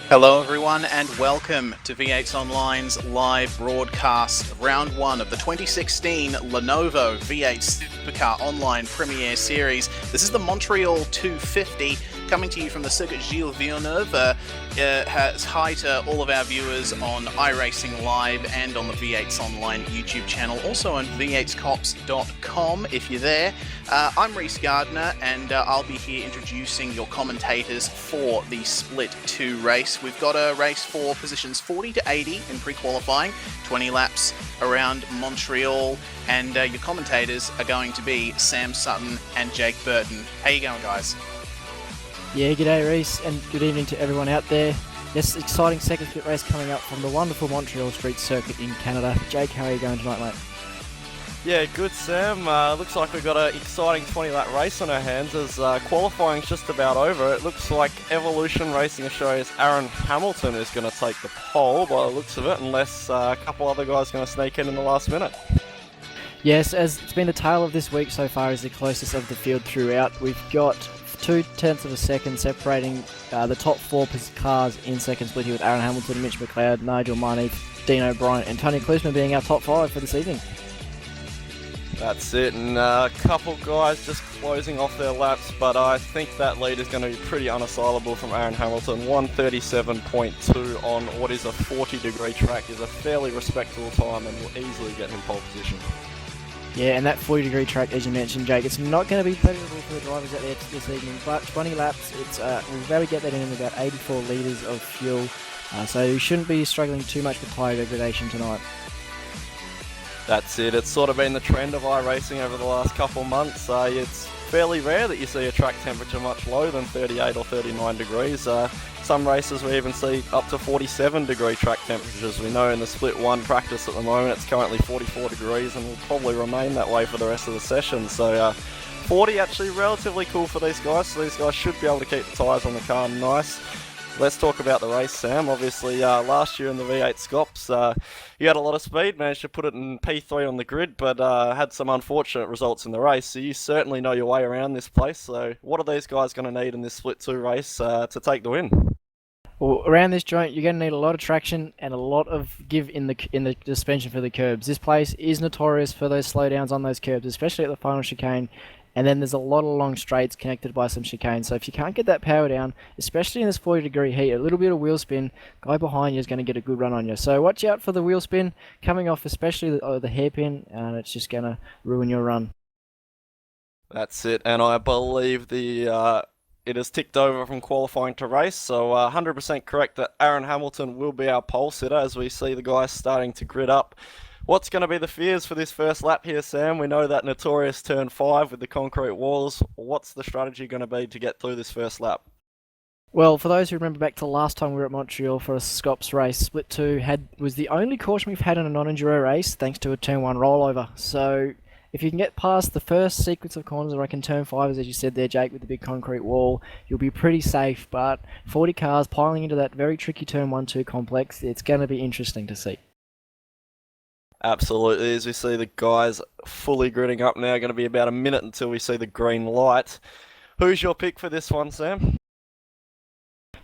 Hello everyone and welcome to V8's Online's live broadcast of round 1 of the 2016 Lenovo V8 Supercar Online Premier Series. This is the Montreal 250 coming to you from the circuit Gilles Villeneuve. Hi to all of our viewers on iRacing Live and on the V8's Online YouTube channel, also on V8SCOPS.com if you're there. I'm Reese Gardner and I'll be here introducing your commentators for the Split 2 race. We've got a race for positions 40 to 80 in pre-qualifying, 20 laps around Montreal, and your commentators are going to be Sam Sutton and Jake Burton. How you going, guys? Yeah, g'day Reese, and good evening to everyone out there. Yes, exciting second split race coming up from the wonderful Montreal Street Circuit in Canada. Jake, how are you going tonight, mate? Yeah, good, Sam. Looks like we've got an exciting 20-lap race on our hands as qualifying's just about over. It looks like Evolution Racing Australia's Aaron Hamilton is going to take the pole by the looks of it, unless a couple other guys are going to sneak in the last minute. Yes, as it's been the tale of this week so far, is the closest of the field throughout. We've got 0.2 of a second separating the top 4 cars in second split here with Aaron Hamilton, Mitch McLeod, Nigel Marnie, Dean O'Brien and Tony Klusman being our top 5 for this evening. That's it, and a couple guys just closing off their laps, but I think that lead is going to be pretty unassailable from Aaron Hamilton. 1:37.2 on what is a 40-degree track is a fairly respectable time and will easily get him pole position. Yeah, and that 40-degree track, as you mentioned, Jake, it's not going to be pleasurable for the drivers out there this evening, but 20 laps, we'll be able to get that in about 84 litres of fuel, so you shouldn't be struggling too much with tyre degradation tonight. That's it. It's sort of been the trend of iRacing over the last couple of months. It's fairly rare that you see a track temperature much lower than 38 or 39 degrees. Some races we even see up to 47-degree track temperatures. We know in the Split 1 practice at the moment it's currently 44 degrees and will probably remain that way for the rest of the session. So 40 actually relatively cool for these guys, so these guys should be able to keep the tyres on the car nice. Let's talk about the race, Sam. Obviously, last year in the V8SCOPS, you had a lot of speed, managed to put it in P3 on the grid, but had some unfortunate results in the race. So you certainly know your way around this place. So what are these guys going to need in this Split 2 race to take the win? Well, around this joint, you're going to need a lot of traction and a lot of give in the suspension for the curbs. This place is notorious for those slowdowns on those curbs, especially at the final chicane. And then there's a lot of long straights connected by some chicane. So if you can't get that power down, especially in this 40-degree heat, a little bit of wheel spin, guy behind you is going to get a good run on you. So watch out for the wheel spin coming off, especially the hairpin, and it's just going to ruin your run. That's it, and I believe it has ticked over from qualifying to race, so 100% correct that Aaron Hamilton will be our pole sitter as we see the guys starting to grid up. What's going to be the fears for this first lap here, Sam? We know that notorious turn 5 with the concrete walls. What's the strategy going to be to get through this first lap? Well, for those who remember back to last time we were at Montreal for a SCOPS race, Split 2 was the only caution we've had in a non-enduro race thanks to a turn 1 rollover. So if you can get past the first sequence of corners, I reckon turn 5 is, as you said there, Jake, with the big concrete wall, you'll be pretty safe. But 40 cars piling into that very tricky turn 1-2 complex, it's going to be interesting to see. Absolutely, as we see the guys fully gridding up now, going to be about a minute until we see the green light. Who's your pick for this one, Sam?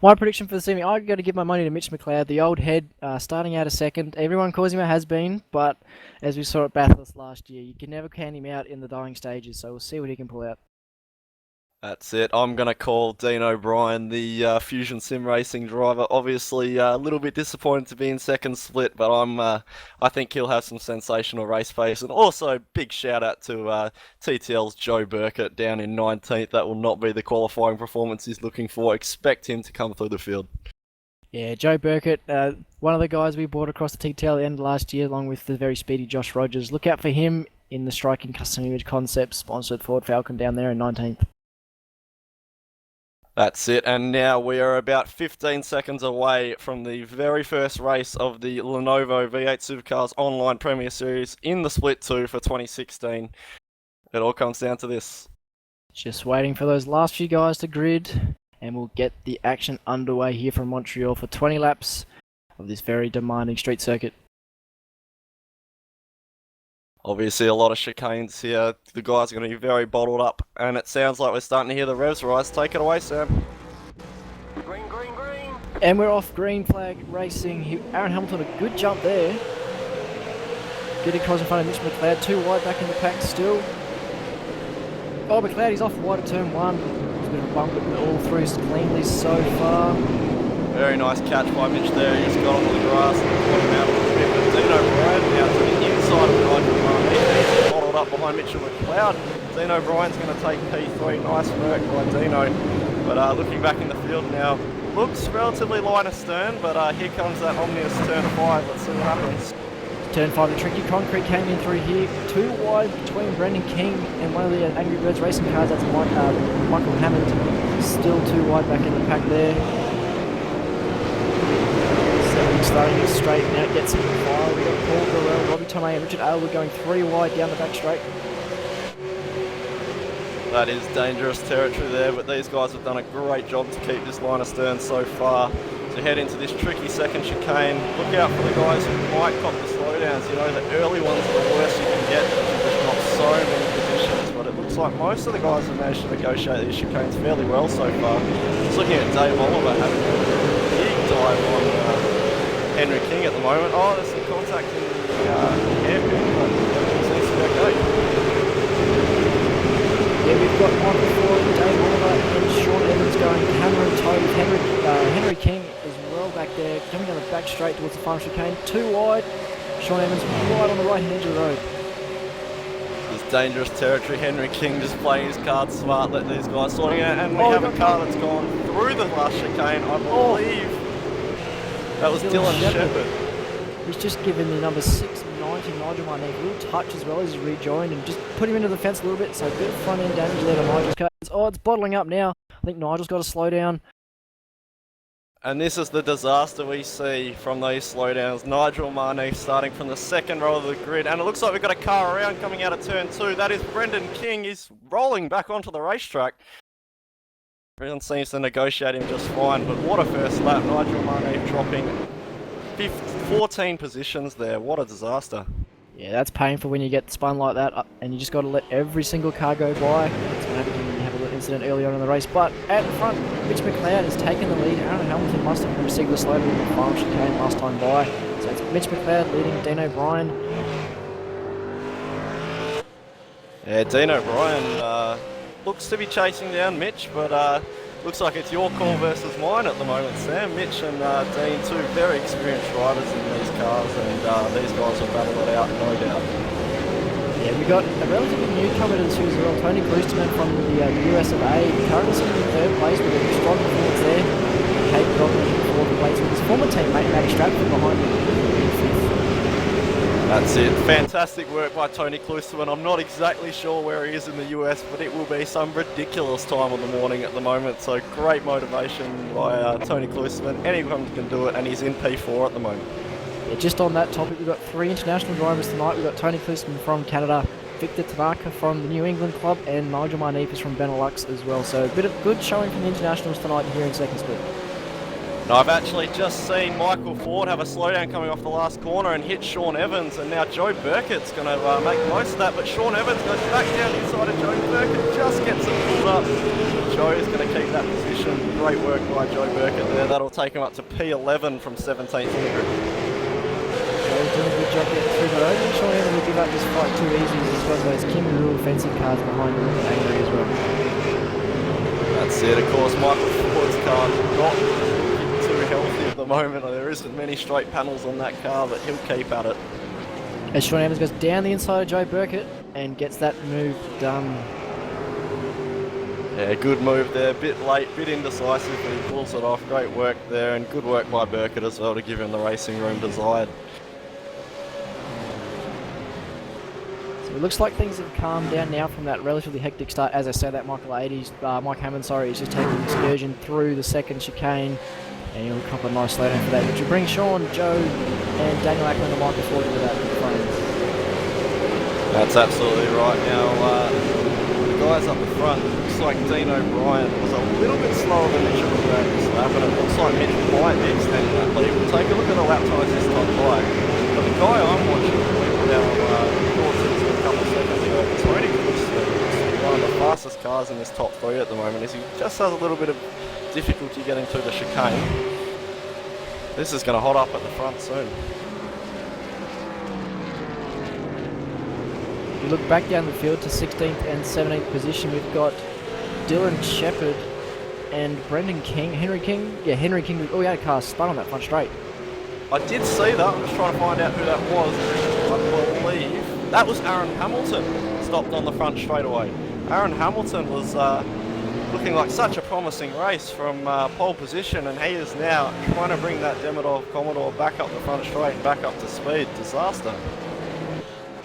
My prediction for this evening, I've got to give my money to Mitch McLeod, the old head, starting out a second. Everyone calls him a has-been, but as we saw at Bathurst last year, you can never count him out in the dying stages, so we'll see what he can pull out. That's it. I'm going to call Dean O'Brien, the Fusion Sim Racing driver. Obviously, a little bit disappointed to be in second split, but I think he'll have some sensational race pace. And also, big shout out to TTL's Joe Burkett down in 19th. That will not be the qualifying performance he's looking for. Expect him to come through the field. Yeah, Joe Burkett, one of the guys we brought across the TTL at the end of last year, along with the very speedy Josh Rogers. Look out for him in the Striking Custom Image Concepts, sponsored Ford Falcon down there in 19th. That's it, and now we are about 15 seconds away from the very first race of the Lenovo V8 Supercars Online Premier Series in the Split 2 for 2016. It all comes down to this. Just waiting for those last few guys to grid, and we'll get the action underway here from Montreal for 20 laps of this very demanding street circuit. Obviously a lot of chicanes here. The guys are going to be very bottled up, and it sounds like we're starting to hear the revs rise. Take it away, Sam. Green, green, green. And we're off green flag racing. Aaron Hamilton, a good jump there. Getting across in front of Mitch McLeod. 2 wide back in the pack still. Oh, McLeod, he's off wide at turn 1. There's a bit of a bump, but all through cleanly so far. Very nice catch by Mitch there. He just got onto the grass and caught him out a little bit. But Dino Bryan now to the inside of the Nigel Marnie. He's bottled up behind Mitchell McLeod. Dino Bryan's going to take P3. Nice work by Dino. But looking back in the field now, looks relatively line astern. But here comes that ominous turn 5. Let's see what happens. Turn 5, the tricky concrete came in through here. 2 wide between Brendan King and one of the Angry Birds racing cars. That's Michael Hammond. Still 2 wide back in the pack there. Starting to straighten out, get some fire. We've got Paul Burrell, Robbie Tomei and Richard Aylward going 3 wide down the back straight. That is dangerous territory there, but these guys have done a great job to keep this line astern so far. To head into this tricky second chicane, look out for the guys who might cop the slowdowns. You know, the early ones are the worst you can get because you've just got so many positions, but it looks like most of the guys have managed to negotiate these chicanes fairly well so far. Just looking at Dave Oliver having a big dive on Henry King at the moment. Oh, there's some contact in the hairpin, but it seems to be okay. Yeah, we've got Michael Ford, Dave Oliver and Sean Evans going hammer and toe with Henry King as well back there, coming down the back straight towards the final chicane. 2 wide, Sean Evans right on the right hand edge of the road. This dangerous territory, Henry King just playing his cards smart, letting these guys sorting out, and we have a car that's gone through the last chicane, I believe. That was Dylan Shepherd. He's just given the number 690 Nigel Marnie a little touch as well as he's rejoined and just put him into the fence a little bit, so a bit of front end damage there to Nigel's car. Oh, it's bottling up now. I think Nigel's got to slow down. And this is the disaster we see from these slowdowns. Nigel Marnie starting from the second row of the grid, and it looks like we've got a car around coming out of turn 2. That is Brendan King. He's rolling back onto the racetrack. Everyone seems to negotiate him just fine, but what a first lap. Nigel Marnie dropping 14 positions there. What a disaster. Yeah, that's painful when you get spun like that, and you just got to let every single car go by. It's going to happen when you have a little incident early on in the race. But at the front, Mitch McLeod has taken the lead. Aaron Hamilton must have received the slowdown in the final chicane last time by. So it's Mitch McLeod leading Dino Bryan. Yeah, Dino Bryan looks to be chasing down Mitch, but looks like it's your call versus mine at the moment, Sam. Mitch and Dean, 2 very experienced riders in these cars, and these guys will battle it out, no doubt. Yeah, we got a relatively newcomer to the series as well, Tony Kloosterman from the US of A. Currently sitting in 3rd place with a strong performance there. Kate Godwin in 4th place with his former teammate Matty Stratford behind him in 5th. That's it. Fantastic work by Tony Kloosterman. I'm not exactly sure where he is in the US, but it will be some ridiculous time of the morning at the moment. So great motivation by Tony Kloosterman. Anyone can do it, and he's in P4 at the moment. Yeah, just on that topic, we've got 3 international drivers tonight. We've got Tony Kloosterman from Canada, Victor Tanaka from the New England Club, and Nigel Marnie from Benelux as well. So a bit of good showing from the internationals tonight here in second split. Now I've actually just seen Michael Ford have a slowdown coming off the last corner and hit Sean Evans, and now Joe Burkett's going to make the most of that, but Sean Evans goes back down inside of Joe Burkett, just gets it pulled up. Joe is going to keep that position. Great work by Joe Burkett there. That'll take him up to P11 from 17th in the group. Joe's doing a good job getting through the road, and Sean Evans will give up this fight too easy. He's got those Kimberley offensive cars behind him and angry as well. That's it, of course, Michael Ford's car not too healthy at the moment. There isn't many straight panels on that car, but he'll keep at it. As Sean Evans goes down the inside of Joe Burkett and gets that move done. Yeah, good move there. Bit late, bit indecisive, but he pulls it off. Great work there, and good work by Burkett as well to give him the racing room desired. So it looks like things have calmed down now from that relatively hectic start. As I say, that Mike Hammond, is just taking an excursion through the second chicane. And he'll cop a nice slowdown for that, which will bring Sean, Joe, and Daniel Ackland and Michael Ford into that frame. That's absolutely right. Now, the guys up the front, it looks like Dean O'Brien was a little bit slower than Mitchell McLeod this lap, and it looks like Mitch might be extending that lead. We'll take a look at the lap times this top bike. But the guy I'm watching, we put out a couple of seconds ago, Tony Klussler, one of the fastest cars in this top 3 at the moment, is he just has a little bit of difficulty getting through the chicane. This is going to hot up at the front soon. You look back down the field to 16th and 17th position, we've got Dylan Shepherd and Brendan King, Henry King. Yeah, Henry King. Oh, he had a car spun on that front straight. I did see that. I'm just trying to find out who that was. I believe that was Aaron Hamilton. Stopped on the front straight away. Aaron Hamilton was looking like such a promising race from pole position, and he is now trying to bring that Demidov Commodore back up the front straight and back up to speed. Disaster.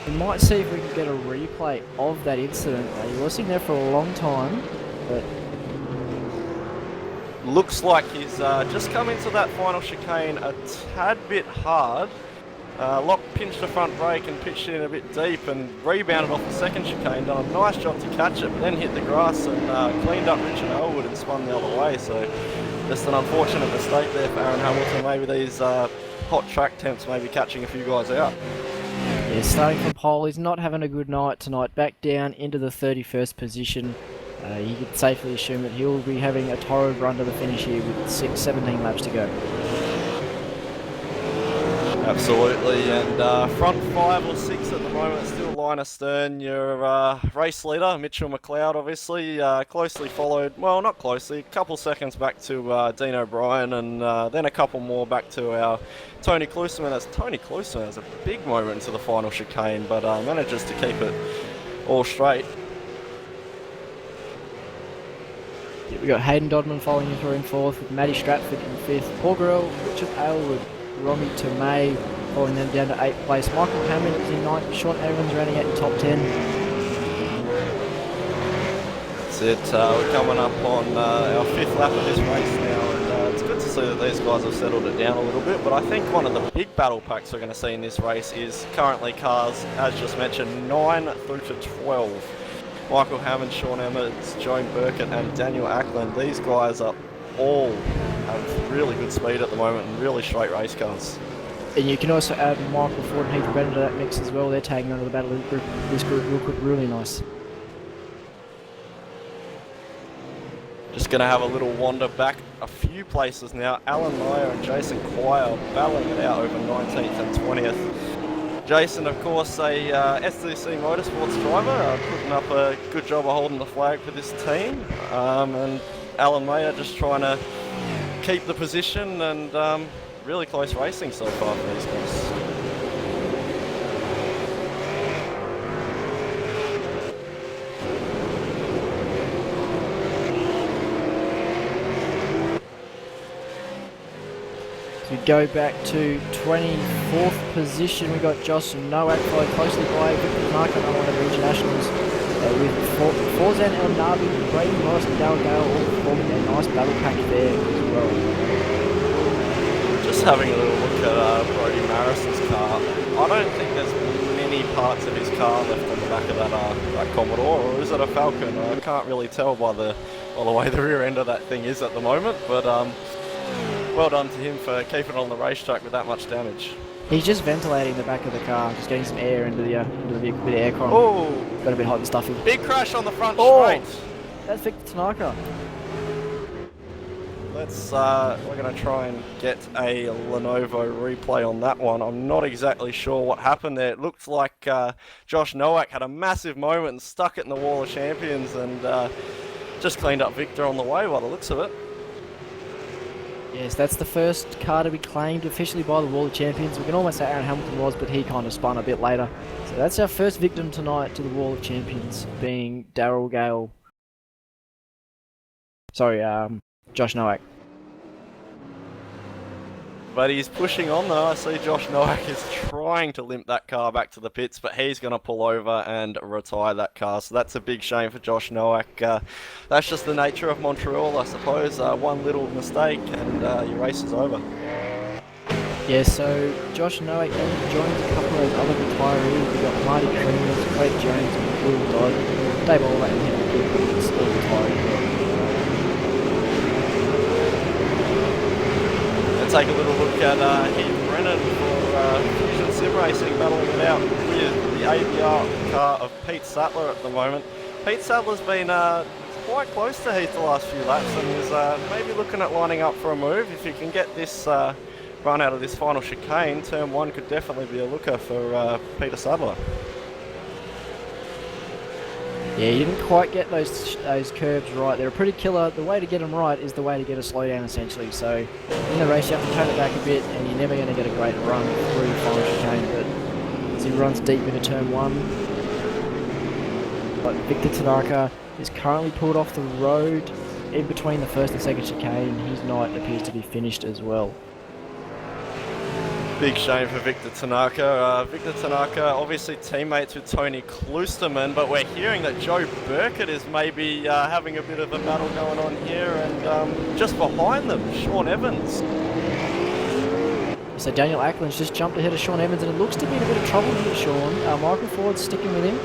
We might see if we can get a replay of that incident. He was sitting there for a long time, but looks like he's just come into that final chicane a tad bit hard. Lock pinched the front brake and pitched it in a bit deep and rebounded off the second chicane. Done a nice job to catch it, but then hit the grass and cleaned up Richard Elwood and spun the other way. So just an unfortunate mistake there for Aaron Hamilton. Maybe these hot track temps may be catching a few guys out. yeah, starting from pole, he's not having a good night tonight. Back down into the 31st position. You could safely assume that he'll be having a torrid run to the finish here with 17 laps to go. Absolutely, and front 5 or 6 at the moment, still line astern. Your race leader, Mitchell McLeod, obviously, closely followed, well, not closely, a couple seconds back to Dean O'Brien, and then a couple more back to our Tony Klussman. As Tony Klussman has a big moment into the final chicane, but manages to keep it all straight. We got Hayden Dodman following through in 4th, with Matty Stratford in 5th, Paul Gurrell, Richard Aylward, Romy Tomei following them down to 8th place. Michael Hammond is in 9th, Sean Evans rounding out in top 10. That's it, we're coming up on our 5th lap of this race now, and it's good to see that these guys have settled it down a little bit, but I think one of the big battle packs we're going to see in this race is currently cars, as just mentioned, 9 through to 12. Michael Hammond, Sean Emmets, Joan Burkett and Daniel Ackland, these guys are all have really good speed at the moment and really straight race cars. And you can also add Michael Ford and Heath Brennan to that mix as well. They're tagging onto the battle group. This group will look really nice. Just going to have a little wander back a few places now. Alan Meyer and Jason Quire battling it out over 19th and 20th. Jason, of course, a SDC Motorsports driver, putting up a good job of holding the flag for this team. And Alan Mayer just trying to keep the position, and really close racing so far for these guys. We go back to 24th position. We got Josh Nowak followed closely by Victor Tanaka, another one of the internationals, with Forzan El Nabi, Brady Morris and Dale Gale all forming a nice battle pack there as well. Just having a little look at Brody Marison's car. I don't think there's many parts of his car left on the back of that Commodore, or is it a Falcon? I can't really tell by the way the rear end of that thing is at the moment, but well done to him for keeping it on the racetrack with that much damage. He's just ventilating the back of the car, just getting some air into the vehicle, bit of aircon. Oh! Got a bit hot and stuffy. Big crash on the front straight. That's Victor Tanaka. We're going to try and get a Lenovo replay on that one. I'm not exactly sure what happened there. It looked like Josh Nowak had a massive moment and stuck it in the wall of champions, and just cleaned up Victor on the way by the looks of it. Yes, that's the first car to be claimed officially by the Wall of Champions. We can almost say Aaron Hamilton was, but he kind of spun a bit later. So that's our first victim tonight to the Wall of Champions, being Daryl Gale. Sorry, Josh Nowak. But he's pushing on though. I see Josh Nowak is trying to limp that car back to the pits, but he's going to pull over and retire that car. So that's a big shame for Josh Nowak. That's just the nature of Montreal, I suppose. One little mistake and your race is over. Yeah, so Josh Nowak then joins a couple of other retirees. We've got Marty Creamers, Craig Jones and Will Dodd. stable all that and hit a good still tired. Take a little look at Heath Brennan for Fusion Sim Racing, battling it out with the ABR car of Pete Sattler at the moment. Pete Sattler's been quite close to Heath the last few laps and is maybe looking at lining up for a move. If he can get this run out of this final chicane, turn 1 could definitely be a looker for Peter Sattler. Yeah, you didn't quite get those curves right. They're pretty killer. The way to get them right is the way to get a slowdown, essentially. So in the race, you have to tone it back a bit, and you're never going to get a great run through the final chicane. But as he runs deep into turn 1, but Victor Tanaka is currently pulled off the road in between the first and second chicane. His night appears to be finished as well. Big shame for Victor Tanaka. Victor Tanaka, obviously teammates with Tony Kloosterman, but we're hearing that Joe Burkett is maybe having a bit of a battle going on here, and just behind them, Sean Evans. So Daniel Ackland's just jumped ahead of Sean Evans, and it looks to be in a bit of trouble here, Sean. Michael Ford's sticking with him,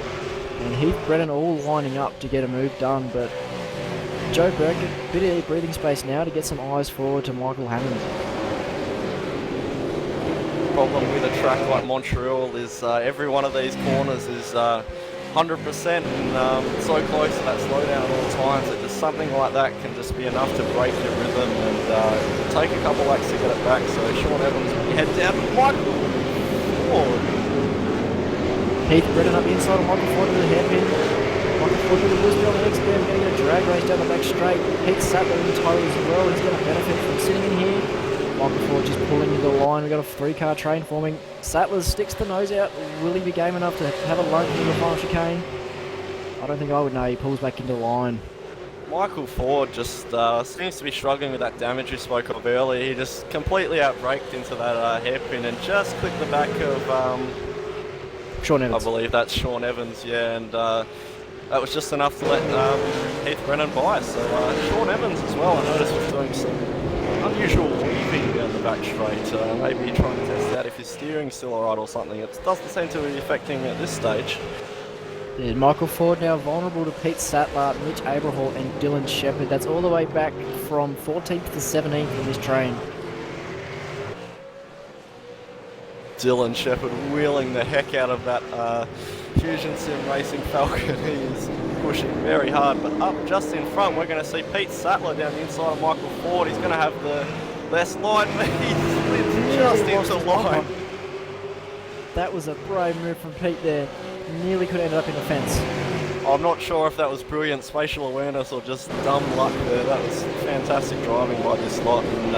and Heath Brennan all lining up to get a move done, but Joe Burkett, bit of breathing space now to get some eyes forward to Michael Hammond. Problem with a track like Montreal is every one of these corners is 100% and so close to that slowdown at all times that just something like that can just be enough to break your rhythm and take a couple laps to get it back. So Sean Evans, head down to Michael Ford. Heath Brennan up the inside of Michael Ford to the hairpin. Michael Ford with a whistle on the exit there, going to get a drag race down the back straight. Pete Sattler in tow as well. He's going to benefit from sitting in here. Michael Ford just pulling into the line. We've got a 3-car train forming. Sattler sticks the nose out. Will he be game enough to have a lunge into the final chicane? I don't think I would know. He pulls back into the line. Michael Ford just seems to be struggling with that damage we spoke of earlier. He just completely outbraked into that hairpin and just clipped the back of Sean Evans. I believe that's Sean Evans, yeah, and that was just enough to let Heath Brennan by. So Sean Evans as well, I noticed was doing some unusual weaving down the back straight. Maybe trying to test out if his steering's still alright or something. It doesn't seem to be affecting at this stage. Yeah, Michael Ford now vulnerable to Pete Sattler, Mitch Abrahall and Dylan Shepherd. That's all the way back from 14th to 17th in this train. Dylan Shepherd wheeling the heck out of that Fusion Sim Racing Falcon. He is pushing very hard, but up just in front we're going to see Pete Sattler down the inside of Michael Ford. He's going to have the less line, but he slipped just into line. That was a brave move from Pete there. Nearly could have ended up in the fence. I'm not sure if that was brilliant spatial awareness or just dumb luck there. That was fantastic driving by this lot. And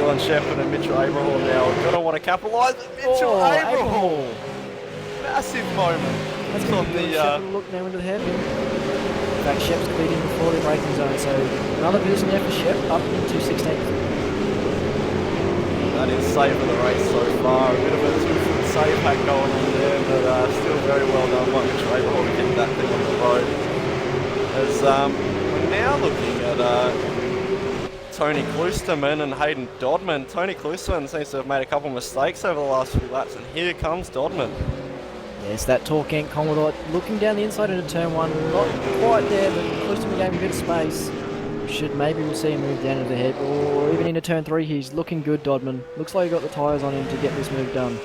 Dylan Shepherd and Mitchell Abrahall now are going to want to capitalise. Mitchell Abrahall! Massive moment. That's on the look now into the hairpin. In fact, Shep's cleared in before the braking zone, so another position there for Shep, up into 16th. That is save of the race so far. A bit of a 2-foot save hack going on there, but still very well done by Mitchell Abrahall to get that thing on the road. As we're now looking at Tony Kloosterman and Hayden Dodman. Tony Kloosterman seems to have made a couple of mistakes over the last few laps, and here comes Dodman. Yes, that torque ant Commodore looking down the inside into turn 1, not quite there, but Kloosterman gave him a bit of space. We'll see him move down into the head, or even into turn 3. He's looking good, Dodman. Looks like he got the tyres on him to get this move done.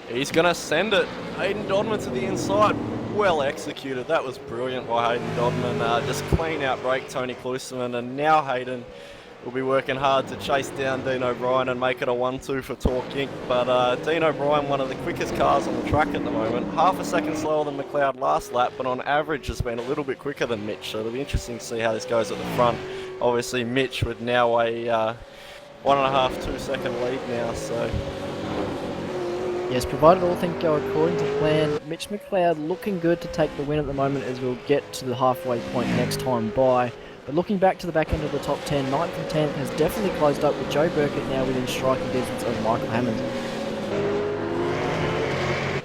He's going to send it. Hayden Dodman to the inside. Well executed. That was brilliant by Hayden Dodman. Just clean out brake Tony Kloosterman, and now Hayden will be working hard to chase down Dean O'Brien and make it a 1-2 for Torque Inc. But Dean O'Brien, one of the quickest cars on the track at the moment, half a second slower than McLeod last lap, but on average has been a little bit quicker than Mitch, so it'll be interesting to see how this goes at the front. Obviously Mitch with now a 1.5, 2 second lead now, so... Yes, provided all things go according to plan, Mitch McLeod looking good to take the win at the moment, as we'll get to the halfway point next time by. But looking back to the back end of the top 10, 9th and 10th has definitely closed up, with Joe Burkett now within striking distance of Michael Hammond.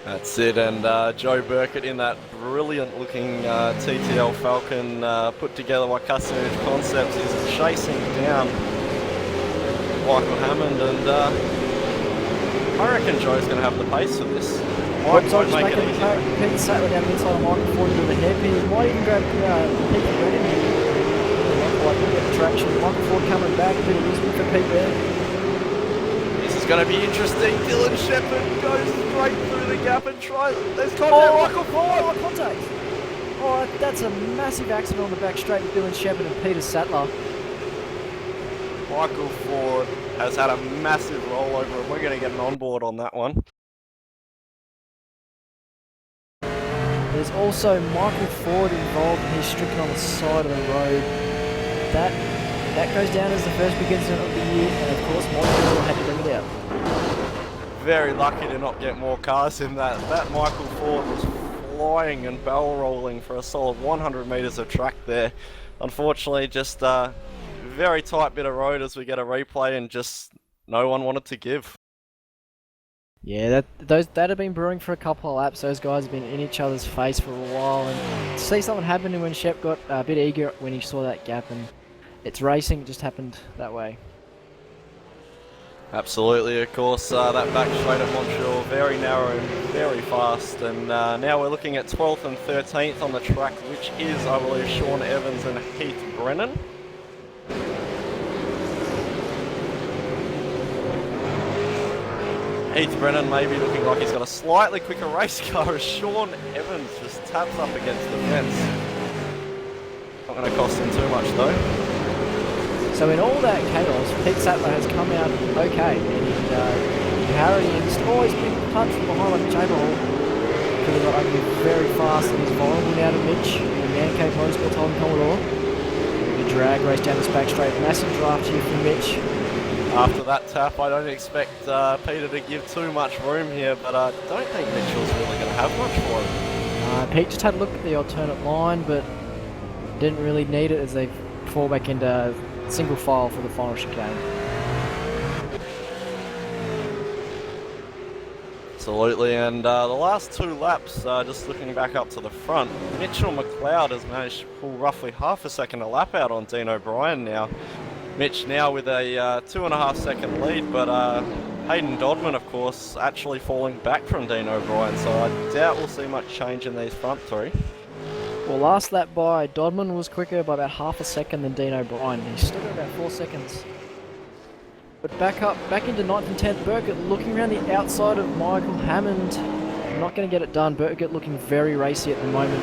That's it, and Joe Burkett in that brilliant looking TTL Falcon put together by Custom Image Concepts is chasing down Michael Hammond, and I reckon Joe's going to have the pace for this. Mike So won't just make it making easy. Pete Sattler down the inside of Michael Ford into the hairpin. He might even grab Pete Brennan here. Not quite get the traction. Michael Ford coming back. A bit of wisdom for Pete there. This is going to be interesting. Dylan Shepherd goes straight through the gap and tries. There's contact. Michael Ford. Oh, contact. Oh, that's a massive accident on the back straight with Dylan Shepherd and Peter Sattler. Michael Ford has had a massive rollover, and we're going to get an onboard on that one. There's also Michael Ford involved, and he's stricken on the side of the road. That goes down as the first big incident of the year, and of course Montreal had to bring it out. Very lucky to not get more cars in that. That Michael Ford was flying and barrel rolling for a solid 100 metres of track there. Unfortunately, just a very tight bit of road as we get a replay, and just no one wanted to give. Yeah, that had been brewing for a couple of laps. Those guys have been in each other's face for a while, and to see something happen when Shep got a bit eager when he saw that gap, and it's racing, it just happened that way. Absolutely, of course, that back straight at Montreal, very narrow and very fast, and now we're looking at 12th and 13th on the track, which is, I believe, Sean Evans and Heath Brennan. Heath Brennan may be looking like he's got a slightly quicker race car as Sean Evans just taps up against the fence. Not going to cost him too much though. So in all that chaos, Pete Sattler has come out okay, and carrying, always been punched from behind like a chamber hall. Could have got over very fast, and he's vulnerable now to Mitch, the Man Cave Motorsport Holden Commodore. The drag race down this back straight, massive draft here from Mitch. After that tap, I don't expect Peter to give too much room here, but I don't think Mitchell's really going to have much for him. Pete just had a look at the alternate line, but didn't really need it as they fall back into single file for the final chicane. Absolutely, and the last two laps, just looking back up to the front, Mitchell McLeod has managed to pull roughly half a second a lap out on Dean O'Brien now. Mitch now with a 2.5 second lead, but Hayden Dodman, of course, actually falling back from Dean O'Brien, so I doubt we'll see much change in these front three. Well, last lap by, Dodman was quicker by about half a second than Dean O'Brien. He's still got about 4 seconds. But back into 9th and 10th, Burkett looking around the outside of Michael Hammond. Not going to get it done. Burkett looking very racy at the moment.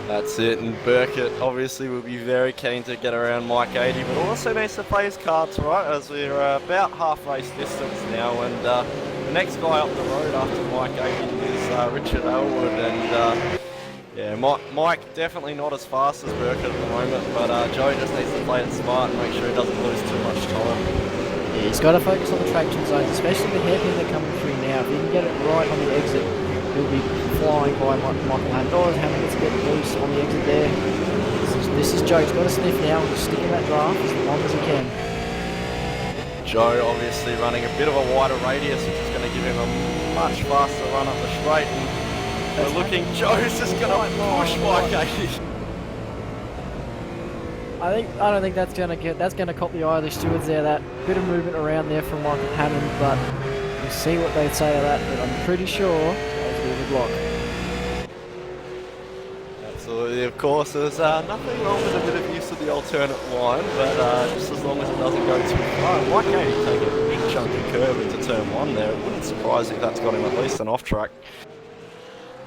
That's it, and Burkett obviously will be very keen to get around Mike 80, but also needs to play his cards right, as we're about half race distance now, and the next guy up the road after Mike 80 is Richard Elwood, and yeah, Mike definitely not as fast as Burkett at the moment, but Joe just needs to play it smart and make sure he doesn't lose too much time. Yeah, he's got to focus on the traction zones, especially the hairpin they're coming through now. If he can get it right on the exit, he'll be flying by Michael Hammond. Oh, Hammond gets a bit loose on the exit there. This is Joe. He's got to sniff now and just stick in that draft as long as he can. Joe obviously running a bit of a wider radius, which is going to give him a much faster run up the straight. And we're looking, Joe's just going to push Mike 80. I don't think that's gonna caught the eye of the stewards there. That bit of movement around there from Michael Hammond, but we'll see what they say of that. But I'm pretty sure that was a bit of a block. Absolutely, of course, there's nothing wrong with a bit of use of the alternate line, but just as long as it doesn't go too far. Mike 80 taking a big chunky curve into turn 1 there. It wouldn't surprise if that's got him at least an off track.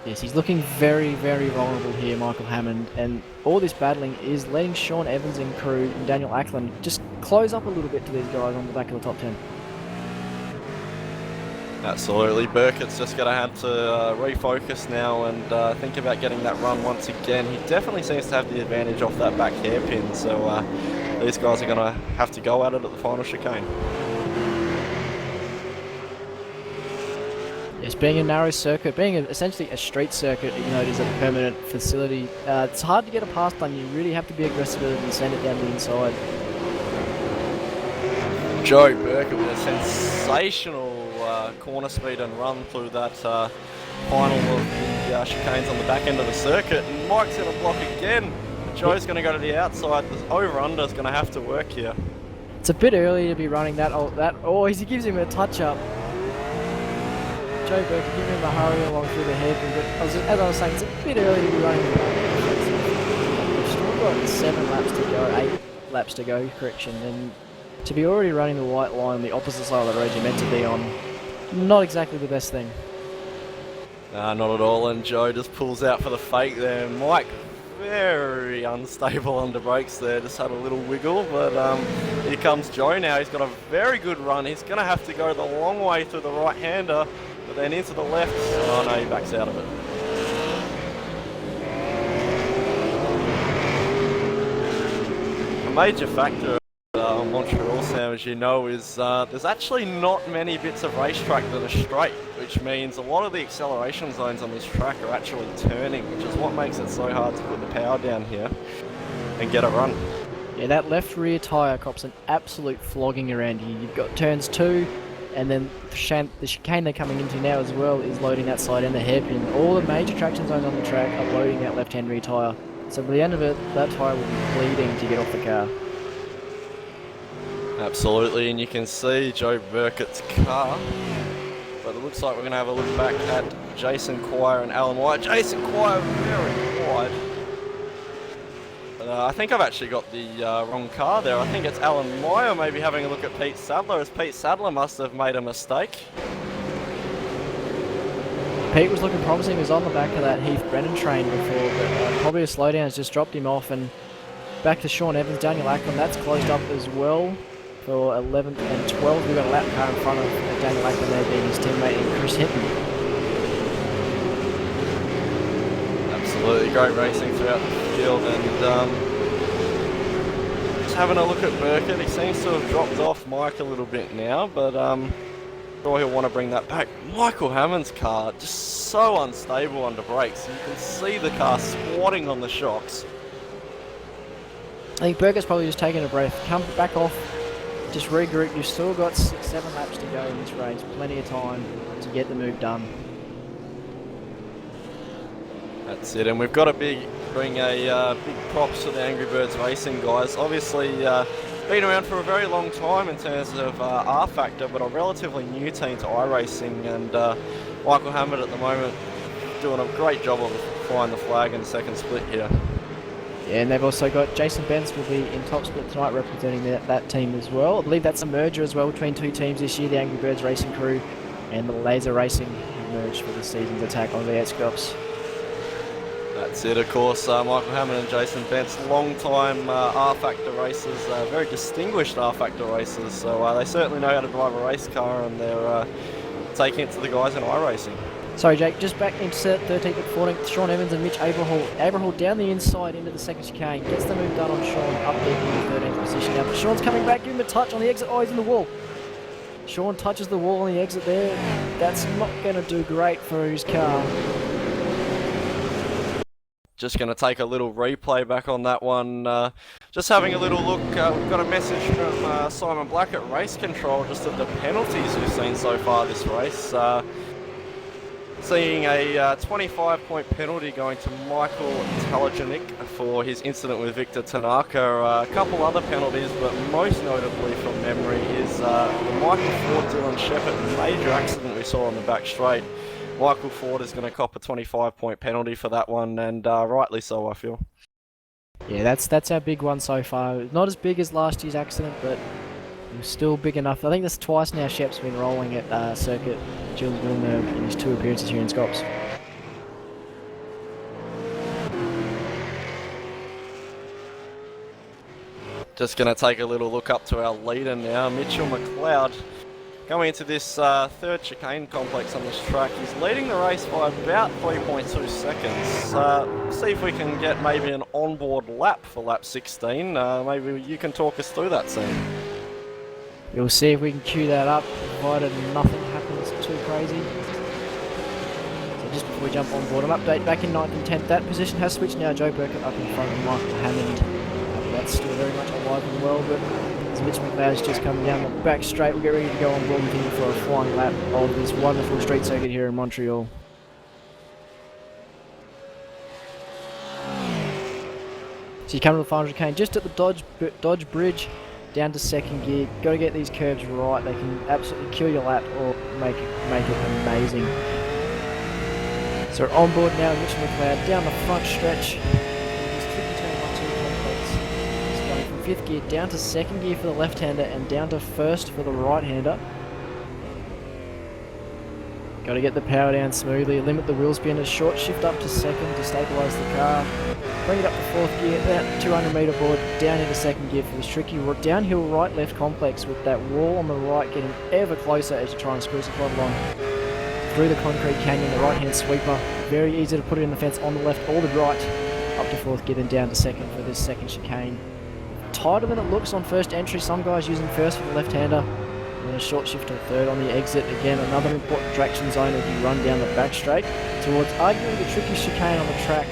Yes, he's looking very, very vulnerable here, Michael Hammond, and all this battling is letting Sean Evans and crew and Daniel Ackland just close up a little bit to these guys on the back of the top 10. Absolutely, Burkett's just going to have to refocus now and think about getting that run once again. He definitely seems to have the advantage off that back hairpin, so these guys are going to have to go at it at the final chicane. Yes, being a narrow circuit, being essentially a street circuit, even though it is a permanent facility, it's hard to get a pass done. You really have to be aggressive and send it down the inside. Joe Burkett with a sensational corner speed and run through that final of the chicanes on the back end of the circuit. And Mike's going to block again. Joe's going to go to the outside. The over-under is going to have to work here. It's a bit early to be running that. Oh, he gives him a touch-up. Joe Burke giving him a hurry along through the hairpin, but as I was saying, it's a bit early to be running the back. We've still got 7 laps to go, 8 laps to go, correction, and to be already running the white line on the opposite side of the road you're meant to be on, not exactly the best thing. Nah, not at all, and Joe just pulls out for the fake there. Mike, very unstable under brakes there, just had a little wiggle, but here comes Joe now. He's got a very good run. He's going to have to go the long way through the right-hander, but then into the left. Oh no, he backs out of it. A major factor of Montreal, Sam, as you know, is there's actually not many bits of racetrack that are straight, which means a lot of the acceleration zones on this track are actually turning, which is what makes it so hard to put the power down here and get a run. Yeah, that left rear tyre cops an absolute flogging around you. You've got turns 2, and then the chicane they're coming into now as well is loading that side and the hairpin. All the major traction zones on the track are loading that left-hand rear tyre. So by the end of it, that tyre will be bleeding to get off the car. Absolutely, and you can see Joe Burkett's car, but it looks like we're going to have a look back at Jason Quire and Alan White. Jason Quire very wide. But, I think I've actually got the wrong car there. I think it's Alan Meyer maybe having a look at Pete Sadler, as Pete Sadler must have made a mistake. Pete was looking promising. He was on the back of that Heath Brennan train before, but probably a slowdown has just dropped him off. And back to Sean Evans, Daniel Ackland, that's closed up as well. For 11th and 12th, we've got a lap car in front of Daniel Ackland there being his teammate and Chris Hinton. Absolutely great racing throughout the field, and just having a look at Burkett, he seems to have dropped off Mike a little bit now, but sure he'll want to bring that back. Michael Hammond's car, just so unstable under brakes. You can see the car squatting on the shocks. I think Burkett's probably just taking a breath. Come back off. Just regroup. You've still got 6-7 laps to go in this race. Plenty of time to get the move done. That's it, and we've got to bring a big props to the Angry Birds Racing guys. Obviously, been around for a very long time in terms of R-Factor, but a relatively new team to iRacing, and Michael Hammond at the moment doing a great job of flying the flag in the second split here. Yeah, and they've also got Jason Benz will be in top split tonight representing that team as well. I believe that's a merger as well between 2 teams this year, the Angry Birds Racing crew and the Laser Racing merged for the season's attack on V8SCOPS. That's it, of course. Michael Hammond and Jason Bentz, long-time R-Factor racers, very distinguished R-Factor racers, so they certainly know how to drive a race car, and they're taking it to the guys in iRacing. Sorry, Jake, just back into 13th and 14th, Sean Evans and Mitch Aberhall. Aberhall down the inside into the second chicane, gets the move done on Sean up there in the 13th position. Now, Sean's coming back, give him a touch on the exit. Oh, he's in the wall. Sean touches the wall on the exit there. That's not going to do great for his car. Just going to take a little replay back on that one. Just having a little look. We've got a message from Simon Black at Race Control just at the penalties we've seen so far this race. Seeing a 25-point penalty going to Michael Talajanik for his incident with Victor Tanaka. A couple other penalties, but most notably from memory is the Michael Ford Dylan Shepherd major accident we saw on the back straight. Michael Ford is going to cop a 25-point penalty for that one, and rightly so, I feel. Yeah, that's our big one so far. Not as big as last year's accident, but it was still big enough. I think that's twice now Shep's been rolling at circuit Gilles Villeneuve in his 2 appearances here in Scops. Just going to take a little look up to our leader now, Mitchell McLeod. Going into this 3rd chicane complex on this track, he's leading the race by about 3.2 seconds. See if we can get maybe an onboard lap for lap 16. Maybe you can talk us through that scene. We'll see if we can cue that up, provided nothing happens too crazy. So just before we jump on board, an update back in 9th and 10th. That position has switched now. Joe Burkett up in front of Michael Hammond. That's still very much alive and well, but as Mitch McLeod's just coming down the back straight, we'll get ready to go on board with him for a flying lap of this wonderful street circuit here in Montreal. So you come to the final chicane just at the Dodge Bridge. down to second gear. Got to get these curves right. They can absolutely kill your lap or make it amazing. So we're on board now, Mitchell McLeod down the front stretch. This tricky turn 1-2 complex. He's going from 5th gear down to 2nd gear for the left-hander and down to 1st for the right-hander. Got to get the power down smoothly, limit the wheel spin, a short shift up to 2nd to stabilise the car. Bring it up to 4th gear, about 200 metre board, down into 2nd gear for this tricky downhill right-left complex with that wall on the right getting ever closer as you try and spruce the plot along. Through the concrete canyon, the right-hand sweeper, very easy to put it in the fence on the left or the right, up to 4th gear, then down to 2nd for this 2nd chicane. Tighter than it looks on first entry, some guys using 1st for the left-hander. And a short shift to 3rd on the exit. Again, another important traction zone as you run down the back straight towards arguably the trickiest chicane on the track.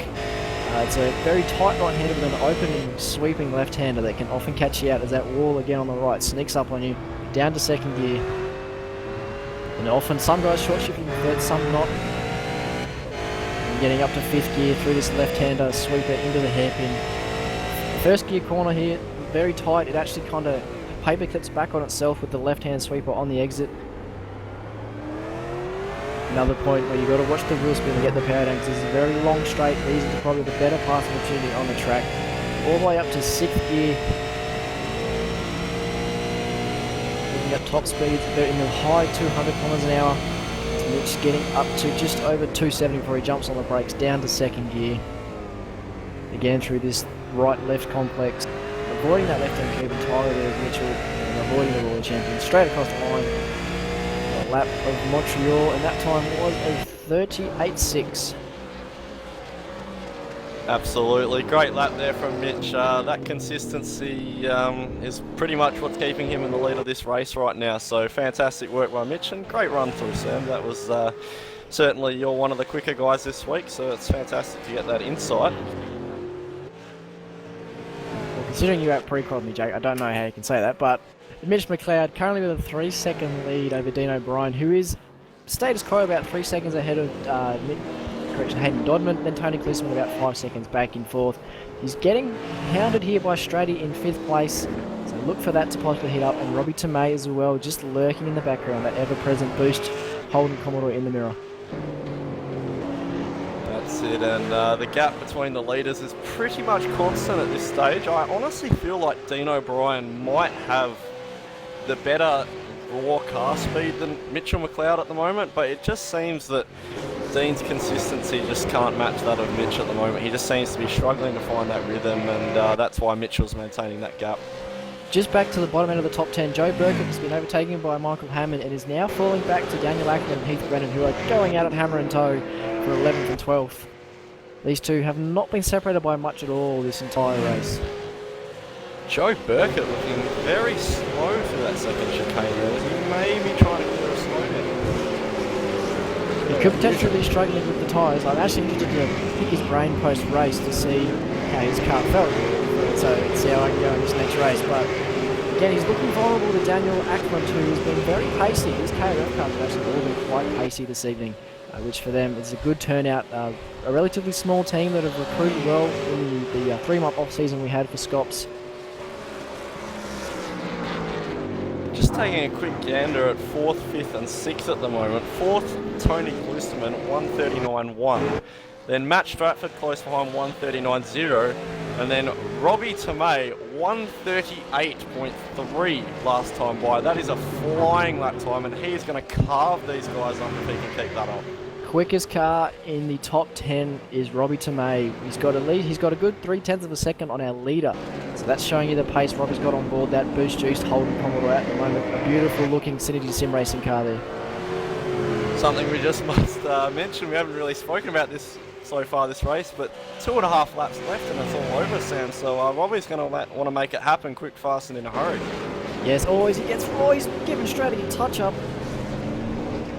It's a very tight right-hander with an open and sweeping left-hander that can often catch you out as that wall again on the right sneaks up on you, down to 2nd gear. And often some guys short shifting to 3rd, some not. And getting up to 5th gear through this left-hander sweeper into the hairpin. The 1st gear corner here, very tight. It actually kind of paper clips back on itself with the left-hand sweeper on the exit. Another point where you've got to watch the wheel spin and get the power down because this is a very long straight. These are probably the better passing opportunity on the track. All the way up to 6th gear. Looking at top speeds, they're in the high 200 kilometers an hour. Mitch getting up to just over 270 before he jumps on the brakes, down to 2nd gear. Again through this right-left complex. Avoiding that left-hand curve entirely there with Mitchell and avoiding the world champion straight across the line. A lap of Montreal, and that time was a 38.6. Absolutely, great lap there from Mitch. That consistency is pretty much what's keeping him in the lead of this race right now. So fantastic work by Mitch and great run through, Sam. That was certainly, you're one of the quicker guys this week, so it's fantastic to get that insight. Considering you out pre-quad me, Jake, I don't know how you can say that, but Mitch McLeod currently with a 3-second lead over Dean O'Brien, who is status quo about 3 seconds ahead of Hayden Dodman, then Tony Klisman about 5 seconds back in 4th. He's getting hounded here by Strady in 5th place, so look for that to possibly hit up, and Robbie Tomei as well, just lurking in the background, that ever-present boost, Holden Commodore in the mirror. That's it, and the gap between the leaders is pretty much constant at this stage. I honestly feel like Dean O'Brien might have the better raw car speed than Mitchell McLeod at the moment, but it just seems that Dean's consistency just can't match that of Mitch at the moment. He just seems to be struggling to find that rhythm, and that's why Mitchell's maintaining that gap. Just back to the bottom end of the top 10, Joe Burkett has been overtaken by Michael Hammond and is now falling back to Daniel Ackman and Heath Brennan, who are going out at hammer and toe for 11th and 12th. These two have not been separated by much at all this entire race. Joe Burkett looking very slow for that second chicane there. He may be trying to clear a slowdown. He could potentially be struggling with the tyres. I'm actually interested to pick his brain post-race to see how his car felt. So see how I can go in this next race. But again, he's looking vulnerable to Daniel Ackland, who has been very pacey. His KRF cars have actually all been quite pacey this evening, which for them is a good turnout. A relatively small team that have recruited well in the 3-month off-season we had for SCOPS. Just taking a quick gander at 4th, 5th and 6th at the moment. 4th, Tony Klusterman, 139.1. Then Matt Stratford close behind, 139.0. And then Robbie Tomei, 138.3 last time by. That is a flying lap time, and he is going to carve these guys up if he can keep that up. Quickest car in the top 10 is Robbie Tomei. He's got a lead. He's got a good 0.3 of a second on our leader. So that's showing you the pace Robbie's got on board. That boost-juiced Holden Commodore at the moment. A beautiful-looking Synergy Sim racing car there. Something we just must mention. We haven't really spoken about this so far this race, but 2.5 laps left and it's all over, Sam. So Robbie's going to want to make it happen quick, fast, and in a hurry. Yes, always. He gets Roy's giving Strady a touch-up.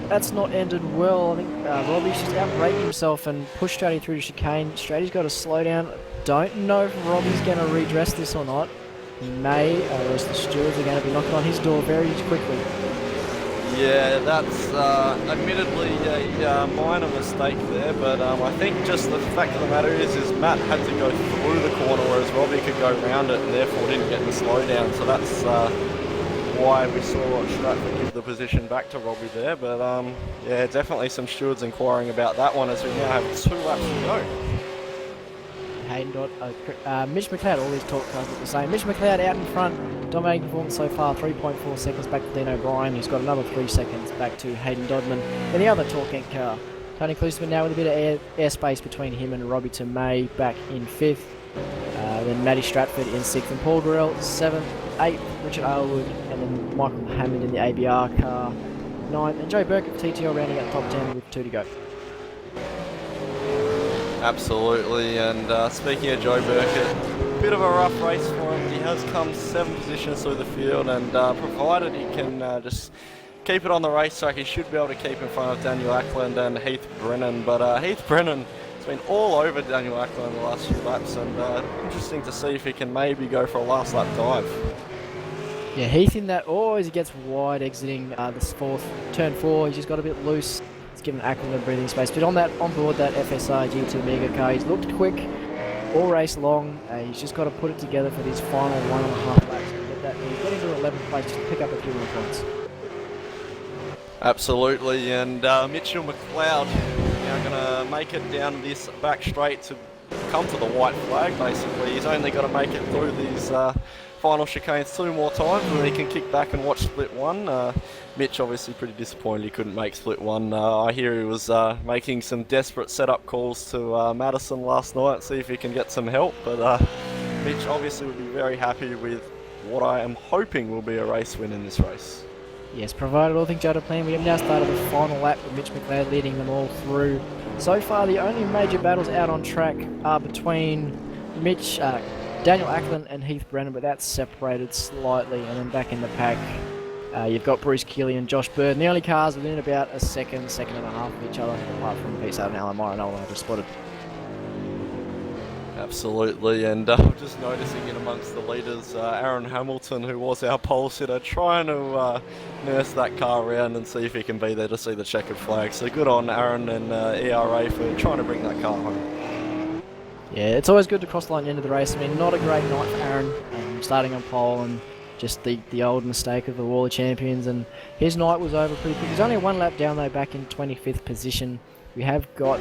That's not ended well. I think Robbie's just out-braking himself and pushed Strady through the chicane. Strady's got to slow down. Don't know if Robbie's going to redress this or not. He may, or else the stewards are going to be knocking on his door very quickly. Yeah, that's admittedly a minor mistake there, but I think just the fact of the matter is Matt had to go through the corner, whereas Robbie could go round it and therefore didn't get the slowdown. So that's why we saw Stratford give the position back to Robbie there. But yeah, definitely some stewards inquiring about that one as we now have 2 laps to go. Hayden Dodd, Mitch McLeod, all these talk cars look the same. Mitch McLeod out in front, dominating performance so far, 3.4 seconds back to Dean O'Brien, who's got another 3 seconds back to Hayden Dodman. Then the other Torquent car, Tony Klusman now with a bit of airspace between him and Robbie Tomei back in 5th. Then Matty Stratford in 6th, and Paul Burrell 7th, 8th, Richard Aylwood, and then Michael Hammond in the ABR car 9th, and Joe Burke of TTL rounding out top 10 with 2 to go. Absolutely, and speaking of Joe Burkett, bit of a rough race for him. He has come 7 positions through the field, and provided he can just keep it on the racetrack, he should be able to keep in front of Daniel Ackland and Heath Brennan. But Heath Brennan has been all over Daniel Ackland in the last few laps, and interesting to see if he can maybe go for a last lap dive. Yeah, Heath in that, as he gets wide exiting this turn 4, he's just got a bit loose. It's given Ackland a breathing space, but on board that FSR GT Mega car, he's looked quick all race long. He's just got to put it together for these final 1.5 laps and get into 11th place just to pick up a few more points. Absolutely, and Mitchell McLeod now going to make it down this back straight to come to the white flag. Basically, he's only got to make it through these final chicanes 2 more times, and then he can kick back and watch split 1. Mitch obviously pretty disappointed he couldn't make split 1. I hear he was making some desperate setup calls to Madison last night, see if he can get some help, but Mitch obviously would be very happy with what I am hoping will be a race win in this race. Yes, provided all things go to plan, we have now started the final lap with Mitch McLeod leading them all through. So far, the only major battles out on track are between Daniel Ackland and Heath Brennan, but that's separated slightly. And then back in the pack, you've got Bruce Keeley and Josh Bird. And the only cars within about a second and a half of each other, apart from Pete Sutton and Alan Moore, and Nolan have just spotted. Absolutely, and I'm just noticing in amongst the leaders, Aaron Hamilton, who was our pole sitter, trying to nurse that car around and see if he can be there to see the checkered flag. So good on Aaron and ERA for trying to bring that car home. Yeah, it's always good to cross the line at the end of the race. I mean, not a great night for Aaron, starting on pole and just the old mistake of the Wall of Champions, and his night was over pretty quick. He's only 1 lap down though, back in 25th position. We have got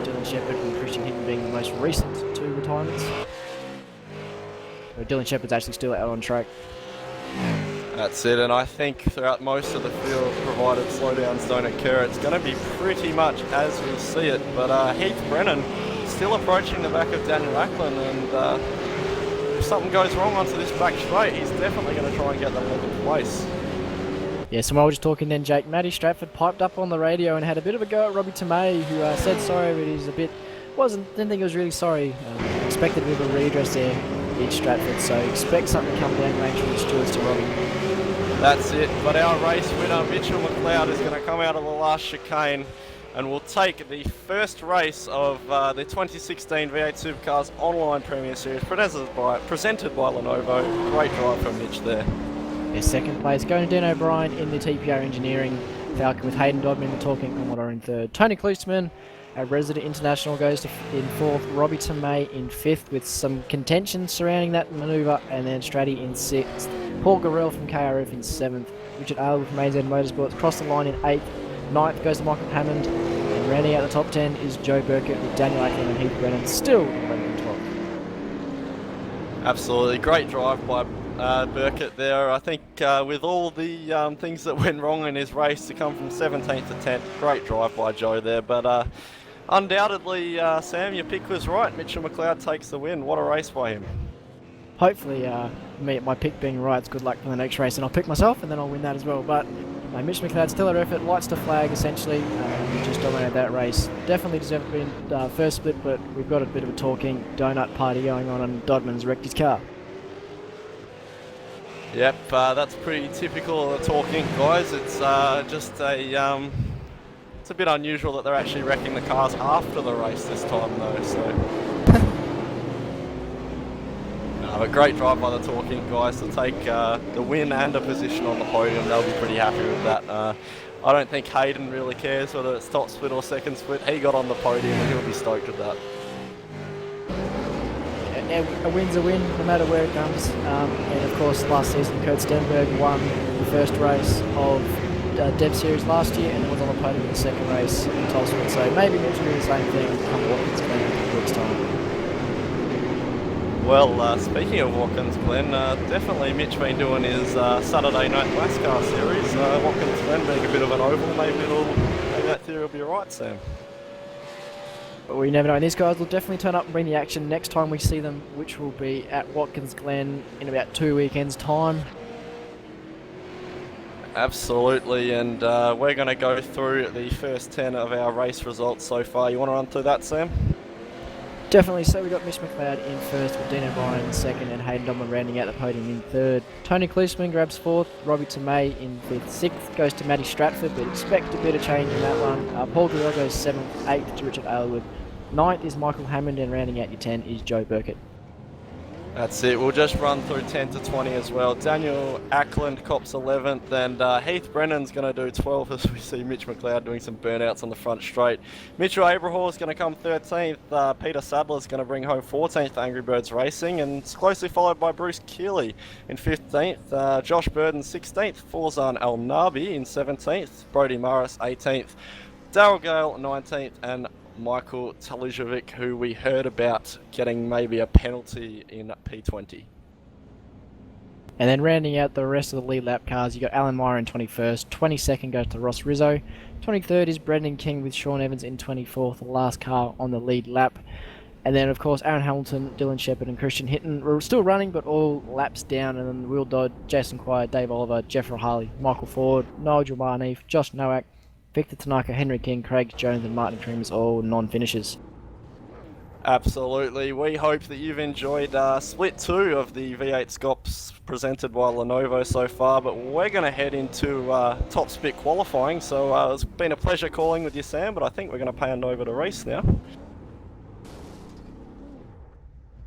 Dylan Shepherd and Christian Hinton being the most recent 2 retirements. Dylan Shepherd's actually still out on track. That's it, and I think throughout most of the field, provided slowdowns don't occur, it's going to be pretty much as we see it. But Heath Brennan still approaching the back of Daniel Ackland, and if something goes wrong onto this back straight, he's definitely going to try and get that 11th place. Yeah, so while we're just talking then, Jake, Matty Stratford piped up on the radio and had a bit of a go at Robbie Tomei, who said sorry, but he's didn't think he was really sorry. Expected a bit of a redress there, did Stratford, so expect something to come down range from the stewards to Robbie. That's it, but our race winner, Mitchell McLeod, is going to come out of the last chicane and will take the first race of the 2016 V8 Supercars Online Premier Series, presented by Lenovo. Great drive from Mitch there. Yeah, second place, going to Dan O'Brien in the TPR Engineering Falcon with Hayden Dodman in the Torquent Commodore in 3rd. Tony Klusman, our resident international, goes in 4th. Robbie Tomei in 5th with some contention surrounding that manoeuvre, and then Stratty in 6th. Paul Gorell from KRF in 7th. Richard Aylwood from AZ Motorsports crossed the line in 8th. 9th goes to Michael Hammond, and rounding out the top 10 is Joe Burkett with Daniel Ackland and Heath Brennan still in 11th and 12th. Absolutely, great drive by Burkett there. I think with all the things that went wrong in his race, to come from 17th to 10th, great drive by Joe there. But undoubtedly, Sam, your pick was right. Mitchell McLeod takes the win. What a race by him. Hopefully, my pick being right, it's good luck for the next race, and I'll pick myself, and then I'll win that as well. But Mitch McLeod, stellar effort, lights to flag essentially. He just dominated that race. Definitely deserved to be in first split, but we've got a bit of a talking donut party going on, and Dodman's wrecked his car. Yep, that's pretty typical of the talking, guys. It's just it's a bit unusual that they're actually wrecking the cars after the race this time, though. So A great drive by the Talking guys to take the win and a position on the podium. They'll be pretty happy with that. I don't think Hayden really cares whether it's top split or second split. He got on the podium and he'll be stoked with that. A win's a win, no matter where it comes. And of course, last season, Kurt Stenberg won the first race of Dev Series last year and was on the podium in the second race in Tulsa. So maybe Mitch will do the same thing come Watkins Glen in a couple weeks' time. Well, speaking of Watkins Glen, definitely Mitch been doing his Saturday night NASCAR series. Watkins Glen being a bit of an oval, maybe that theory will be right, Sam. But we never know. And these guys will definitely turn up and bring the action next time we see them, which will be at Watkins Glen in about 2 weekends' time. Absolutely, and we're going to go through the first 10 of our race results so far. You want to run through that, Sam? Definitely. So we got Mitch McLeod in first, with Dean O'Brien in second, and Hayden Domlin rounding out the podium in third. Tony Klusman grabs fourth, Robbie Tomei in fifth. Sixth goes to Matty Stratford, but expect a bit of change in that one. Paul Gurrell goes seventh, eighth to Richard Aylwood. Ninth is Michael Hammond, and rounding out your 10 is Joe Burkett. That's it. We'll just run through 10 to 20 as well. Daniel Ackland cops 11th, and Heath Brennan's going to do 12th as we see Mitch McLeod doing some burnouts on the front straight. Mitchell Abrahall is going to come 13th. Peter Sadler's going to bring home 14th for Angry Birds Racing, and it's closely followed by Bruce Keeley in 15th. Josh Burden 16th. Forzan Al Nabi in 17th. Brody Morris 18th. Darryl Gale 19th, and Michael Talijovic, who we heard about getting maybe a penalty in P20. And then rounding out the rest of the lead lap cars, you got Alan Meyer in 21st, 22nd goes to Ross Rizzo, 23rd is Brendan King with Sean Evans in 24th, the last car on the lead lap. And then of course Aaron Hamilton, Dylan Shepard and Christian Hinton were still running but all laps down, and then Will Dodd, Jason Quire, Dave Oliver, Jeffrey Harley, Michael Ford, Nigel Barneef, Josh Nowak, Victor Tanaka, Henry King, Craig Jones and Martin Creamers, all non-finishers. Absolutely. We hope that you've enjoyed split 2 of the V8 SCOPS presented by Lenovo so far, but we're going to head into top split qualifying. So it's been a pleasure calling with you, Sam, but I think we're going to hand over to Reese now.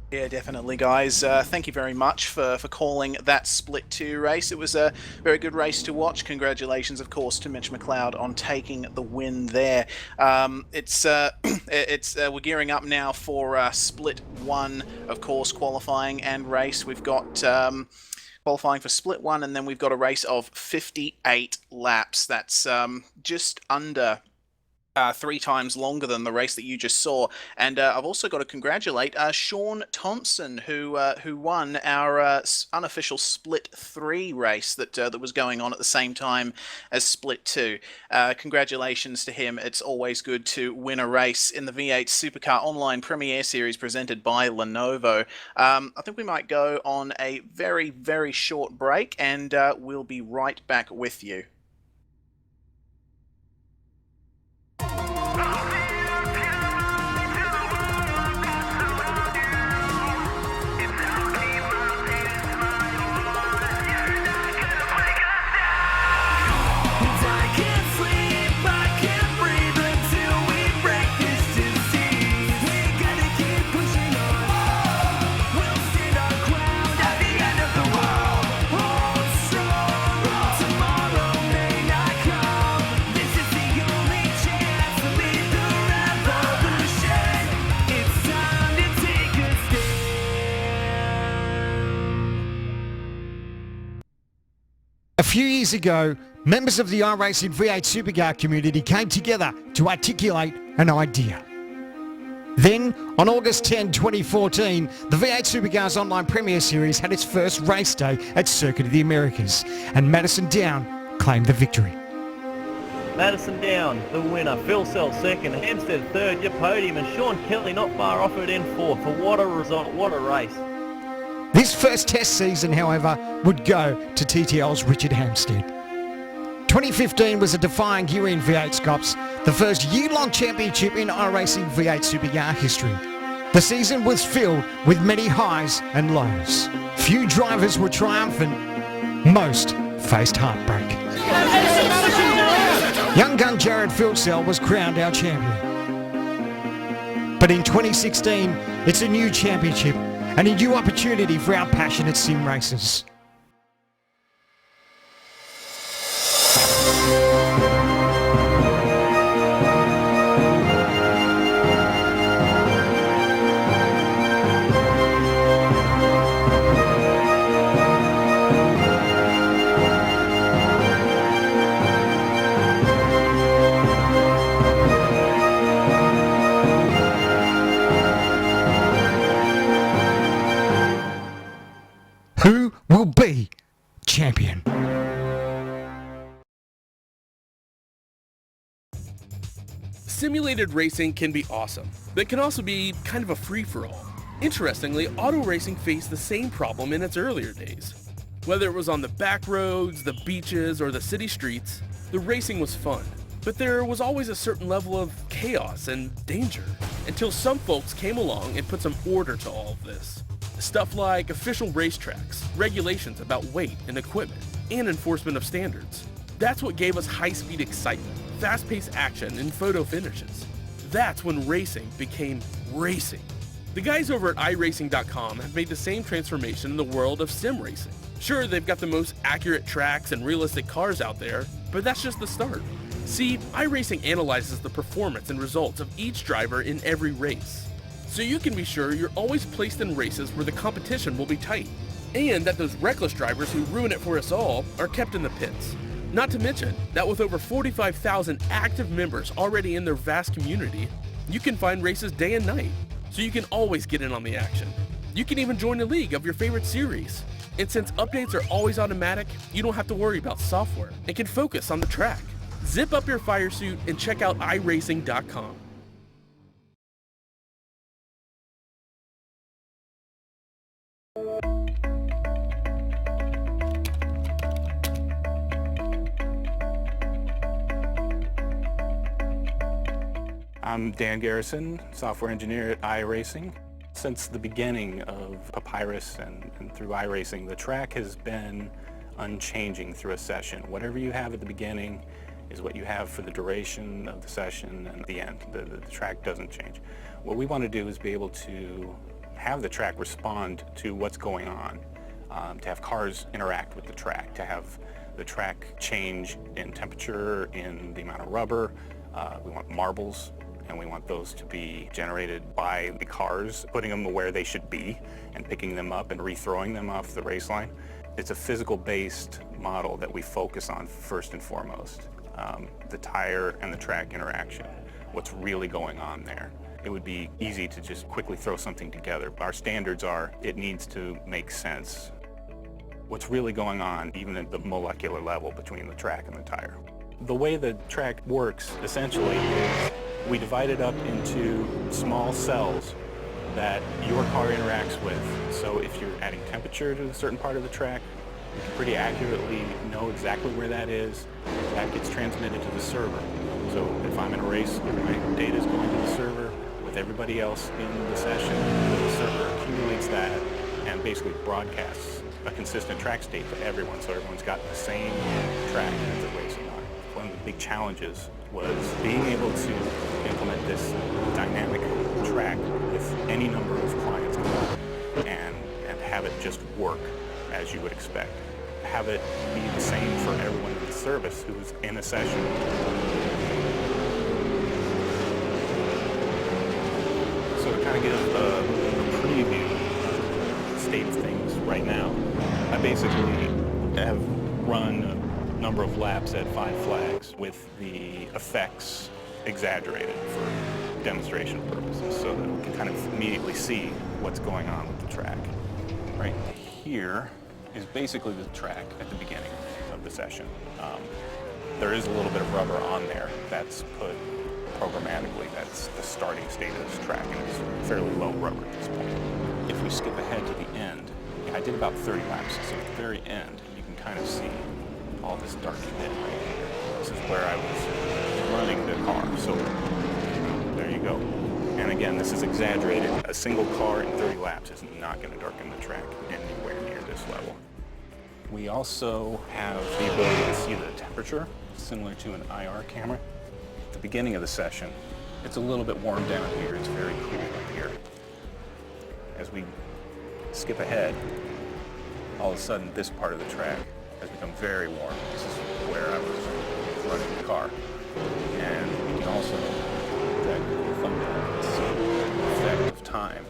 Yeah, definitely, guys. Thank you very much for calling that Split 2 race. It was a very good race to watch. Congratulations, of course, to Mitch McLeod on taking the win there. We're gearing up now for Split 1, of course, qualifying and race. We've got qualifying for Split 1, and then we've got a race of 58 laps. That's just under 3 times longer than the race that you just saw. And I've also got to congratulate Sean Thompson, who won our unofficial Split 3 race that was going on at the same time as Split 2. Congratulations to him. It's always good to win a race in the V8 Supercar Online Premier Series presented by Lenovo. I think we might go on a very, very short break, and we'll be right back with you. A few years ago, members of the iRacing V8 Supercar community came together to articulate an idea. Then, on August 10, 2014, the V8 Supercars Online Premier Series had its first race day at Circuit of the Americas, and Madison Down claimed the victory. Madison Down, the winner. Phil Sells second, Hempstead third, your podium, and Sean Kelly not far off it in fourth. What a result, what a race. This first test season, however, would go to TTL's Richard Hampstead. 2015 was a defining year in V8 SCOPS, the first year-long championship in iRacing V8 Supercar history. The season was filled with many highs and lows. Few drivers were triumphant, most faced heartbreak. Young gun Jared Filsell was crowned our champion. But in 2016, it's a new championship, and a new opportunity for our passionate sim racers. Who will be champion? Simulated racing can be awesome, but it can also be kind of a free-for-all. Interestingly, auto racing faced the same problem in its earlier days. Whether it was on the back roads, the beaches, or the city streets, the racing was fun. But there was always a certain level of chaos and danger, until some folks came along and put some order to all of this. Stuff like official racetracks, regulations about weight and equipment, and enforcement of standards. That's what gave us high-speed excitement, fast-paced action, and photo finishes. That's when racing became racing. The guys over at iRacing.com have made the same transformation in the world of sim racing. Sure, they've got the most accurate tracks and realistic cars out there, but that's just the start. See, iRacing analyzes the performance and results of each driver in every race, so you can be sure you're always placed in races where the competition will be tight, and that those reckless drivers who ruin it for us all are kept in the pits. Not to mention that with over 45,000 active members already in their vast community, you can find races day and night, so you can always get in on the action. You can even join a league of your favorite series. And since updates are always automatic, you don't have to worry about software and can focus on the track. Zip up your fire suit and check out iRacing.com. I'm Dan Garrison, software engineer at iRacing. Since the beginning of Papyrus and through iRacing, the track has been unchanging through a session. Whatever you have at the beginning is what you have for the duration of the session and the end. The track doesn't change. What we want to do is be able to have the track respond to what's going on, to have cars interact with the track, to have the track change in temperature, in the amount of rubber. We want marbles, and we want those to be generated by the cars, putting them where they should be and picking them up and rethrowing them off the race line. It's a physical-based model that we focus on first and foremost. The tire and the track interaction, what's really going on there. It would be easy to just quickly throw something together. Our standards are, it needs to make sense. What's really going on, even at the molecular level between the track and the tire. The way the track works, essentially, is we divide it up into small cells that your car interacts with. So if you're adding temperature to a certain part of the track, you can pretty accurately know exactly where that is. That gets transmitted to the server. So if I'm in a race, my data is going to the server with everybody else in the session. The server accumulates that and basically broadcasts a consistent track state to everyone, so everyone's got the same track that they're racing on. One of the big challenges was being able to implement this dynamic track with any number of clients and have it just work as you would expect. Have it be the same for everyone in the service who's in a session. So to kind of give a preview of the state of things right now, I basically have run a number of laps at 5 Flags with the effects exaggerated for demonstration purposes so that we can kind of immediately see what's going on with the track. Right here is basically the track at the beginning of the session. There is a little bit of rubber on there that's put programmatically. That's the starting state of this track, and it's fairly low rubber at this point. If we skip ahead to the end, I did about 30 laps, so at the very end, you can kind of see all this dark bit right here. This is where I was running the car, so there you go. And again, this is exaggerated. A single car in 30 laps is not going to darken the track anywhere near this level. We also have the ability to see the temperature, similar to an IR camera. At the beginning of the session, it's a little bit warm down here. It's very cool up here. As we skip ahead, all of a sudden this part of the track has become very warm. This is where I was running the car. And you can also drag the thumb down and see the effect of time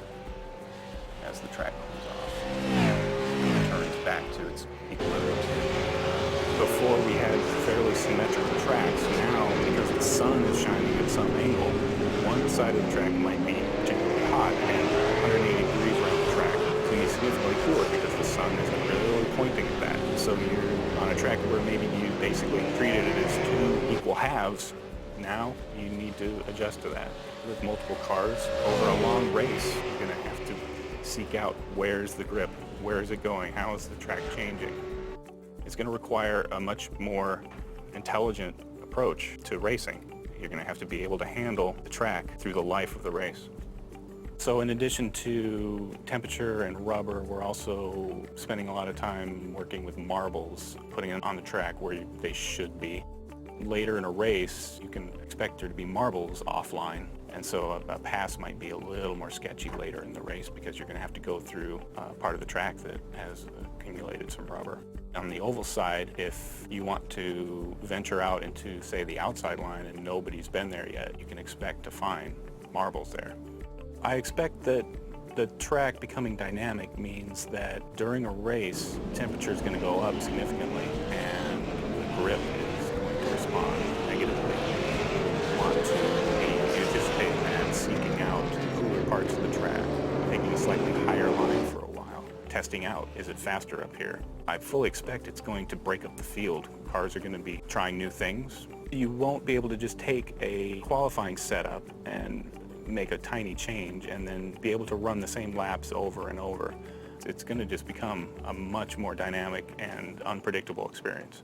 as the track cools off and returns back to its equilibrium state. Before we had fairly symmetrical tracks. Now, because the sun is shining at some angle, one side of the track might be generally hot and 180 degrees around the track. It's going to be significantly cooler because the sun isn't really pointing at that. So you're on a track where maybe you basically treated it as two equal halves. Now you need to adjust to that. With multiple cars over a long race, you're going to have to seek out where's the grip, where is it going, how is the track changing. It's going to require a much more intelligent approach to racing. You're going to have to be able to handle the track through the life of the race. So in addition to temperature and rubber, we're also spending a lot of time working with marbles, putting them on the track where they should be. Later in a race, you can expect there to be marbles offline, and so a pass might be a little more sketchy later in the race because you're going to have to go through part of the track that has accumulated some rubber. On the oval side, if you want to venture out into, say, the outside line and nobody's been there yet, you can expect to find marbles there. I expect that the track becoming dynamic means that during a race, temperature is going to go up significantly and the grip is going to respond negatively. You want to be anticipating that, seeking out cooler parts of the track, taking a slightly higher line for a while, testing out, is it faster up here? I fully expect it's going to break up the field. Cars are going to be trying new things. You won't be able to just take a qualifying setup and make a tiny change and then be able to run the same laps over and over. It's going to just become a much more dynamic and unpredictable experience.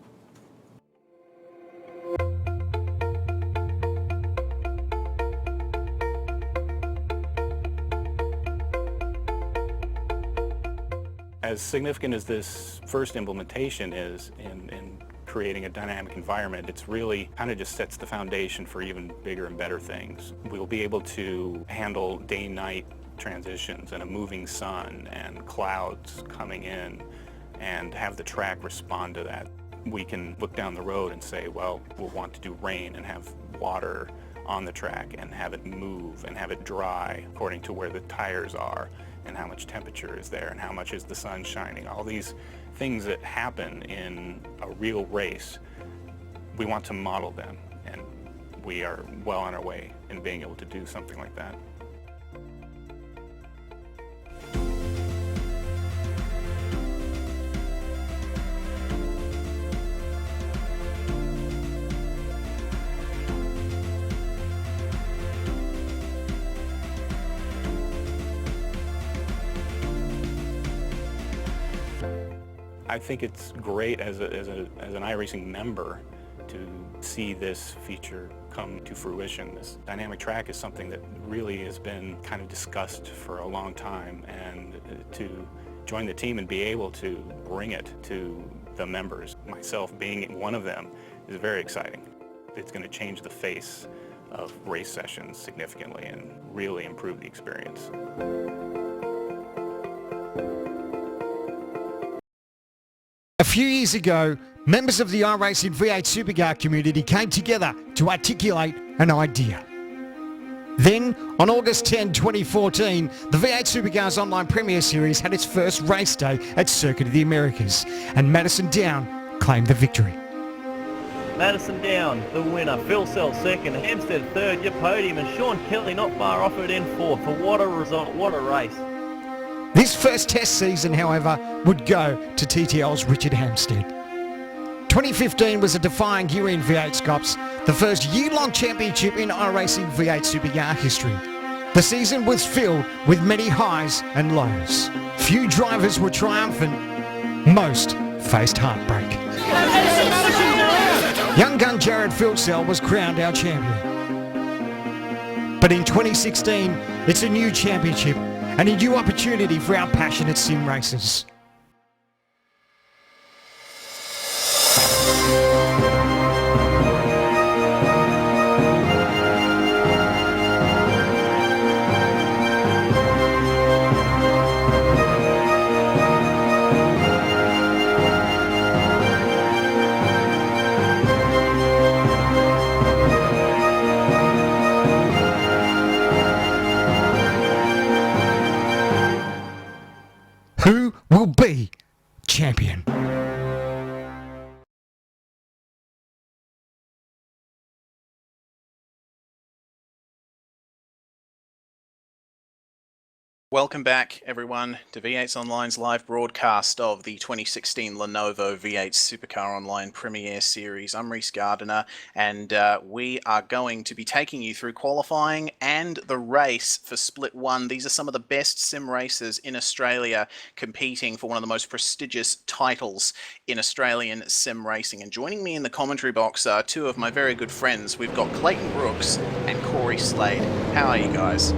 As significant as this first implementation is in creating a dynamic environment, it's really kind of just sets the foundation for even bigger and better things. We'll be able to handle day-night transitions and a moving sun and clouds coming in and have the track respond to that. We can look down the road and say, well, we'll want to do rain and have water on the track and have it move and have it dry according to where the tires are and how much temperature is there and how much is the sun shining. All these things that happen in a real race, we want to model them, and we are well on our way in being able to do something like that. I think it's great as an iRacing member to see this feature come to fruition. This dynamic track is something that really has been kind of discussed for a long time, and to join the team and be able to bring it to the members, myself being one of them, is very exciting. It's going to change the face of race sessions significantly and really improve the experience. A few years ago, members of the iRacing V8 Supercar community came together to articulate an idea. Then, on August 10, 2014, the V8 Supercars Online Premier Series had its first race day at Circuit of the Americas, and Madison Down claimed the victory. Madison Down, the winner. Phil Sells second, Hampstead third, your podium, and Sean Kelly not far off it in fourth. For what a result, what a race. This first test season, however, would go to TTL's Richard Hampstead. 2015 was a defying year in V8SCOPS, the first year-long championship in iRacing V8 Supercar history. The season was filled with many highs and lows. Few drivers were triumphant, most faced heartbreak. Young gun Jared Filsell was crowned our champion. But in 2016, it's a new championship and a new opportunity for our passionate sim racers. champion. Welcome back, everyone, to V8's Online's live broadcast of the 2016 Lenovo V8 Supercar Online Premier Series. I'm Rhys Gardiner, and we are going to be taking you through qualifying and the race for Split 1. These are some of the best sim racers in Australia competing for one of the most prestigious titles in Australian sim racing. And joining me in the commentary box are two of my very good friends. We've got Clayton Brooks and Corey Slade. How are you guys?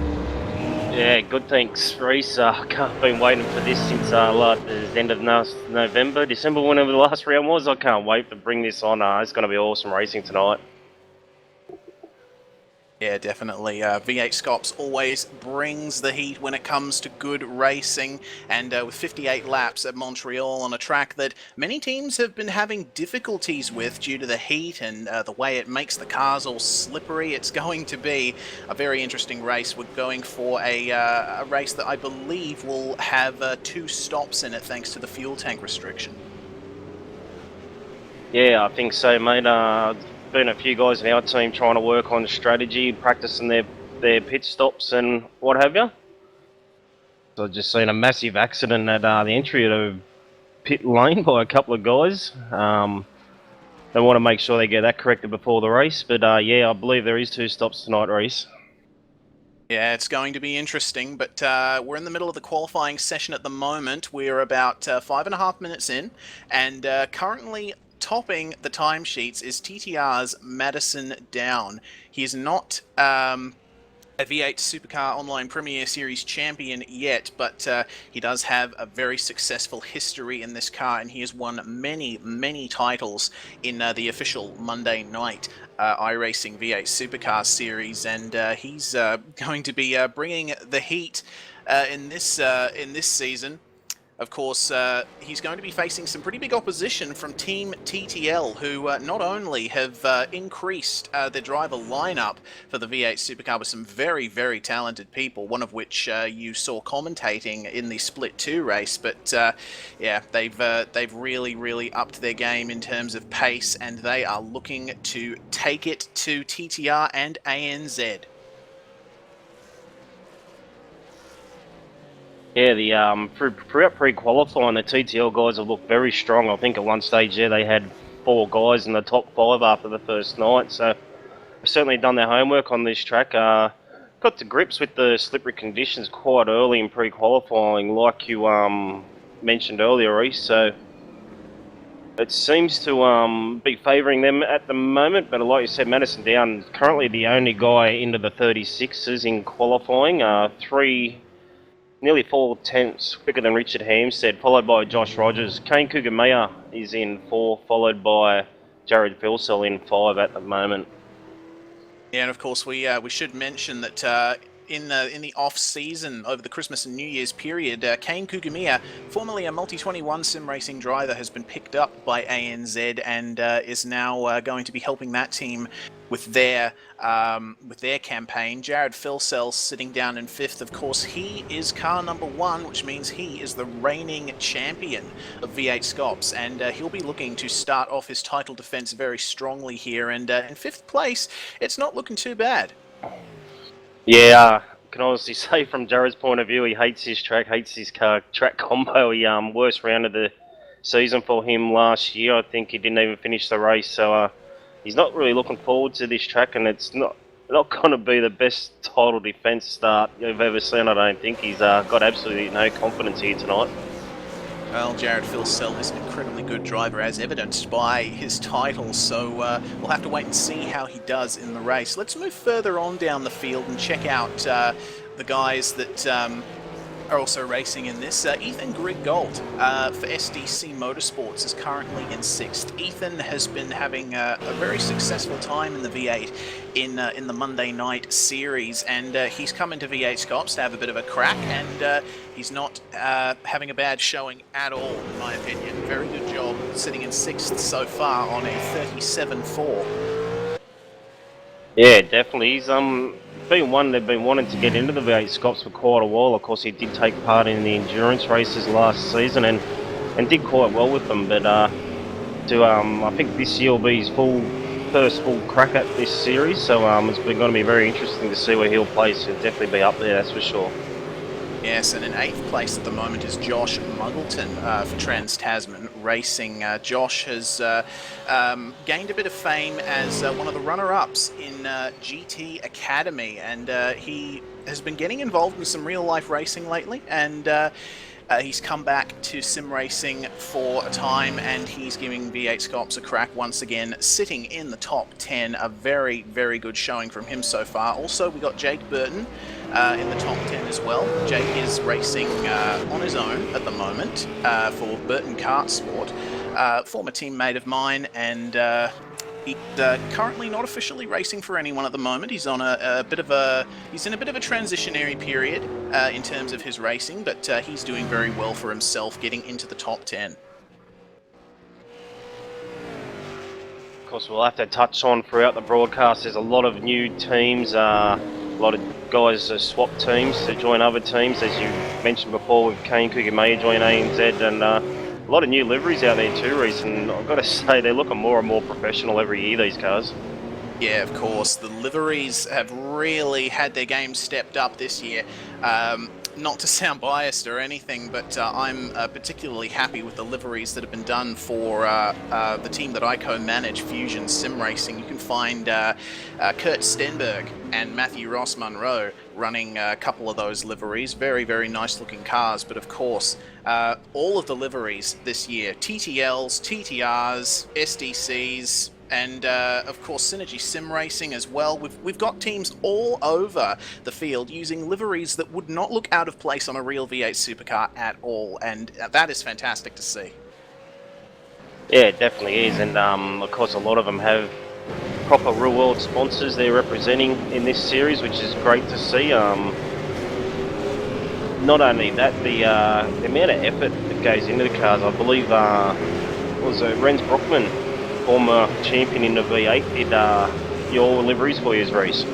Yeah, good, thanks, Reese. I've been waiting for this since the end of November, December, whenever the last round was. I can't wait to bring this on. It's going to be awesome racing tonight. Yeah, definitely. V8SCOPS always brings the heat when it comes to good racing, and with 58 laps at Montreal on a track that many teams have been having difficulties with due to the heat and the way it makes the cars all slippery, it's going to be a very interesting race. We're going for a race that I believe will have 2 stops in it thanks to the fuel tank restriction. Yeah, I think so, mate. Been a few guys in our team trying to work on strategy, practicing their pit stops and what have you. So I've just seen a massive accident at the entry of the pit lane by a couple of guys. They want to make sure they get that corrected before the race, but yeah, I believe there is 2 stops tonight, Reese. Yeah, it's going to be interesting, but we're in the middle of the qualifying session at the moment. We're about 5.5 minutes in, and currently topping the timesheets is TTR's Madison Down. He is not a V8 Supercar Online Premier Series champion yet, but he does have a very successful history in this car, and he has won many, many titles in the official Monday night iRacing V8 Supercar Series, and he's going to be bringing the heat in this season. Of course, he's going to be facing some pretty big opposition from Team TTL, who not only have increased their driver lineup for the V8 Supercar with some very, very talented people, one of which you saw commentating in the Split 2 race, but yeah, they've really, really upped their game in terms of pace, and they are looking to take it to TTR and ANZ. Yeah, throughout pre-qualifying, the TTL guys have looked very strong. I think at one stage there they had 4 guys in the top 5 after the first night, so they've certainly done their homework on this track. Got to grips with the slippery conditions quite early in pre-qualifying, like you mentioned earlier, Reese, so it seems to be favouring them at the moment, but like you said, Madison Down, currently the only guy into the 36s in qualifying, nearly 4 tenths quicker than Richard Hampstead, followed by Josh Rogers. Kane Kugameya is in 4, followed by Jared Filsell in 5 at the moment. Yeah, and of course we should mention that in the off season over the Christmas and New Year's period, Kane Kugameya, formerly a multi-21 sim racing driver, has been picked up by ANZ and is now going to be helping that team with their campaign. Jared Filsell sitting down in 5th. Of course, he is car number 1, which means he is the reigning champion of V8SCOPS, and he'll be looking to start off his title defense very strongly here. And in 5th place, it's not looking too bad. Yeah, I can honestly say from Jared's point of view, he hates his track, hates his car track combo. He worst round of the season for him last year. I think he didn't even finish the race, so he's not really looking forward to this track, and it's not going to be the best title defence start you've ever seen, I don't think. He's got absolutely no confidence here tonight. Well, Jared Filsell is an incredibly good driver, as evidenced by his title, so we'll have to wait and see how he does in the race. Let's move further on down the field and check out the guys that are also racing in this. Ethan Griggold for SDC Motorsports is currently in 6th. Ethan has been having a very successful time in the V8 in the Monday night series, and he's come into V8SCOPS to have a bit of a crack, and he's not having a bad showing at all, in my opinion. Very good job sitting in 6th so far on a 37.4. Yeah, definitely. He's been one they've been wanting to get into the V8SCOPS for quite a while. Of course, he did take part in the endurance races last season, and and did quite well with them. But I think this year will be his first full crack at this series, so it's going to be very interesting to see where he'll place. He'll definitely be up there, that's for sure. Yes, and in 8th place at the moment is Josh Muggleton for Trans-Tasman Racing. Josh has gained a bit of fame as one of the runner-ups in GT Academy, and he has been getting involved in some real-life racing lately, and he's come back to sim racing for a time, and he's giving V8SCOPS a crack once again, sitting in the top 10. A very, very good showing from him so far. Also, we got Jake Burton in the top 10 as well. Jake is racing on his own at the moment for Burton Kart Sport, former teammate of mine, and he's currently not officially racing for anyone at the moment. He's on he's in a bit of a transitionary period in terms of his racing, but he's doing very well for himself, getting into the top 10. Of course, we'll have to touch on throughout the broadcast, there's a lot of new teams, a lot of guys swap teams to join other teams, as you mentioned before with Kane Kugamaya joining ANZ, and a lot of new liveries out there too, Reece, and I've got to say they're looking more and more professional every year, these cars. Yeah, of course. The liveries have really had their game stepped up this year. Not to sound biased or anything, but I'm particularly happy with the liveries that have been done for the team that I co-manage, Fusion Sim Racing. You can find Kurt Stenberg and Matthew Ross Munro running a couple of those liveries. Very, very nice looking cars, but of course, all of the liveries this year, TTLs, TTRs, SDCs, and of course Synergy Sim Racing as well. We've got teams all over the field using liveries that would not look out of place on a real V8 supercar at all, and that is fantastic to see. Yeah, it definitely is, and of course a lot of them have proper real world sponsors they're representing in this series, which is great to see. Not only that, the amount of effort that goes into the cars, I believe was Renz Brockman, former champion in the V8, did your liveries for you, Reece.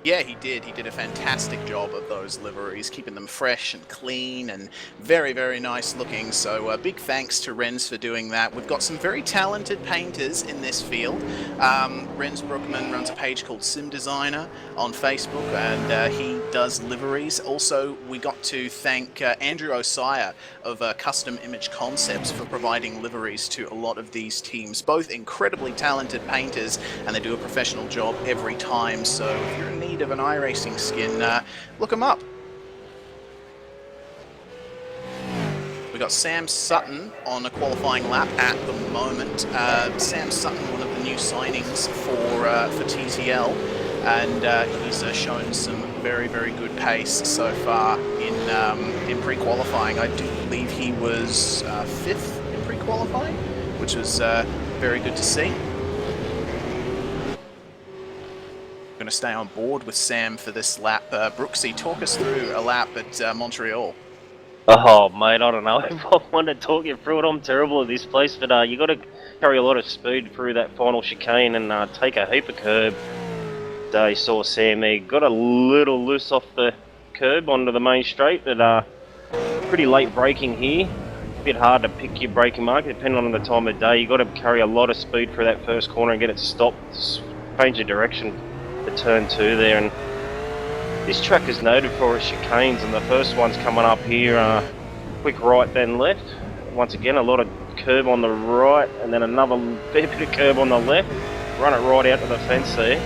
Yeah, he did. He did a fantastic job of those liveries, keeping them fresh and clean and very, very nice looking. So big thanks to Renz for doing that. We've got some very talented painters in this field. Renz Brookman runs a page called Sim Designer on Facebook, and he does liveries. Also, we got to thank Andrew Osaya of Custom Image Concepts for providing liveries to a lot of these teams. Both incredibly talented painters, and they do a professional job every time. So if you're in need of an iRacing skin, look them up. We got Sam Sutton on a qualifying lap at the moment. Sam Sutton, one of the new signings for TTL, and he's shown some very, very good pace so far in pre-qualifying. I do believe he was 5th in pre-qualifying, which was very good to see. Going to stay on board with Sam for this lap. Brooksy, talk us through a lap at Montreal. Oh, mate, I don't know if I want to talk you through it. I'm terrible at this place, but you got to carry a lot of speed through that final chicane and take a heap of curb. You saw Sam there, got a little loose off the curb onto the main straight, but pretty late braking here. A bit hard to pick your braking marker depending on the time of day. You got to carry a lot of speed through that first corner and get it stopped, change the direction. Turn 2 there, and this track is noted for its chicanes, and the first one's coming up here, quick right then left. Once again, a lot of curb on the right, and then another fair bit of curb on the left. Run it right out to the fence there.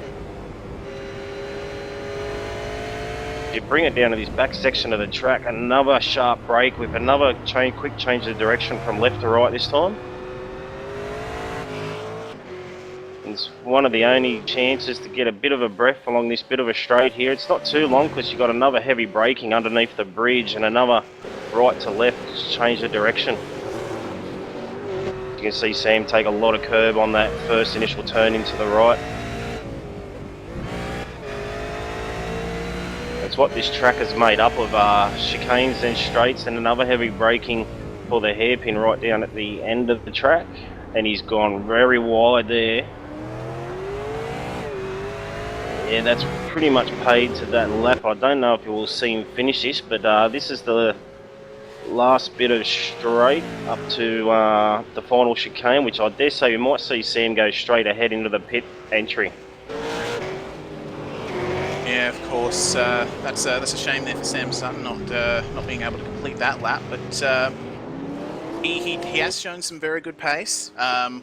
You bring it down to this back section of the track, another sharp break with another quick change of direction from left to right this time. It's one of the only chances to get a bit of a breath along this bit of a straight here. It's not too long because you've got another heavy braking underneath the bridge and another right to left to change the direction. You can see Sam take a lot of curb on that first initial turn into the right. That's what this track is made up of, chicanes and straights and another heavy braking for the hairpin right down at the end of the track. And he's gone very wide there. Yeah, that's pretty much paid to that lap. I don't know if you will see him finish this, but this is the last bit of straight up to the final chicane, which I dare say we might see Sam go straight ahead into the pit entry. Yeah, of course. That's a shame there for Sam Sutton not being able to complete that lap, but he has shown some very good pace.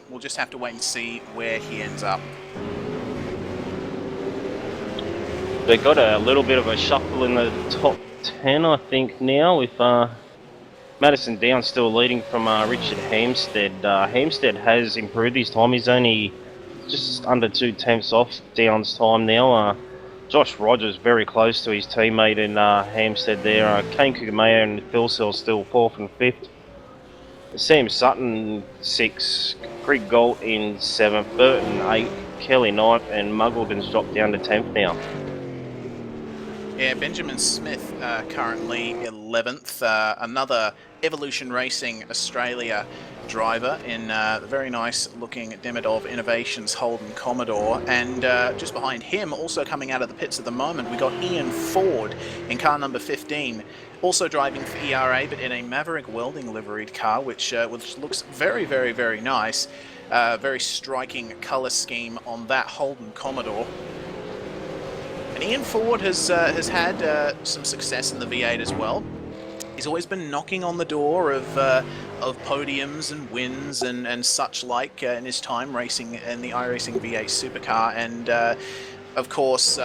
We'll just have to wait and see where he ends up. They've got a little bit of a shuffle in the top 10, I think, now, with Madison Downs still leading from Richard Hampstead. Hampstead has improved his time. He's only just under 2 tenths off Downs' time now. Josh Rogers very close to his teammate in Hampstead there. Kane Kukumeya and Phil Sell still 4th and 5th. Sam Sutton 6th, Greg Galt in 7th, Burton 8th, Kelly 9th, and Muggleton's dropped down to 10th now. Yeah, Benjamin Smith currently 11th. Another Evolution Racing Australia driver in the very nice looking Demidov Innovations Holden Commodore, and just behind him, also coming out of the pits at the moment, we got Ian Ford in car number 15, also driving for ERA but in a Maverick welding liveried car, which looks very, very, very nice. Very striking colour scheme on that Holden Commodore. And Ian Ford has had some success in the V8 as well. He's always been knocking on the door of podiums and wins and such like in his time racing in the iRacing V8 Supercar, and of course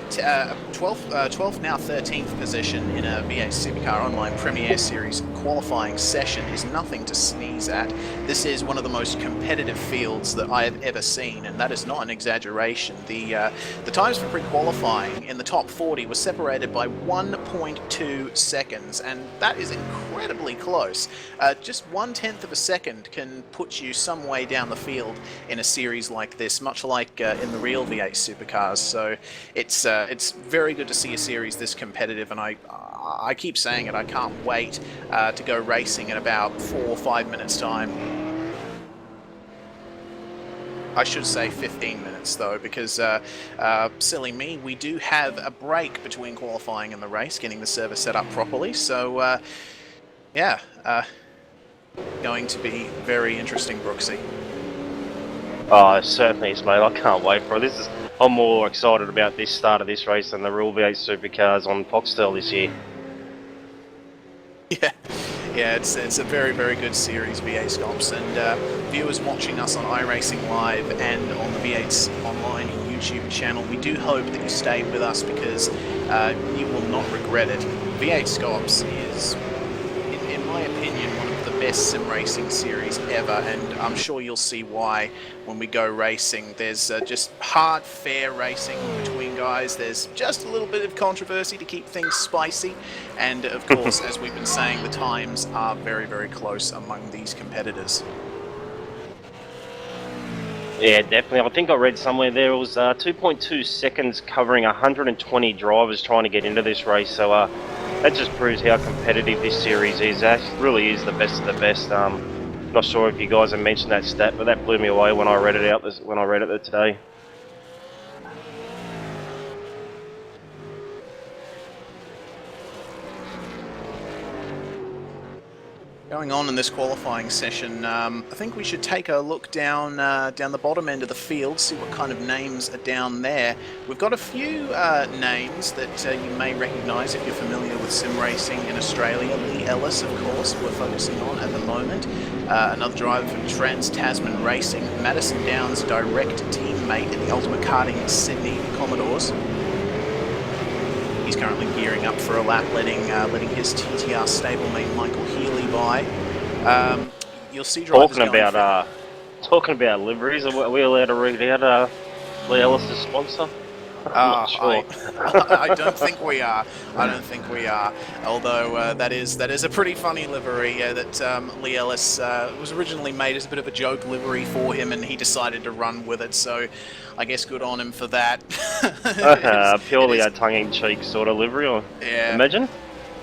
12th now 13th position in a V8 Supercar Online Premier Series qualifying session is nothing to sneeze at. This is one of the most competitive fields that I have ever seen, and that is not an exaggeration. The times for pre-qualifying in the top 40 were separated by 1.2 seconds, and that is incredibly close. Just 1/10 of a second can put you some way down the field in a series like this, much like in the real V8 Supercars. So it's very good to see a series this competitive, and I keep saying it, I can't wait to go racing in about 4 or 5 minutes time. I should say 15 minutes though, because silly me, we do have a break between qualifying and the race, getting the server set up properly. So yeah, going to be very interesting, Brooksy. Oh, it certainly is, mate. I can't wait for it. I'm more excited about this start of this race than the real V8 Supercars on Foxtel this year. Yeah, it's a very, very good series, V8SCOPS, and viewers watching us on iRacing Live and on the V8's online YouTube channel, we do hope that you stay with us, because you will not regret it. V8SCOPS is, in my opinion, one of the best sim racing series ever, and I'm sure you'll see why when we go racing. There's just hard, fair racing between guys. There's just a little bit of controversy to keep things spicy, and of course, as we've been saying, the times are very, very close among these competitors. Yeah, definitely. I think I read somewhere there was 2.2 seconds covering 120 drivers trying to get into this race, so that just proves how competitive this series is. That really is the best of the best. Not sure if you guys have mentioned that stat, but that blew me away when I read it out today. Going on in this qualifying session, I think we should take a look down the bottom end of the field, see what kind of names are down there. We've got a few names that you may recognise if you're familiar with sim racing in Australia. Lee Ellis, of course, we're focusing on at the moment. Another driver from Trans-Tasman Racing, Madison Downs' direct teammate in the Ultimate Karting Sydney Commodores. He's currently gearing up for a lap, letting his TTR stablemate Michael Healy by. You'll see drivers talking about liveries. Are we allowed to read out Lee Ellis' sponsor? Sure. I don't think we are. I don't think we are. Although that is a pretty funny livery that Lee Ellis was originally made as a bit of a joke livery for him, and he decided to run with it. So I guess good on him for that. Purely a tongue-in-cheek sort of livery, or imagine.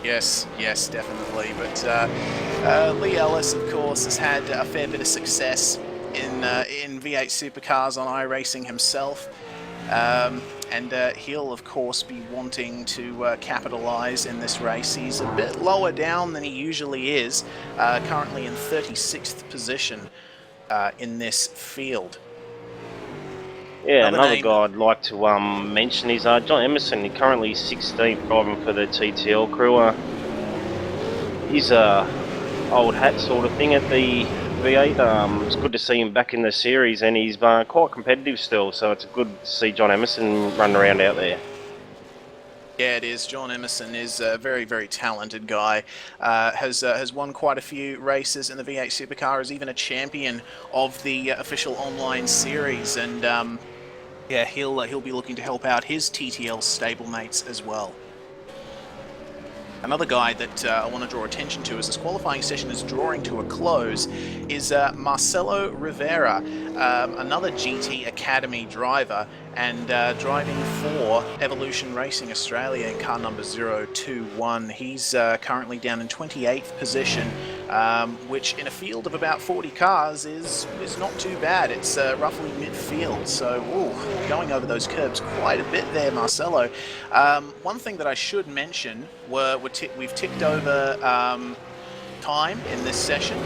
Yes, definitely. But Lee Ellis, of course, has had a fair bit of success in V8 Supercars on iRacing himself. and he'll of course be wanting to capitalise in this race. He's a bit lower down than he usually is, currently in 36th position in this field. Yeah, another name- guy I'd like to mention is John Emerson. He currently 16th driving for the TTL crew. He's a old hat sort of thing at the V8. It's good to see him back in the series, and he's quite competitive still, so it's good to see John Emerson run around out there. Yeah, it is. John Emerson is a very, very talented guy. Has won quite a few races in the V8 Supercar. Is even a champion of the official online series, and yeah, he'll be looking to help out his TTL stablemates as well. Another guy that I want to draw attention to as this qualifying session is drawing to a close is Marcelo Rivera, another GT Academy driver, and driving for Evolution Racing Australia in car number 021. He's currently down in 28th position, which in a field of about 40 cars is not too bad. It's roughly midfield, so going over those curbs quite a bit there, Marcelo. One thing that I should mention, we've ticked over time in this session,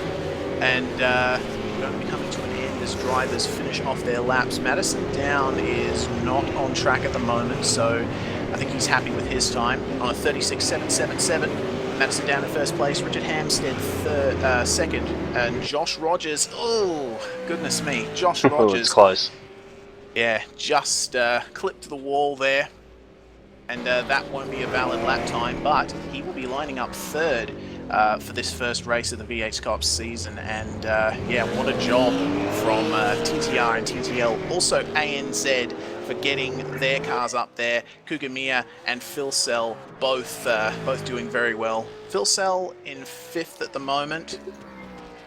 and we're going to be coming to an end as drivers finish off their laps. Madison Down is not on track at the moment, so I think he's happy with his time on a 36.777. Madison Down in first place, Richard Hampstead second, and Josh Rogers, oh goodness me, Josh Rogers. It's close. Yeah, just clipped the wall there, and that won't be a valid lap time, but he will be lining up third for this first race of the V8SCOPS season, and yeah, what a job from TTR and TTL, also ANZ, for getting their cars up there. Kugamiya and Phil Sell both doing very well. Phil Sell in 5th at the moment,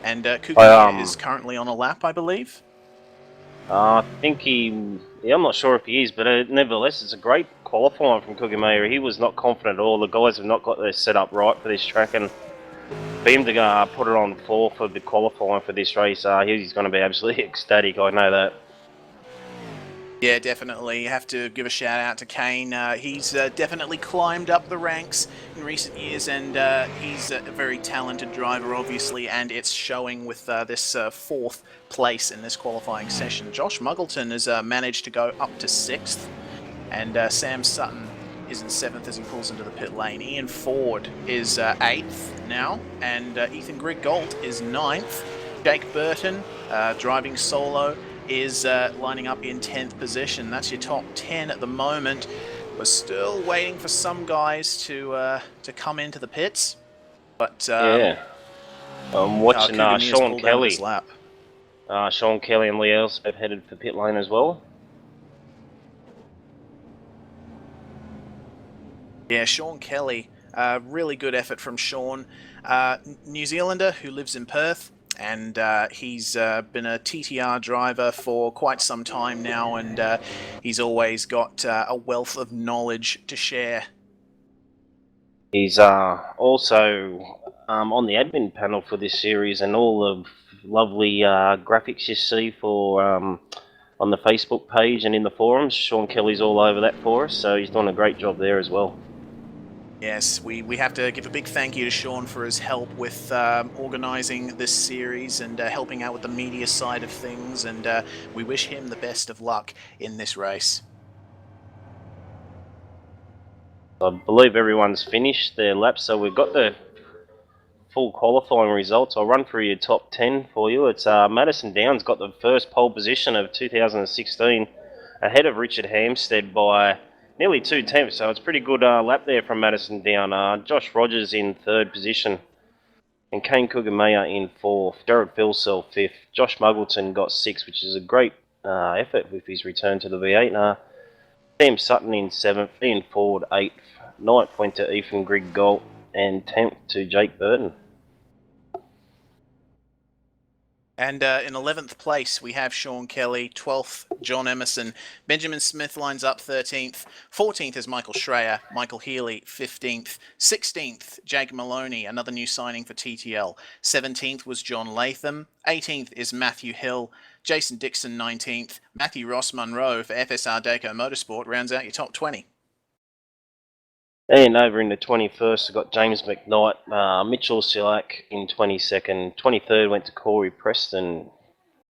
and Kugamiya is currently on a lap, I believe. I think I'm not sure if he is, but nevertheless, it's a great qualifying from Kugamiya. He was not confident at all. The guys have not got their setup right for this track, and for him to go put it on 4 for the qualifying for this race, he's going to be absolutely ecstatic, I know that. Yeah, definitely. Have to give a shout out to Kane. He's definitely climbed up the ranks in recent years, and he's a very talented driver, obviously, and it's showing with this 4th place in this qualifying session. Josh Muggleton has managed to go up to 6th, and Sam Sutton is in 7th as he pulls into the pit lane. Ian Ford is 8th now, and Ethan Grigg-Galt is 9th. Jake Burton, driving solo, is lining up in 10th position. That's your top 10 at the moment. We're still waiting for some guys to come into the pits, but yeah, I'm watching Sean Kelly. Sean Kelly and Lee Elspeth headed for pit lane as well. Yeah, Sean Kelly, really good effort from Sean, New Zealander who lives in Perth. And he's been a TTR driver for quite some time now, and he's always got a wealth of knowledge to share. He's also on the admin panel for this series, and all the lovely graphics you see for on the Facebook page and in the forums. Sean Kelly's all over that for us, so he's done a great job there as well. Yes, we have to give a big thank you to Sean for his help with organising this series and helping out with the media side of things, and we wish him the best of luck in this race. I believe everyone's finished their laps, so we've got the full qualifying results. I'll run through your top 10 for you. It's Madison Downs got the first pole position of 2016, ahead of Richard Hampstead by nearly 2 tenths, so it's a pretty good lap there from Madison Down. Josh Rogers in 3rd position, and Kane Kugamiya in 4th. Jared Philsell 5th. Josh Muggleton got 6th, which is a great effort with his return to the V8. Sam Sutton in 7th, Ian Ford 8th, 9th went to Ethan Grigg-Galt, and 10th to Jake Burton. And in 11th place, we have Sean Kelly, 12th, John Emerson. Benjamin Smith lines up 13th. 14th is Michael Schreier. Michael Healy, 15th. 16th, Jake Maloney, another new signing for TTL. 17th was John Latham. 18th is Matthew Hill. Jason Dixon 19th, Matthew Ross Munro for FSR Dayco Motorsport rounds out your top 20. And over in the 21st, I got James McKnight, Mitchell Silak in 22nd. 23rd went to Corey Preston.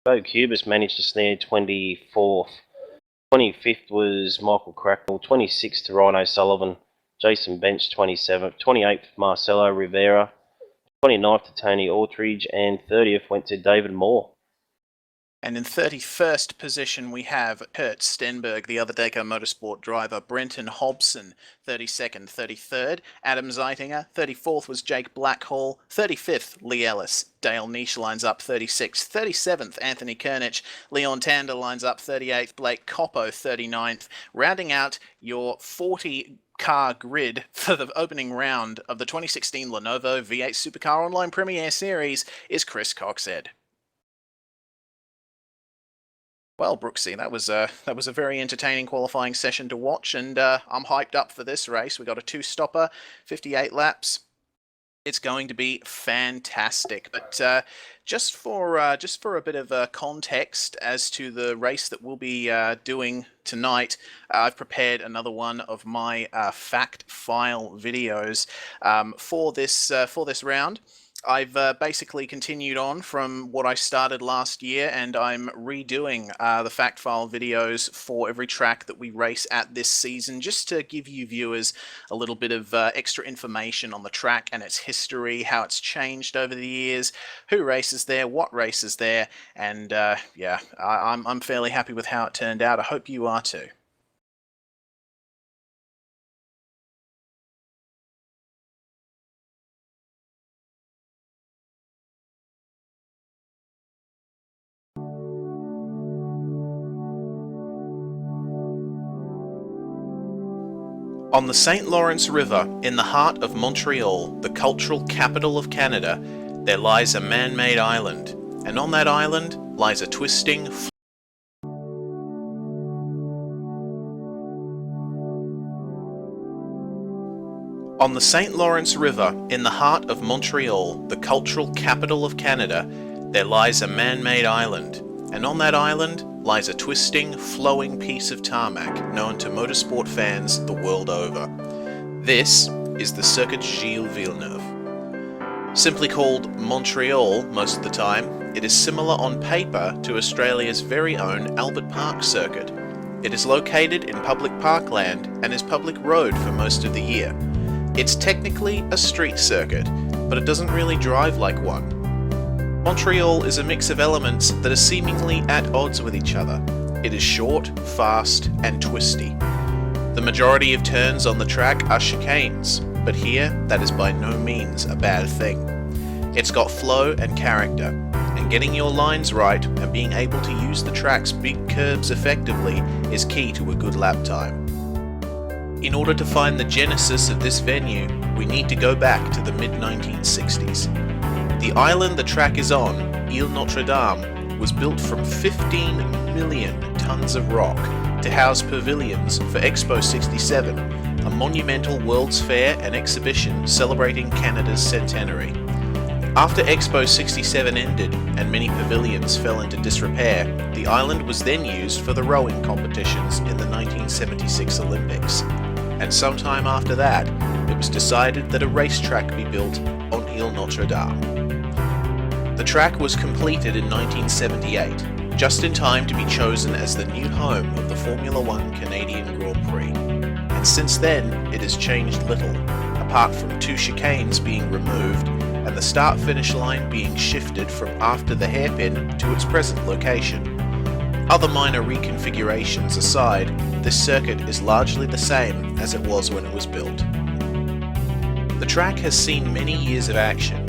Bo Cubis managed to snare 24th. 25th was Michael Cracknell. 26th to Rhino Sullivan. Jason Bench 27th. 28th Marcelo Rivera. 29th to Tony Autridge. And 30th went to David Moore. And in 31st position, we have Kurt Stenberg, the other Dayco Motorsport driver. Brenton Hobson, 32nd. 33rd, Adam Zeitinger. 34th was Jake Blackhall. 35th, Lee Ellis. Dale Nish lines up 36th. 37th, Anthony Kernich. Leon Tander lines up 38th. Blake Coppo, 39th. Rounding out your 40-car grid for the opening round of the 2016 Lenovo V8 Supercar Online Premier Series is Chris Coxhead. Well, Brooksy, that was a very entertaining qualifying session to watch, and I'm hyped up for this race. We got a two-stopper, 58 laps. It's going to be fantastic. But just for a bit of context as to the race that we'll be doing tonight, I've prepared another one of my fact file videos for this round. I've basically continued on from what I started last year, and I'm redoing the fact file videos for every track that we race at this season, just to give you viewers a little bit of extra information on the track and its history, how it's changed over the years, who races there, what races there, and yeah, I'm fairly happy with how it turned out. I hope you are too. On the St. Lawrence River, in the heart of Montreal, the cultural capital of Canada, there lies a man-made island, and on that island lies a twisting, On the St. Lawrence River, in the heart of Montreal, the cultural capital of Canada, there lies a man-made island, and on that island lies a twisting, flowing piece of tarmac known to motorsport fans the world over. This is the Circuit Gilles Villeneuve. Simply called Montreal most of the time, it is similar on paper to Australia's very own Albert Park circuit. It is located in public parkland and is public road for most of the year. It's technically a street circuit, but it doesn't really drive like one. Montreal is a mix of elements that are seemingly at odds with each other. It is short, fast, and twisty. The majority of turns on the track are chicanes, but here that is by no means a bad thing. It's got flow and character, and getting your lines right and being able to use the track's big curves effectively is key to a good lap time. In order to find the genesis of this venue, we need to go back to the mid-1960s. The island the track is on, Ile Notre Dame, was built from 15 million tons of rock to house pavilions for Expo 67, a monumental World's Fair and exhibition celebrating Canada's centenary. After Expo 67 ended and many pavilions fell into disrepair, the island was then used for the rowing competitions in the 1976 Olympics. And sometime after that, it was decided that a racetrack be built on Ile Notre Dame. The track was completed in 1978, just in time to be chosen as the new home of the Formula One Canadian Grand Prix. And since then, it has changed little, apart from two chicanes being removed and the start-finish line being shifted from after the hairpin to its present location. Other minor reconfigurations aside, this circuit is largely the same as it was when it was built. The track has seen many years of action,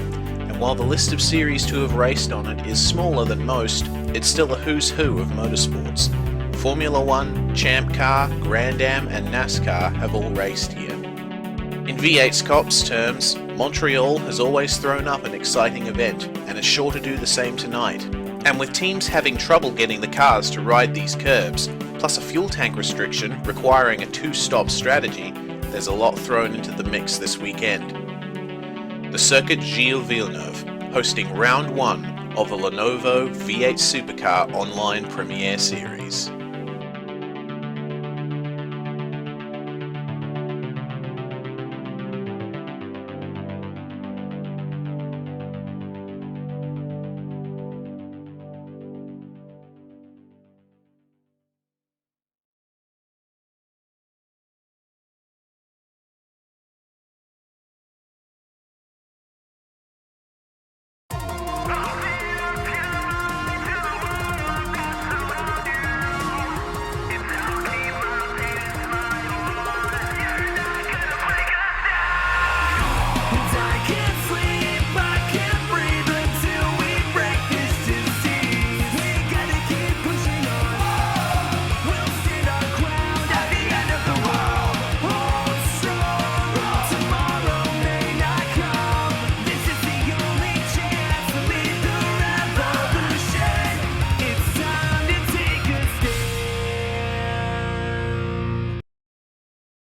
and while the list of series to have raced on it is smaller than most, it's still a who's who of motorsports. Formula One, Champ Car, Grand Am and NASCAR have all raced here. In V8SCOPS terms, Montreal has always thrown up an exciting event, and is sure to do the same tonight. And with teams having trouble getting the cars to ride these curbs, plus a fuel tank restriction requiring a two-stop strategy, there's a lot thrown into the mix this weekend. The Circuit Gilles Villeneuve, hosting round one of the Lenovo V8 Supercar Online Premiere Series.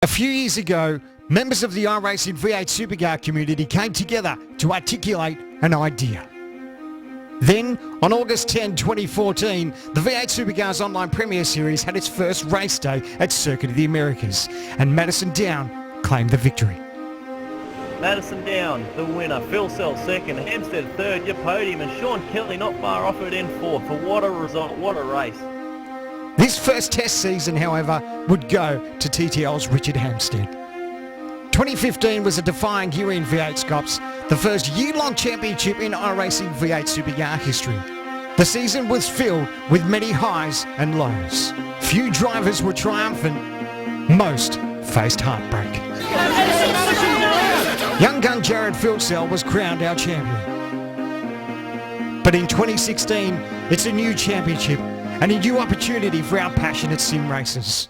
A few years ago, members of the iRacing V8 Supercar community came together to articulate an idea. Then, on August 10, 2014, the V8 Supercars Online Premiere Series had its first race day at Circuit of the Americas, and Madison Down claimed the victory. Madison Down, the winner. Phil Sells second, Hampstead third, your podium, and Sean Kelly not far off it in fourth. For what a result, what a race. This first test season, however, would go to TTL's Richard Hampstead. 2015 was a defying year in V8SCOPS, the first year-long championship in iRacing V8 Supercar history. The season was filled with many highs and lows. Few drivers were triumphant, most faced heartbreak. Young gun Jared Philsell was crowned our champion. But in 2016, it's a new championship and a new opportunity for our passionate sim racers.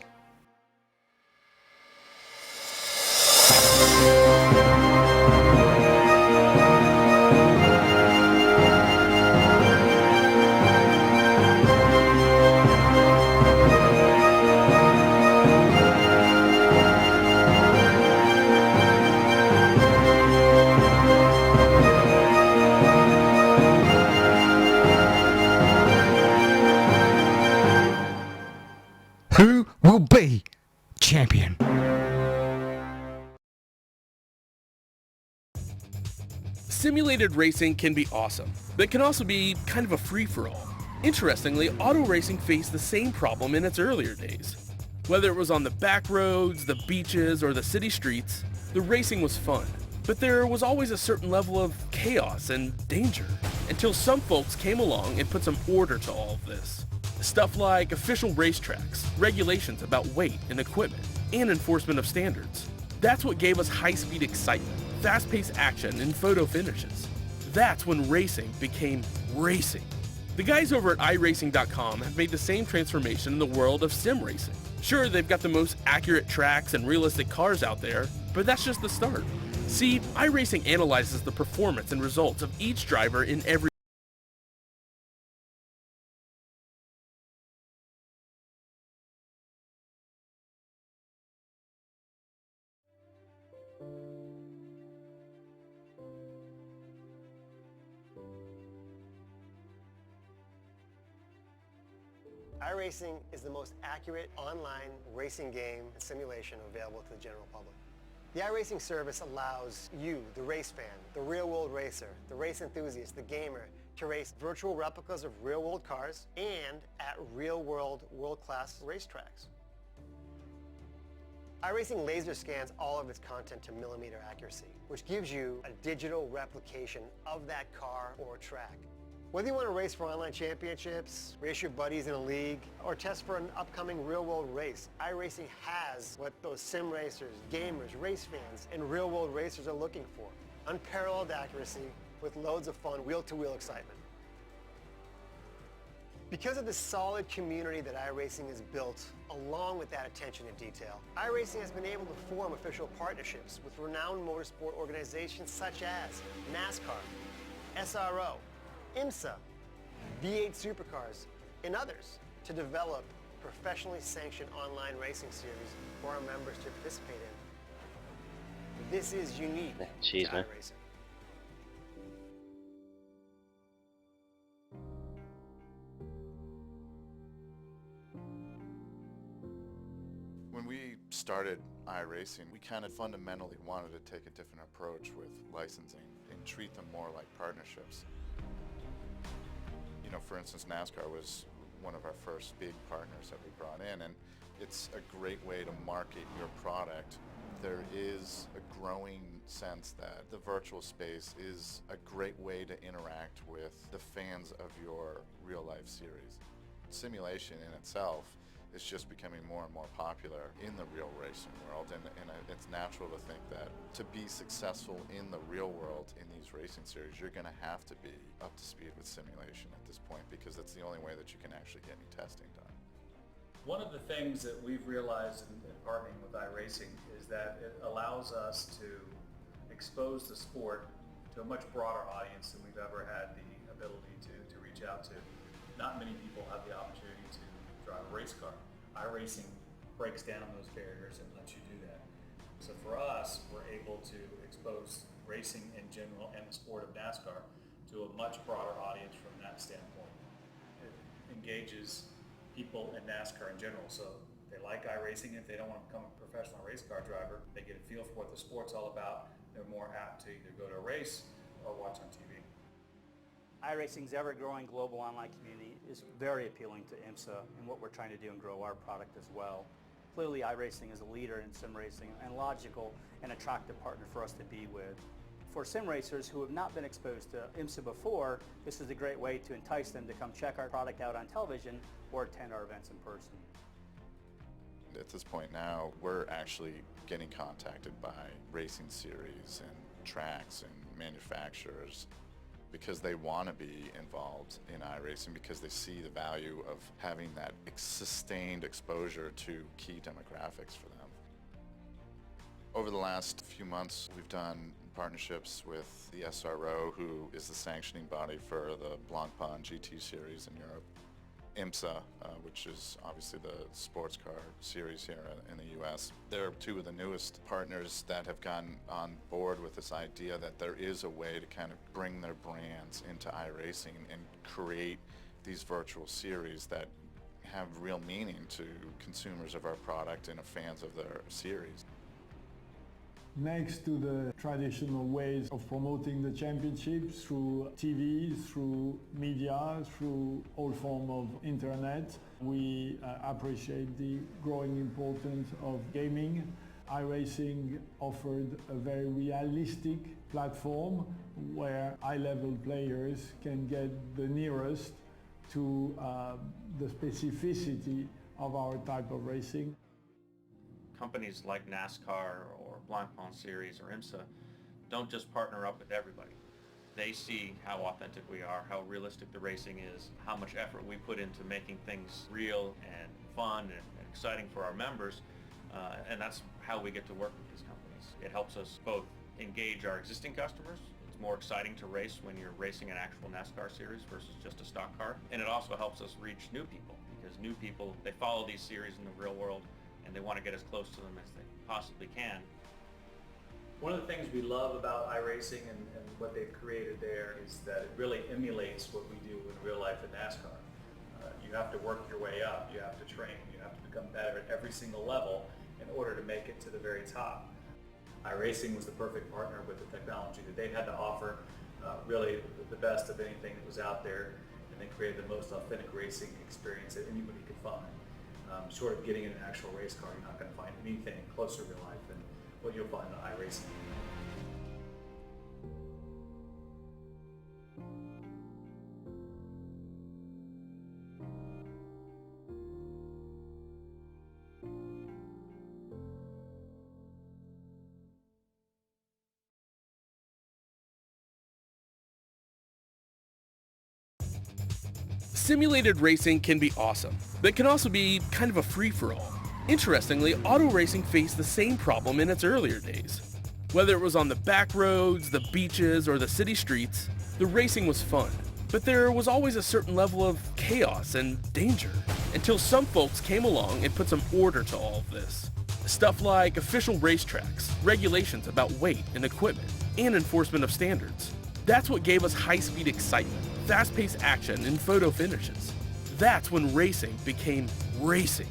Who will be champion? Simulated racing can be awesome, but it can also be kind of a free-for-all. Interestingly, auto racing faced the same problem in its earlier days. Whether it was on the back roads, the beaches, or the city streets, the racing was fun. But there was always a certain level of chaos and danger, until some folks came along and put some order to all of this. Stuff like official racetracks, regulations about weight and equipment, and enforcement of standards. That's what gave us high-speed excitement, fast-paced action, and photo finishes. That's when racing became racing. The guys over at iRacing.com have made the same transformation in the world of sim racing. Sure, they've got the most accurate tracks and realistic cars out there, but that's just the start. See, iRacing analyzes the performance and results of each driver in every iRacing is the most accurate online racing game and simulation available to the general public. The iRacing service allows you, the race fan, the real-world racer, the race enthusiast, the gamer, to race virtual replicas of real-world cars and at real-world, world-class racetracks. iRacing laser scans all of its content to millimeter accuracy, which gives you a digital replication of that car or track. Whether you want to race for online championships, race your buddies in a league, or test for an upcoming real-world race, iRacing has what those sim racers, gamers, race fans, and real-world racers are looking for. Unparalleled accuracy with loads of fun, wheel-to-wheel excitement. Because of the solid community that iRacing has built, along with that attention to detail, iRacing has been able to form official partnerships with renowned motorsport organizations such as NASCAR, SRO, IMSA, V8 Supercars, and others to develop professionally sanctioned online racing series for our members to participate in. This is unique to iRacing. started iRacing, we kind of fundamentally wanted to take a different approach with licensing and treat them more like partnerships. You know, for instance, NASCAR was one of our first big partners that we brought in, and it's a great way to market your product. There is a growing sense that the virtual space is a great way to interact with the fans of your real-life series. Simulation in itself is just becoming more and more popular in the real racing world, and it's natural to think that to be successful in the real world in these racing series, you're going to have to be up to speed with simulation at this point, because it's the only way that you can actually get any testing done. One of the things that we've realized in partnering with iRacing is that it allows us to expose the sport to a much broader audience than we've ever had the ability to reach out to. Not many people have the opportunity to drive a race car. iRacing breaks down those barriers and lets you do that. So for us, we're able to expose racing in general and the sport of NASCAR to a much broader audience from that standpoint. It engages people in NASCAR in general, so they like iRacing. If they don't want to become a professional race car driver, they get a feel for what the sport's all about. They're more apt to either go to a race or watch on TV. iRacing's ever-growing global online community is very appealing to IMSA and what we're trying to do and grow our product as well. Clearly, iRacing is a leader in sim racing and logical and attractive partner for us to be with. For sim racers who have not been exposed to IMSA before, this is a great way to entice them to come check our product out on television or attend our events in person. At this point now, we're actually getting contacted by racing series and tracks and manufacturers because they want to be involved in iRacing, because they see the value of having that sustained exposure to key demographics for them. Over the last few months, we've done partnerships with the SRO, who is the sanctioning body for the Blancpain GT series in Europe. IMSA, which is obviously the sports car series here in the US. They're two of the newest partners that have gotten on board with this idea that there is a way to kind of bring their brands into iRacing and create these virtual series that have real meaning to consumers of our product and fans of their series. Next to the traditional ways of promoting the championship through TV, through media, through all forms of internet, we appreciate the growing importance of gaming. iRacing offered a very realistic platform where high-level players can get the nearest to the specificity of our type of racing. Companies like NASCAR or Blancpain Series or IMSA don't just partner up with everybody. They see how authentic we are, how realistic the racing is, how much effort we put into making things real and fun and exciting for our members, and that's how we get to work with these companies. It helps us both engage our existing customers. It's more exciting to race when you're racing an actual NASCAR series versus just a stock car. And it also helps us reach new people, because new people, they follow these series in the real world and they want to get as close to them as they possibly can. One of the things we love about iRacing and what they've created there is that it really emulates what we do in real life in NASCAR. You have to work your way up, you have to train, you have to become better at every single level in order to make it to the very top. iRacing was the perfect partner with the technology that they had to offer, really the best of anything that was out there, and they created the most authentic racing experience that anybody could find. Short of getting in an actual race car, you're not going to find anything close to real life than what you'll find in iRacing. Simulated racing can be awesome, but it can also be kind of a free-for-all. Interestingly, auto racing faced the same problem in its earlier days. Whether it was on the back roads, the beaches, or the city streets, the racing was fun. But there was always a certain level of chaos and danger, until some folks came along and put some order to all of this. Stuff like official racetracks, regulations about weight and equipment, and enforcement of standards. That's what gave us high-speed excitement, fast-paced action, and photo finishes. That's when racing became racing.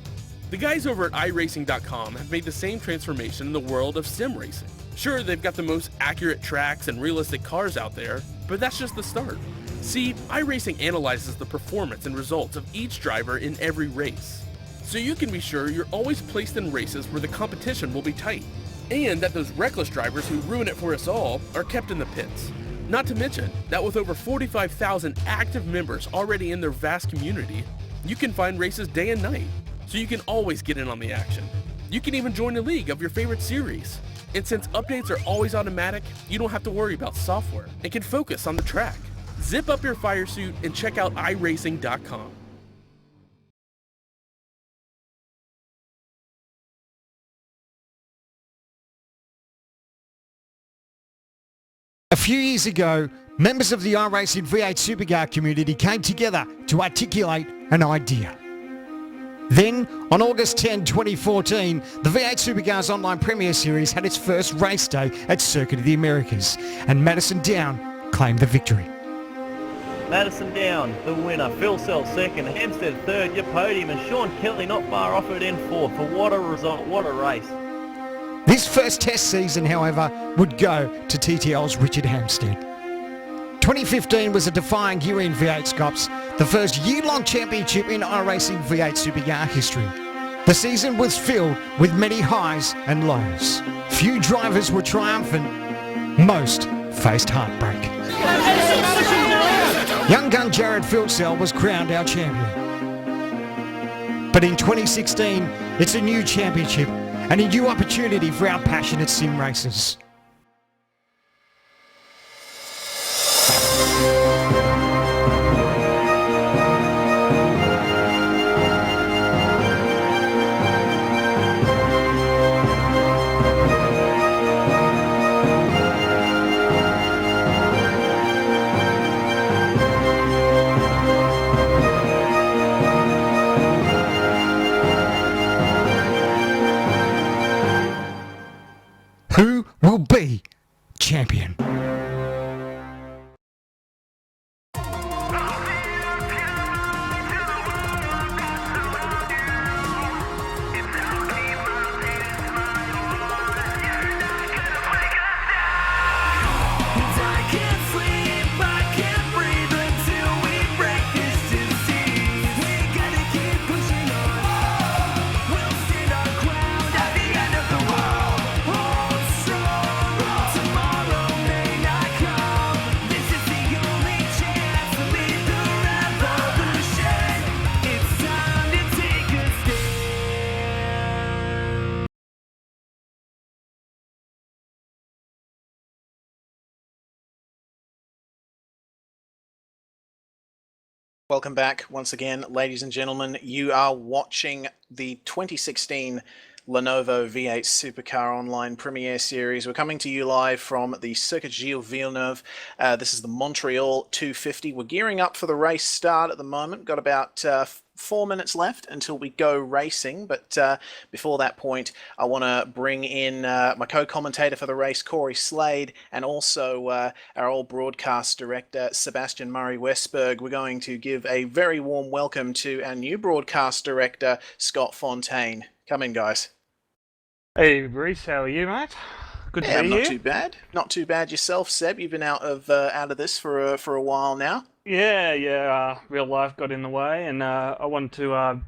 The guys over at iRacing.com have made the same transformation in the world of sim racing. Sure, they've got the most accurate tracks and realistic cars out there, but that's just the start. See, iRacing analyzes the performance and results of each driver in every race, so you can be sure you're always placed in races where the competition will be tight, and that those reckless drivers who ruin it for us all are kept in the pits. Not to mention that with over 45,000 active members already in their vast community, you can find races day and night, so you can always get in on the action. You can even join a league of your favorite series. And since updates are always automatic, you don't have to worry about software and can focus on the track. Zip up your fire suit and check out iRacing.com. A few years ago, members of the iRacing V8 Supercar community came together to articulate an idea. Then, on August 10, 2014, the V8 Supercars Online Premier Series had its first race day at Circuit of the Americas, and Madison Down claimed the victory. Madison Down, the winner. Phil Sells second, Hampstead third, your podium, and Sean Kelly not far off it in fourth. For what a result, what a race. This first test season, however, would go to TTL's Richard Hampstead. 2015 was a defying year in V8SCOPS, the first year-long championship in iRacing V8 Supercar history. The season was filled with many highs and lows. Few drivers were triumphant, most faced heartbreak. Young gun Jared Filsell was crowned our champion. But in 2016, it's a new championship and a new opportunity for our passionate sim racers. Who will be champion? Welcome back once again, ladies and gentlemen. You are watching the 2016 Lenovo V8 Supercar Online Premier Series. We're coming to you live from the Circuit Gilles Villeneuve. This is the Montreal 250. We're gearing up for the race start at the moment. Got about 4 minutes left until we go racing, but before that point, I want to bring in my co-commentator for the race, Corey Slade, and also our old broadcast director, Sebastian Murray-Westberg. We're going to give a very warm welcome to our new broadcast director, Scott Fontaine. Come in, guys. Hey, Bruce, how are you, mate? Good to be here. Not too bad. Not too bad yourself, Seb. You've been out of this for a while now. Yeah. Real life got in the way, and I wanted to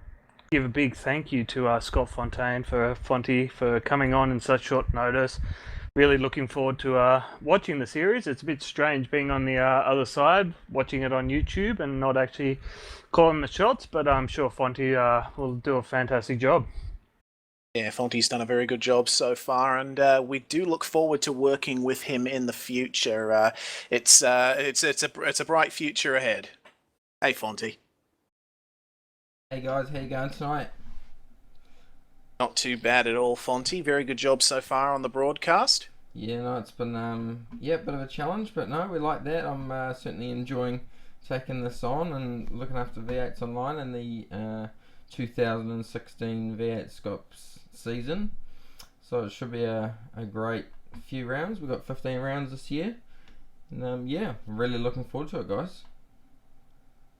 give a big thank you to Scott Fontaine for coming on in such short notice. Really looking forward to watching the series. It's a bit strange being on the other side, watching it on YouTube and not actually calling the shots, but I'm sure Fonty will do a fantastic job. Yeah, Fonty's done a very good job so far, and we do look forward to working with him in the future. It's a bright future ahead. Hey, Fonty. Hey guys, how you going tonight? Not too bad at all, Fonty. Very good job so far on the broadcast. Yeah, no, it's been a bit of a challenge, but no, we like that. I'm certainly enjoying taking this on and looking after V8s Online and the 2016 V8SCOPS season. So it should be a great few rounds. We've got 15 rounds this year. And yeah, really looking forward to it, guys.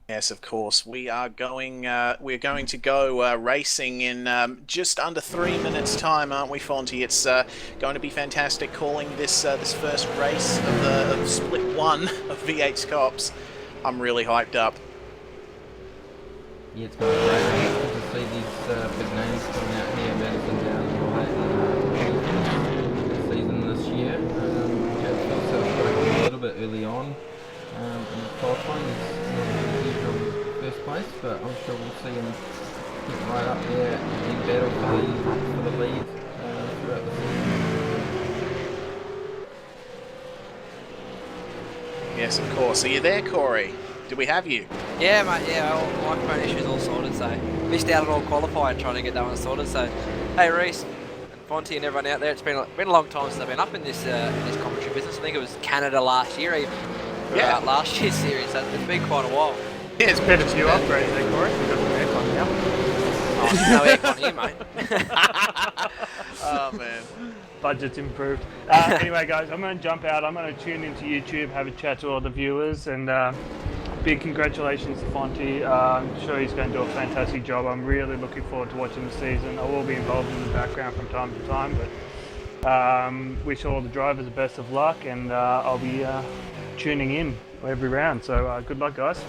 Yes, of course. We are going. We're going to go racing in just under 3 minutes' time, aren't we, Fonty? It's going to be fantastic calling this this first race of Split 1 of V8SCOPS. I'm really hyped up. Yeah, it's going to be great to see these big names coming out here, Madison down and all that in the season this year. Yeah, Phil Self struggling a little bit early on in the qualifying. He's from first place, but I'm sure we'll see him get right up there in battle for the lead throughout the season. Yes, of course. Are you there, Corey? Do we have you? Yeah, mate, yeah, all microphone issues all sorted, so missed out on all qualifying trying to get that one sorted, so hey Reese and Fonty and everyone out there, it's been a long time since I've been up in this commentary business. I think it was Canada last year even, last year's series, so it's been quite a while. Yeah, it's better to upgrade there, Corey. We've got some aircon now. Oh, no aircon here, mate. Oh, man. Budget's improved. Anyway, guys, I'm going to jump out. I'm going to tune into YouTube, have a chat to all the viewers, and big congratulations to Fonty. I'm sure he's going to do a fantastic job. I'm really looking forward to watching the season. I will be involved in the background from time to time, but wish all the drivers the best of luck, and I'll be tuning in every round. So good luck, guys.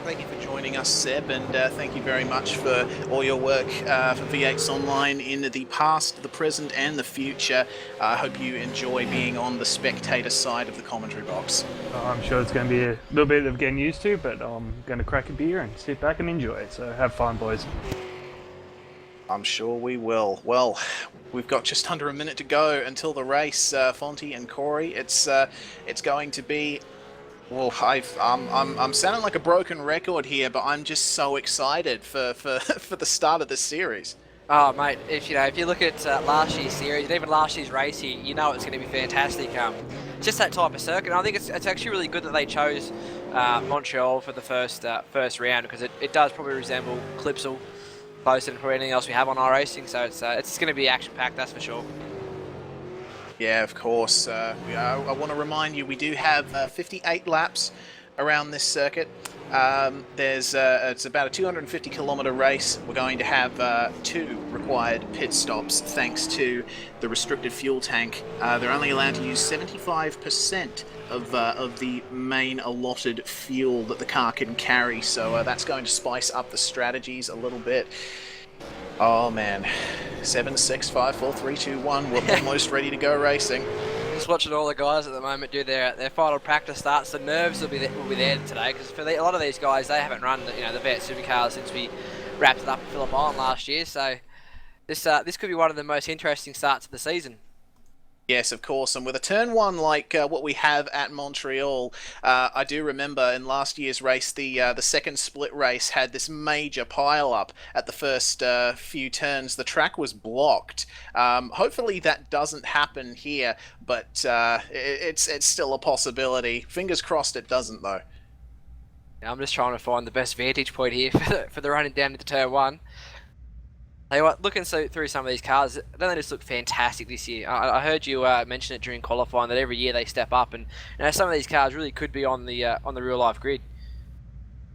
Thank you for joining us, Seb, and thank you very much for all your work for V8s Online in the past, the present, and the future. I hope you enjoy being on the spectator side of the commentary box. I'm sure it's going to be a little bit of getting used to, but I'm going to crack a beer and sit back and enjoy it. So have fun, boys. I'm sure we will. Well, we've got just under a minute to go until the race, Fonty and Corey. It's going to be. Well, I'm sounding like a broken record here, but I'm just so excited for the start of this series. Oh, mate, if you look at last year's series and even last year's race here, you know it's going to be fantastic. Just that type of circuit. And I think it's actually really good that they chose Montreal for the first round, because it does probably resemble Clipsal closer than probably anything else we have on iRacing. So it's going to be action packed, that's for sure. Yeah, of course. I want to remind you, we do have 58 laps around this circuit. It's about a 250 kilometer race. We're going to have 2 required pit stops thanks to the restricted fuel tank. They're only allowed to use 75% of the main allotted fuel that the car can carry, so that's going to spice up the strategies a little bit. Oh man, 7, 6, 5, 4, 3, 2, 1. We're almost ready to go racing. Just watching all the guys at the moment do their final practice starts. The nerves will be there today, because for a lot of these guys, they haven't run the V8 Supercars since we wrapped it up at Phillip Island last year. So this could be one of the most interesting starts of the season. Yes, of course, and with a turn 1 like what we have at Montreal, I do remember in last year's race, the second split race had this major pile-up at the first few turns. The track was blocked. Hopefully that doesn't happen here, but it's still a possibility. Fingers crossed it doesn't, though. I'm just trying to find the best vantage point here for the running down into turn 1. Hey, what? Looking through some of these cars, don't they just look fantastic this year? I heard you mention it during qualifying that every year they step up, and some of these cars really could be on the real life grid.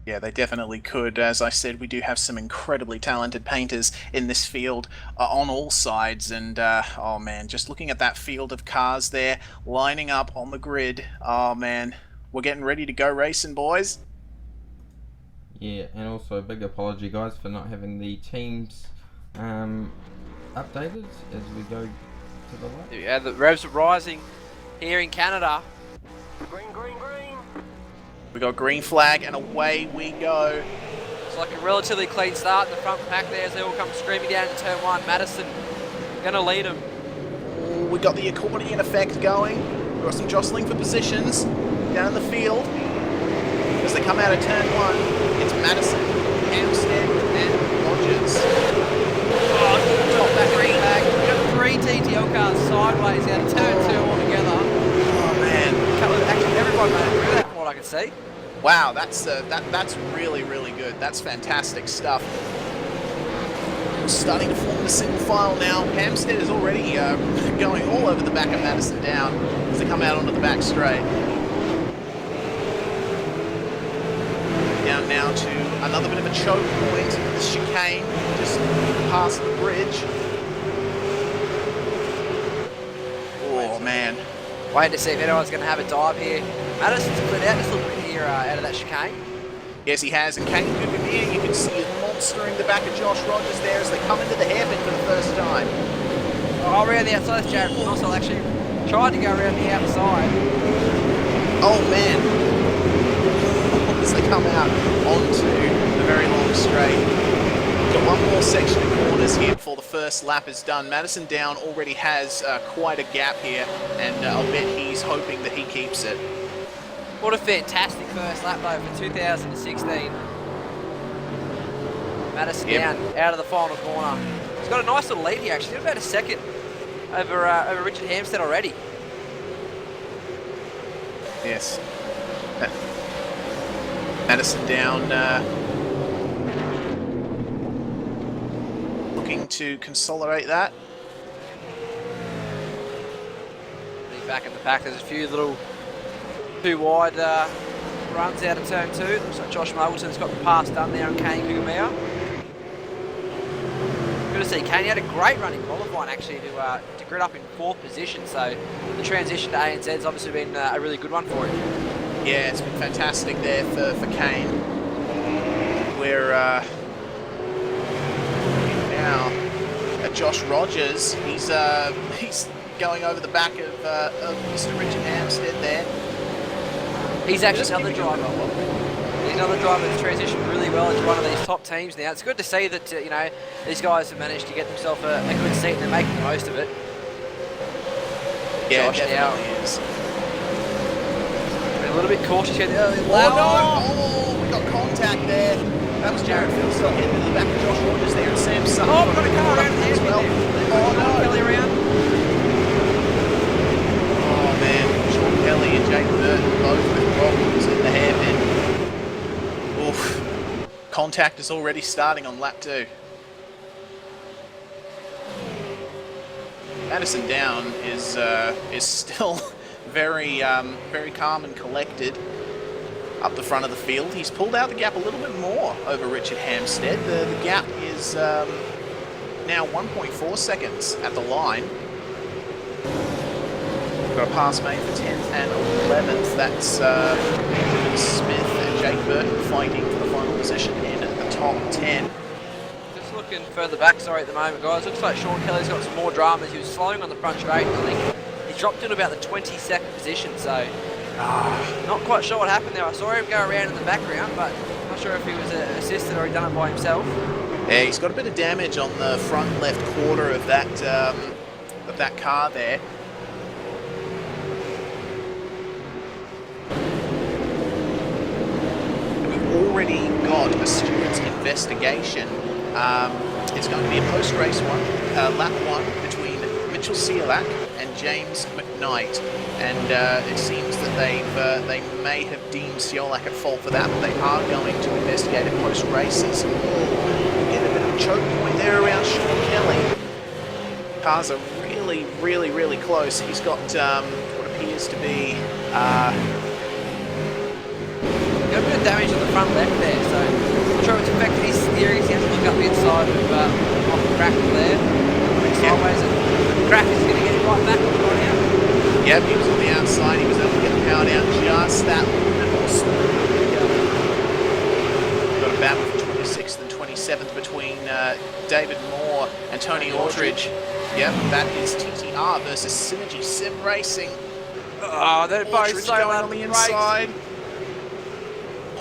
Yeah, they definitely could. As I said, we do have some incredibly talented painters in this field on all sides, and oh man, just looking at that field of cars there lining up on the grid. Oh man, we're getting ready to go racing, boys. Yeah, and also a big apology, guys, for not having the teams updated as we go to the lap. Yeah, the revs are rising here in Canada. Green, green, green. We got green flag and away we go. It's like a relatively clean start in the front pack there as they all come screaming down to turn 1. Madison gonna lead them. We got the accordion effect going. We've got some jostling for positions down the field. As they come out of turn 1, it's Madison, Hampstead, and Rogers. Top that green flag. We've got 3 TTL cars sideways out of turn 2 altogether. Oh man. Actually, everyone made it through that from what I can see. Wow, that's really, really good. That's fantastic stuff. We're starting to form the single file now. Hampstead is already going all over the back of Madison down as they come out onto the back straight. Down now to another bit of a choke point. The chicane just past the bridge. Oh man. Waiting to see if anyone's going to have a dive here. Madison's cleared out just a little bit here out of that chicane. Yes, he has. And Kane Guggenheer, you can see it monstering the back of Josh Rogers there as they come into the hairpin for the first time. Oh, around the outside, Jared Nossel actually tried to go around the outside. Oh man. As they come out onto the very long straight. Got one more section of corners here before the first lap is done. Madison Down already has quite a gap here, and I'll bet he's hoping that he keeps it. What a fantastic first lap though for 2016. Madison Down out of the final corner. He's got a nice little lead here actually. He's got about a second over Richard Hampstead already. Yes. Madison Down looking to consolidate that. He's back in the pack. There's a few little too wide runs out of turn 2. Looks like Josh Muggleton's got the pass done there on Kane Guggenheer. Good to see Kane. He had a great run in qualifying actually to grid up in 4th position. So the transition to ANZ's obviously been a really good one for him. Yeah, it's been fantastic there for Kane. We're now at Josh Rogers. He's going over the back of Mr. Richard Hampstead there. He's actually another driver. He's another driver that's transitioned really well into one of these top teams now. It's good to see that you know, these guys have managed to get themselves a good seat and they're making the most of it. Yeah, Josh definitely now is. A little bit cautious here. Oh, we got contact there. That was Jared Philstock heading into the back of Josh Rogers there, and Sam Sutton. Oh, we've got a car around the as well. Oh no! Kelly around. Oh man, Sean Kelly and Jake Burton both with problems in the hairpin. Oof. Contact is already starting on lap 2. Madison Down is still very calm and collected up the front of the field. He's pulled out the gap a little bit more over Richard Hampstead. The gap is now 1.4 seconds at the line. Got a pass made for 10th and 11th. That's Benjamin Smith and Jake Burton fighting for the final position in the top 10. Just looking further back, sorry, at the moment, guys. Looks like Sean Kelly's got some more dramas. He was slowing on the front straight. I think he dropped into about the 22nd position, so not quite sure what happened there. I saw him go around in the background, but I'm not sure if he was assisted or he done it by himself. Yeah, he's got a bit of damage on the front left quarter of that car there. We've already got a stewards investigation. It's going to be a post-race one, lap 1 between Mitchell Sealack and James McKnight, and it seems that they may have deemed Sealack at fault for that, but they are going to investigate it post-races. Get a bit of a choke point there around Sean Kelly. Cars are really close. He's got what appears to be got a bit of damage on the front left there, so I'm not sure if it's affected his steering. He has to look up the inside of the crack there. Sideways, and the crack is going to get him right back on the body out. Yep, he was on the outside. He was able to get the power down just that little bit more slowly. Got a battle for 26th and 27th between David Moore and Tony Aldridge. Yep, that is TTR versus Synergy Sim Racing. Oh, they're both so going on the inside.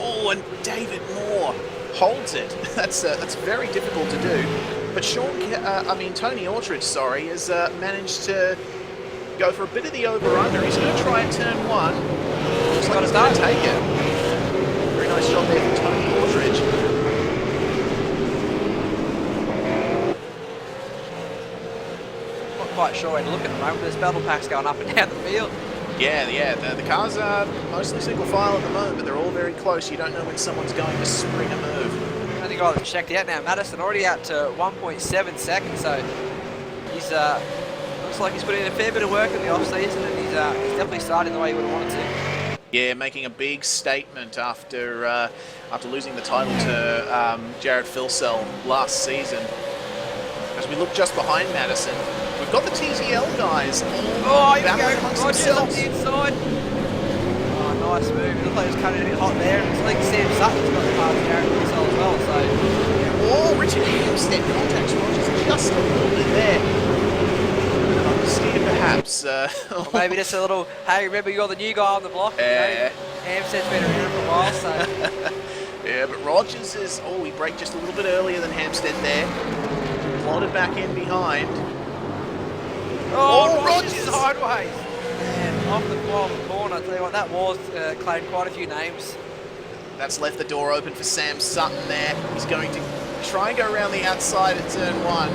Oh, and David Moore holds it. That's very difficult to do. But Tony Aldridge, has managed to go for a bit of the over-under. He's going to try and turn 1. Looks like he's going to take it. Very nice job there from Tony Aldridge. Not quite sure where to look at the moment. There's battle packs going up and down the field. Yeah, the cars are mostly single file at the moment, but they're all very close. You don't know when someone's going to spring a move. I think I've checked out now. Madison already out to 1.7 seconds, so he's looks like he's put in a fair bit of work in the off season, and he's definitely starting the way he would have wanted to. Yeah, making a big statement after losing the title to Jared Filsell last season. As we look just behind Madison, we've got the TTL guys all battling amongst themselves. On the inside. Oh, nice move. It looked like it was coming in a bit hot there. It's like Sam Sutton's got the car to Jared Filsell as well. So. Oh, Richard Hampstead contacts Rogers just a little bit there. Steer perhaps. Or maybe just a little, hey, remember you're the new guy on the block. Yeah. Hampstead's been around for a while, so. Yeah, but Rogers is, he braked just a little bit earlier than Hampstead there. Plodded back in behind. Oh, Rogers sideways. Man, off the corner, I tell you what, that was claimed quite a few names. That's left the door open for Sam Sutton there. He's going to try and go around the outside at turn 1.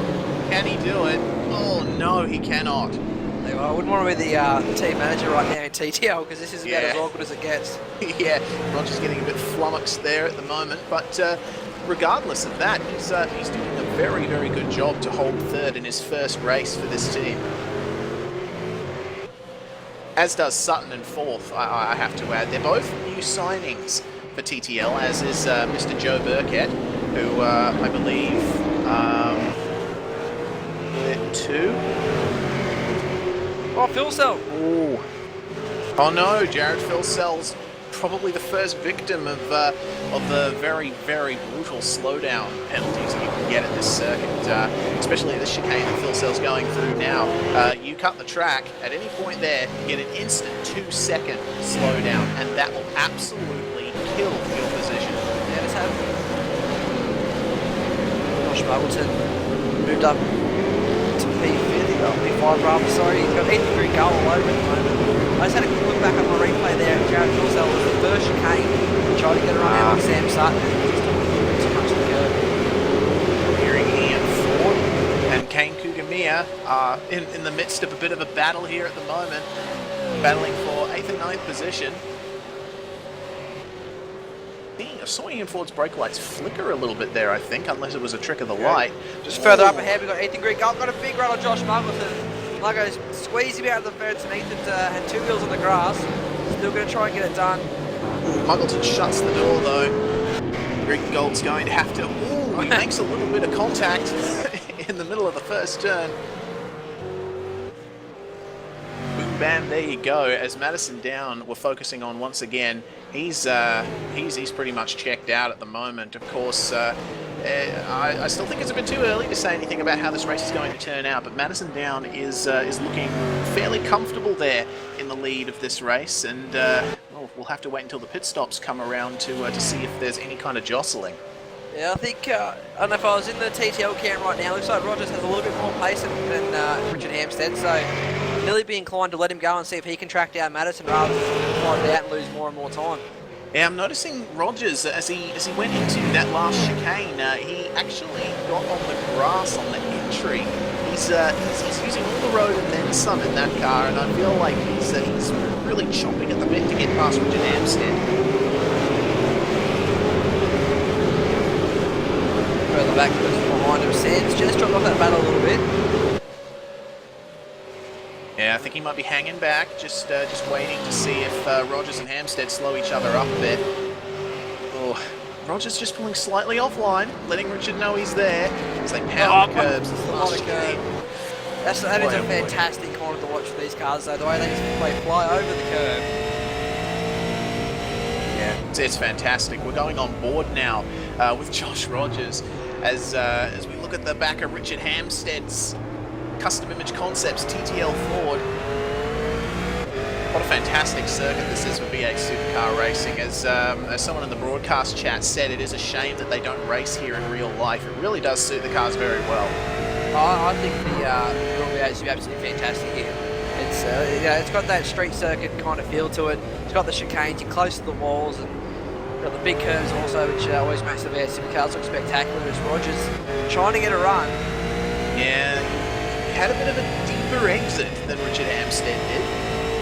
Can he do it? Oh no, he cannot. I wouldn't want to be the team manager right now in TTL because this is about as awkward as it gets. Yeah, Roger's getting a bit flummoxed there at the moment, but regardless of that, he's doing a very, very good job to hold third in his first race for this team. As does Sutton in fourth, I have to add. They're both new signings for TTL, as is Mr. Joe Burkett, who I believe... 2. Oh, Filsell. Ooh. Oh no, Jared Filsell's probably the first victim of the very, very brutal slowdown penalties that you can get at this circuit, especially this chicane that Filsell's going through now. You cut the track, at any point there, you get an instant 2-second slowdown, and that will absolutely kill your position. Yeah, just have Josh Muggleton moved up to P5 rather, sorry. He's got 83 goal all over at the moment. I just had a quick look back on my replay there, and Jared Filsell was the first chicane to try to get around out with Sam Sutton, and just too much to go. Hearing Ian Ford and Kane Kugamiya are in the midst of a bit of a battle here at the moment, battling for 8th and 9th position. I saw Ian Ford's brake lights flicker a little bit there, I think, unless it was a trick of the light. Just further up ahead, we've got Ethan Green. Got a big run on Josh Muggleton. Lugos squeezed him out of the fence, and Ethan had 2 wheels on the grass. Still going to try and get it done. Muggleton shuts the door, though. Greg Gold's going to have to... Ooh, he makes a little bit of contact in the middle of the first turn. Boom, bam, there you go. As Madison Down we're focusing on once again, he's pretty much checked out at the moment. Of course, I still think it's a bit too early to say anything about how this race is going to turn out, but Madison Down is looking fairly comfortable there in the lead of this race, and well, we'll have to wait until the pit stops come around to see if there's any kind of jostling. Yeah, I think, I don't know if I was in the TTL cam right now, it looks like Rogers has a little bit more pace than Richard Hampstead, so nearly be inclined to let him go and see if he can track down Madison rather than find out and lose more and more time. Yeah, I'm noticing Rogers, as he went into that last chicane, he actually got on the grass on the entry. He's using all the road and then some in that car, and I feel like he's really chomping at the bit to get past Richard Hampstead. Further back behind him, Sam's just dropped off that battle a little bit. Yeah, I think he might be hanging back, just waiting to see if Rogers and Hampstead slow each other up a bit. Oh, Rogers just pulling slightly offline, letting Richard know he's there as they pound the curbs. That is a fantastic corner to watch for these cars, though, the way they just fly over the curb. Yeah, it's fantastic. We're going on board now with Josh Rogers as we look at the back of Richard Hampstead's Custom Image Concepts TTL Ford. What a fantastic circuit this is for V8 Supercar racing. As someone in the broadcast chat said, it is a shame that they don't race here in real life. It really does suit the cars very well. I think the real V8 is absolutely fantastic here. It's got that street circuit kind of feel to it. It's got the chicanes, you're close to the walls, and got the big curves also, which always makes the V8 Supercars look spectacular. As Rogers trying to get a run. Yeah, he had a bit of a deeper exit than Richard Hampstead did,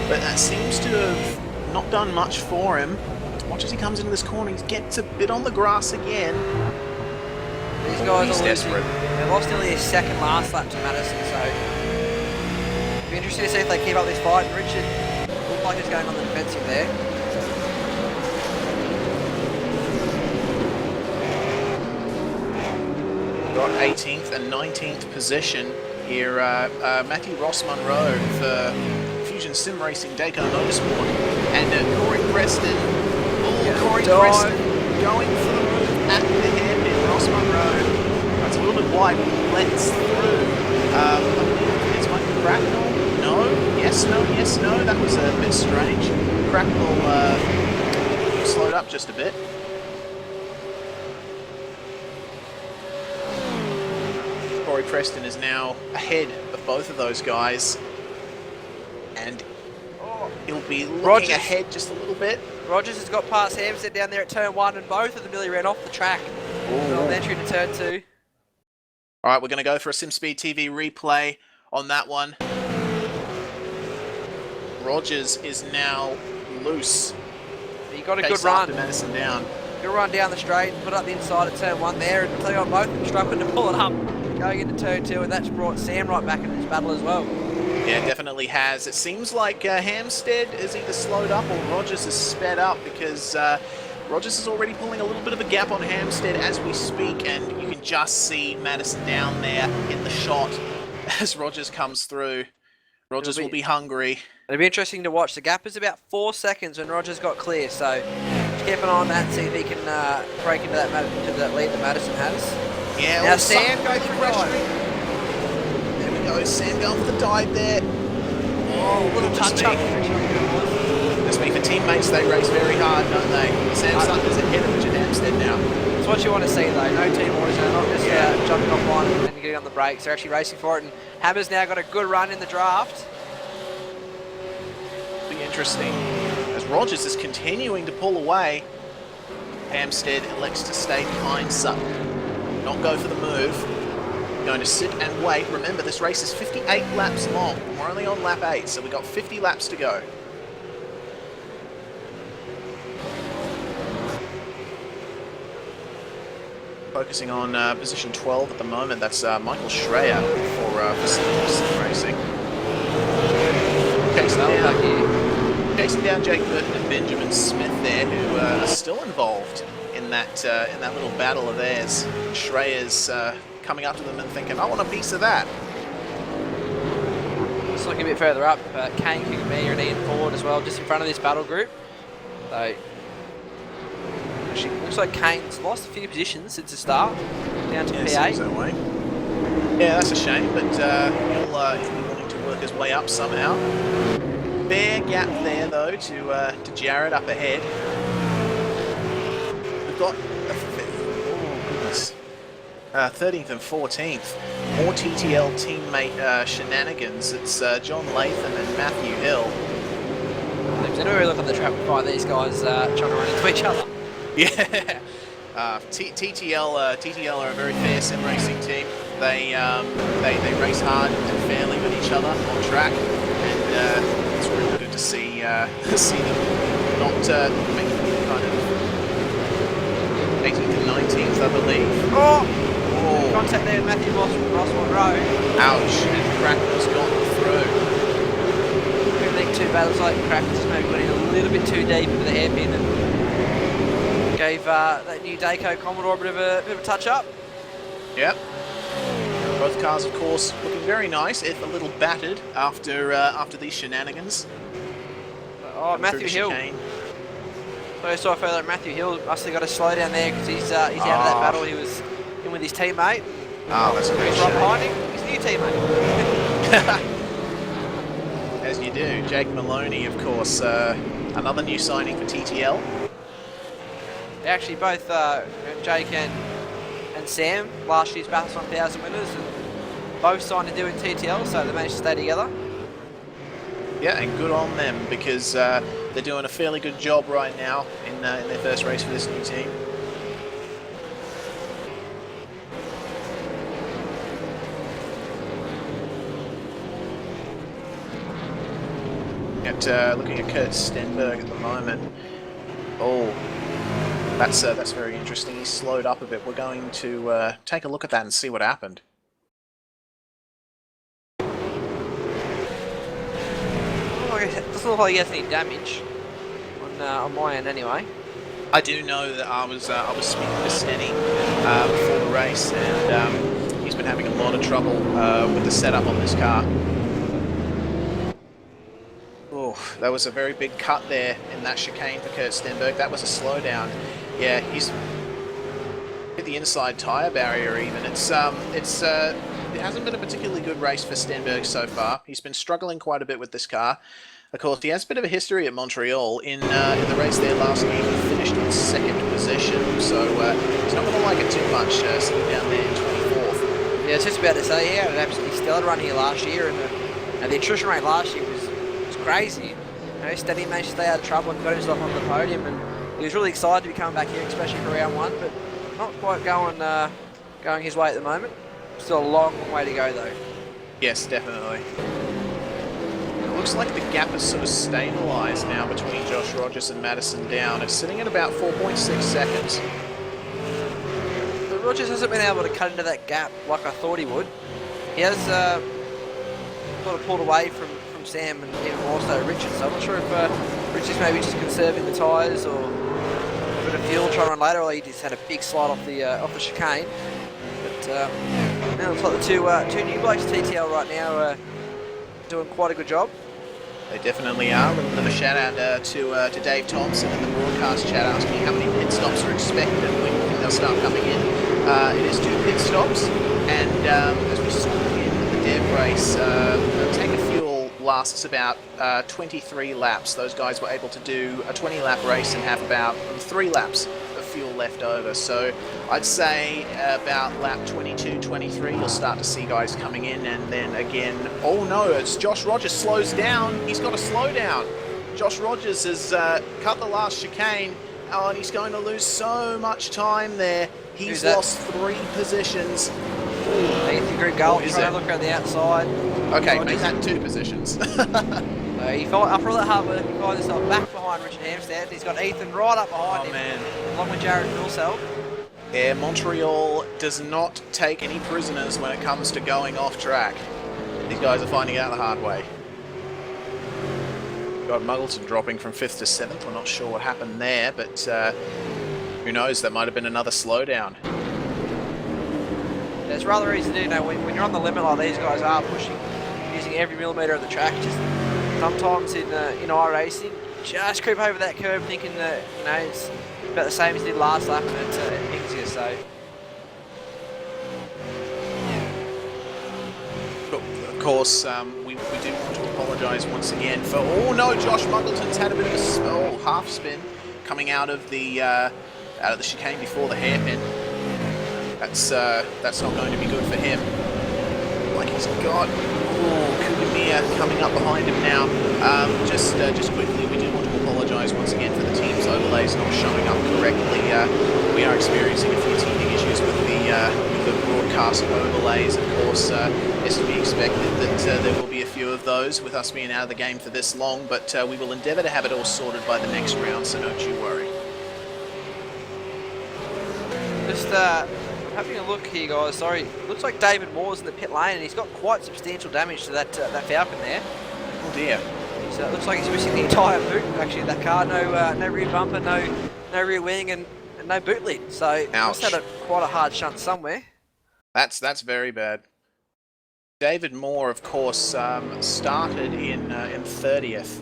but that seems to have not done much for him. Watch as he comes into this corner, he gets a bit on the grass again. These guys are desperate. They lost nearly a second last lap to Madison, so it'll be interesting to see if they keep up this fight. And Richard looked like he's going on the defensive there. got 18th and 19th position here. Matthew Ross Monroe for Fusion Sim Racing Dayco Motorsport, and Corey Preston. Oh, Corey Preston going for the move at the hairpin. Ross Monroe. That's a little bit wide. Lets through. It's like Cracknell. No. Yes. No. Yes. No. That was a bit strange. Cracknell slowed up just a bit. Corey Preston is now ahead of both of those guys, and he'll be looking ahead just a little bit. Rogers has got past Hampstead down there at turn 1, and both of them nearly ran off the track on entry to turn 2. All right, we're going to go for a SimSpeed TV replay on that one. Rogers is now loose. He got a good run. Madison down. Good run down the straight, put up the inside at turn 1 there, and I'll tell you what, both of them struggling to pull it up going into turn 2, and that's brought Sam right back into this battle as well. Yeah, it definitely has. It seems like Hampstead is either slowed up or Rogers is sped up, because Rogers is already pulling a little bit of a gap on Hampstead as we speak, and you can just see Madison down there in the shot as Rogers comes through. Rogers will be hungry. It'll be interesting to watch. The gap is about 4 seconds when Rogers got clear, so keep an eye on that and see if he can break into that lead that Madison has. Yeah, now Sam goes for dive. There we go, Sam going for the dive there. Oh, little touch-up. That's me for teammates, they race very hard, don't they? Sam Sutton's ahead of Richard Hampstead now. That's what you want to see though, no team orders, they're not just jumping off line and getting on the brakes, they're actually racing for it, and Hammer's now got a good run in the draft. Be interesting, as Rogers is continuing to pull away. Hampstead elects to stay behind Sutton. Not go for the move. Going to sit and wait. Remember, this race is 58 laps long. We're only on lap 8, so we've got 50 laps to go. Focusing on position 12 at the moment. That's Michael Schreier for Sim Racing. Chasing down Jake Burton and Benjamin Smith there, who are still involved in that little battle of theirs. Schreier's coming up to them and thinking, I want a piece of that. Just looking a bit further up, Kane, Kigame and Ian Ford as well, just in front of this battle group. So, actually, looks like Kane's lost a few positions since the start, down to P8. That way. Yeah, that's a shame, but he'll be wanting to work his way up somehow. Fair gap there, though, to Jared up ahead. We've got 13th and 14th. More TTL teammate shenanigans. It's John Latham and Matthew Hill. Anywhere we look at the track, we find these guys trying to run into each other. Yeah. TTL are a very fair sim racing team. They race hard and fairly with each other on track, and it's really good to see them not making kind of 18th and 19th, I believe. Oh! Contact there with Matthew Ross Monroe. Ouch, and Crackers got through. I think two battles like Crackers maybe got in a little bit too deep into the hairpin and gave that new Dayco Commodore a bit of a touch up. Yep. Both cars, of course, looking very nice, if a little battered after these shenanigans. Oh, Matthew Hill. So I saw further, Matthew Hill must have got a slow down there because he's out of that battle. He was in with his teammate. Oh, that's a great shame. Right behind him, his new teammate. As you do. Jake Maloney, of course, another new signing for TTL. They actually both, Jake and Sam, last year's Battles 1000 winners, and both signed to do in TTL, so they managed to stay together. Yeah, and good on them, because they're doing a fairly good job right now in their first race for this new team. Looking at Kurt Stenberg at the moment. Oh, that's very interesting. He's slowed up a bit. We're going to take a look at that and see what happened. It doesn't look like he has any damage on my end anyway. I do know that I was speaking to Stenny before the race, and he's been having a lot of trouble with the setup on this car. Oh, that was a very big cut there in that chicane for Kurt Stenberg. That was a slowdown. Yeah, he's hit the inside tyre barrier even. It hasn't been a particularly good race for Stenberg so far. He's been struggling quite a bit with this car. Of course, he has a bit of a history at Montreal. In the race there last year, he finished in second position, so he's not going to like it too much sitting down there in 24th. Yeah, I was just about to say, he had an absolutely stellar run here last year, and the attrition rate last year was crazy. You know, Steady managed to stay out of trouble and got himself on the podium, and he was really excited to be coming back here, especially for round one, but not quite going his way at the moment. Still a long way to go, though. Yes, definitely. It looks like the gap has sort of stabilised now between Josh Rogers and Madison Down. It's sitting at about 4.6 seconds. But Rogers hasn't been able to cut into that gap like I thought he would. He has sort of pulled away from Sam and even more so Richard, so I'm not sure if Richard's maybe just conserving the tyres or a bit of fuel trying to run later, or he just had a big slide off the chicane. But now it looks like the two new blokes TTL right now are doing quite a good job. They definitely are. A little bit of a shout out to Dave Thompson in the broadcast chat asking how many pit stops are expected and when you think they'll start coming in. It is 2 pit stops, and as we saw in the dev race, the tank of fuel lasts about 23 laps. Those guys were able to do a 20-lap race and have about 3 laps of fuel left over. So I'd say about lap 22, 23, you'll start to see guys coming in, and then again, oh no, it's Josh Rogers slows down. He's got to slow down. Josh Rogers has cut the last chicane, and he's going to lose so much time there. He's lost 3 positions. Ethan Grigall trying to look around the outside. Okay, make that 2 positions. After all that hard work, he finds himself back behind Richard Hampstead. He's got Ethan right up behind him, along with Jared Philsell. Yeah, Montreal does not take any prisoners when it comes to going off track. These guys are finding out the hard way. Got Muggleton dropping from 5th to 7th. We're not sure what happened there, but who knows, that might have been another slowdown. It's rather easy to do, you know, when you're on the limit like these guys are, pushing, using every millimetre of the track. Just sometimes in iRacing, just creep over that curb thinking that, you know, it's about the same as you did last lap, and it's easier, so. Of course, we do want to apologise once again for, oh no, Josh Muggleton's had a bit of a half spin coming out of the chicane before the hairpin. That's not going to be good for him. Like he's got Kugamiya coming up behind him now. Just quickly, we do want to apologise once again for the team's overlays not showing up correctly. We are experiencing a few teething issues with the broadcast overlays. Of course, it's to be expected that there will be a few of those with us being out of the game for this long, but we will endeavour to have it all sorted by the next round, so don't you worry. Just having a look here, guys. Sorry, looks like David Moore's in the pit lane, and he's got quite substantial damage to that Falcon there. Oh dear. So it looks like he's missing the entire boot. Actually, that car, no rear bumper, no rear wing, and no boot lid. So must have had quite a hard shunt somewhere. That's very bad. David Moore, of course, started in 30th.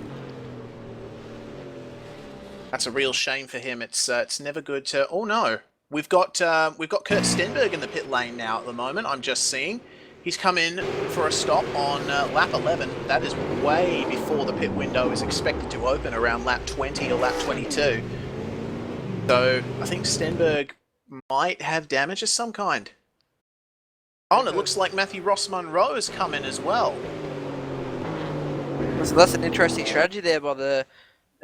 That's a real shame for him. It's never good to. Oh no. We've got Kurt Stenberg in the pit lane now at the moment, I'm just seeing. He's come in for a stop on lap 11. That is way before the pit window is expected to open, around lap 20 or lap 22. So I think Stenberg might have damage of some kind. Oh, and it looks like Matthew Ross Munro has come in as well. So that's an interesting strategy there by the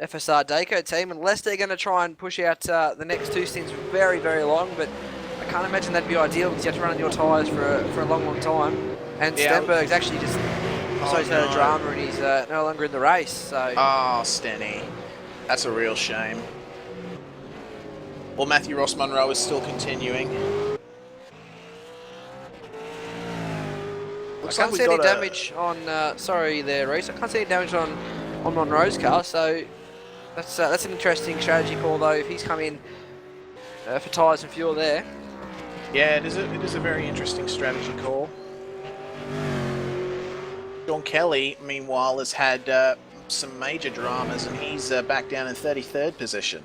FSR Dayco team, unless they're going to try and push out the next 2 stints very, very long, but I can't imagine that'd be ideal because you have to run on your tyres for a long time. And yeah. Stenberg's actually just associated drama, and he's no longer in the race. So. Oh, Stenny. That's a real shame. Well, Matthew Ross Munro is still continuing. I can't see any damage on, sorry there, Reese, I can't see any damage on Monroe's car, so That's an interesting strategy call though. If he's come in for tyres and fuel there. Yeah, it is a very interesting strategy call. Sean Kelly, meanwhile, has had some major dramas, and he's back down in 33rd position.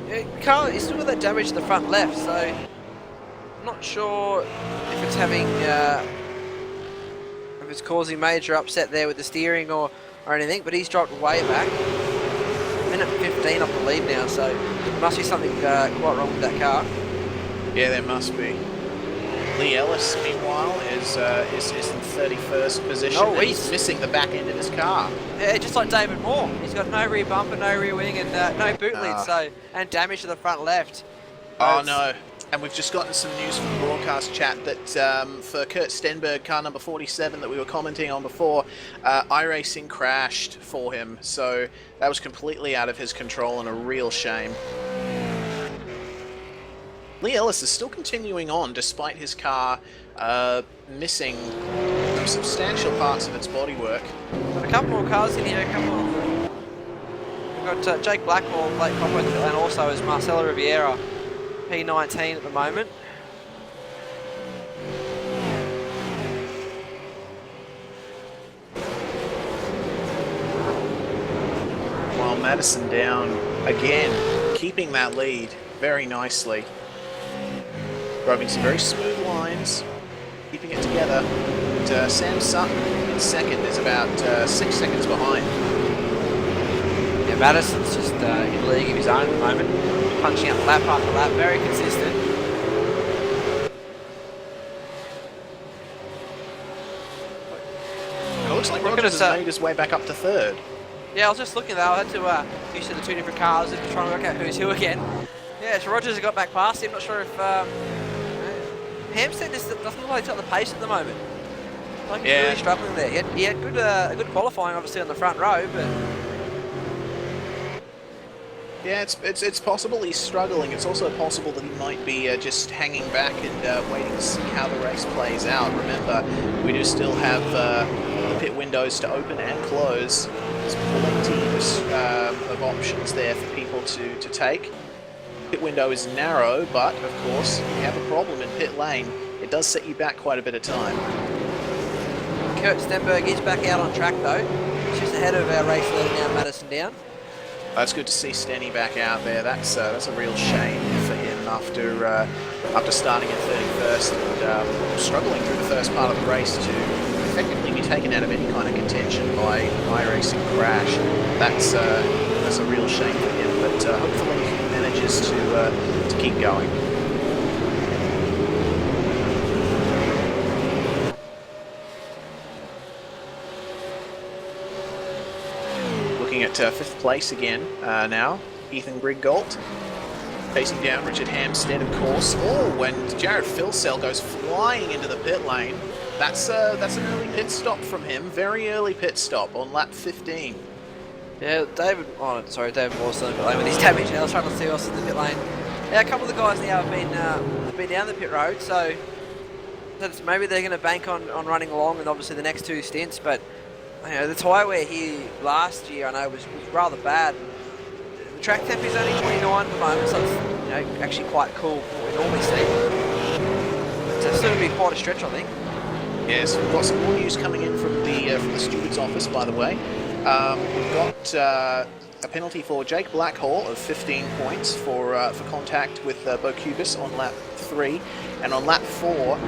Yeah, Carl, he's still got that damage to the front left, so I'm not sure if it's having, if it's causing major upset there with the steering or anything. But he's dropped way back. Minute 15 off the lead now, so there must be something quite wrong with that car. Yeah, there must be. Lee Ellis, meanwhile, is in 31st position. Oh, and he's missing the back end of his car. Yeah, just like David Moore. He's got no rear bumper, no rear wing, and no boot lid, so and damage to the front left. Oh no. And we've just gotten some news from the broadcast chat that for Kurt Stenberg, car number 47 that we were commenting on before, iRacing crashed for him. So that was completely out of his control and a real shame. Lee Ellis is still continuing on despite his car missing some substantial parts of its bodywork. Got a couple more cars in here, We've got Jake Blackwell, Blake Copworth, and also is Marcelo Riviera, P19 at the moment. While Madison down again, keeping that lead very nicely. Driving some very smooth lines, keeping it together. And, Sam Sutton in second is about 6 seconds behind. Yeah, Madison's just in a league of his own at the moment, punching up lap after lap, very consistent. And it looks like Rogers has made his way back up to third. Yeah, I was just looking there. I had to use the two different cars and try and work out who's who again. Yeah, so Rogers has got back past him. Not sure if Hampstead just doesn't look like he's got the pace at the moment. Like he's really struggling there. He had good qualifying, obviously, on the front row, but yeah, it's possible he's struggling. It's also possible that he might be just hanging back and waiting to see how the race plays out. Remember, we do still have the pit windows to open and close. There's plenty of options there for people to take. Pit window is narrow, but of course, if you have a problem in pit lane, it does set you back quite a bit of time. Kurt Stenberg is back out on track though. He's just ahead of our race leader now, Madison down. It's good to see Stenny back out there. That's a real shame for him after starting in 31st and struggling through the first part of the race to effectively be taken out of any kind of contention by an iRacing crash. That's a real shame for him, but hopefully he manages to keep going. Looking at 5th place again now, Ethan Griggolt facing down Richard Hampstead, of course. Oh, when Jared Filsell goes flying into the pit lane, that's an early pit stop from him. Very early pit stop on lap 15. Yeah, David Moore's in the pit lane with his damage. I was trying to see who else in the pit lane. Yeah, a couple of the guys now have been down the pit road, so maybe they're going to bank on running along with obviously the next two stints. But you know, the tyre wear here last year I know was rather bad. The track temp is only 29 at the moment, so it's actually quite cool for what we normally see. So it's still going to be quite a stretch, I think. Yes, we've got some more news coming in from the steward's office, by the way. We've got a penalty for Jake Blackhall of 15 points for contact with Bo Cubis on lap 3, and on lap 4,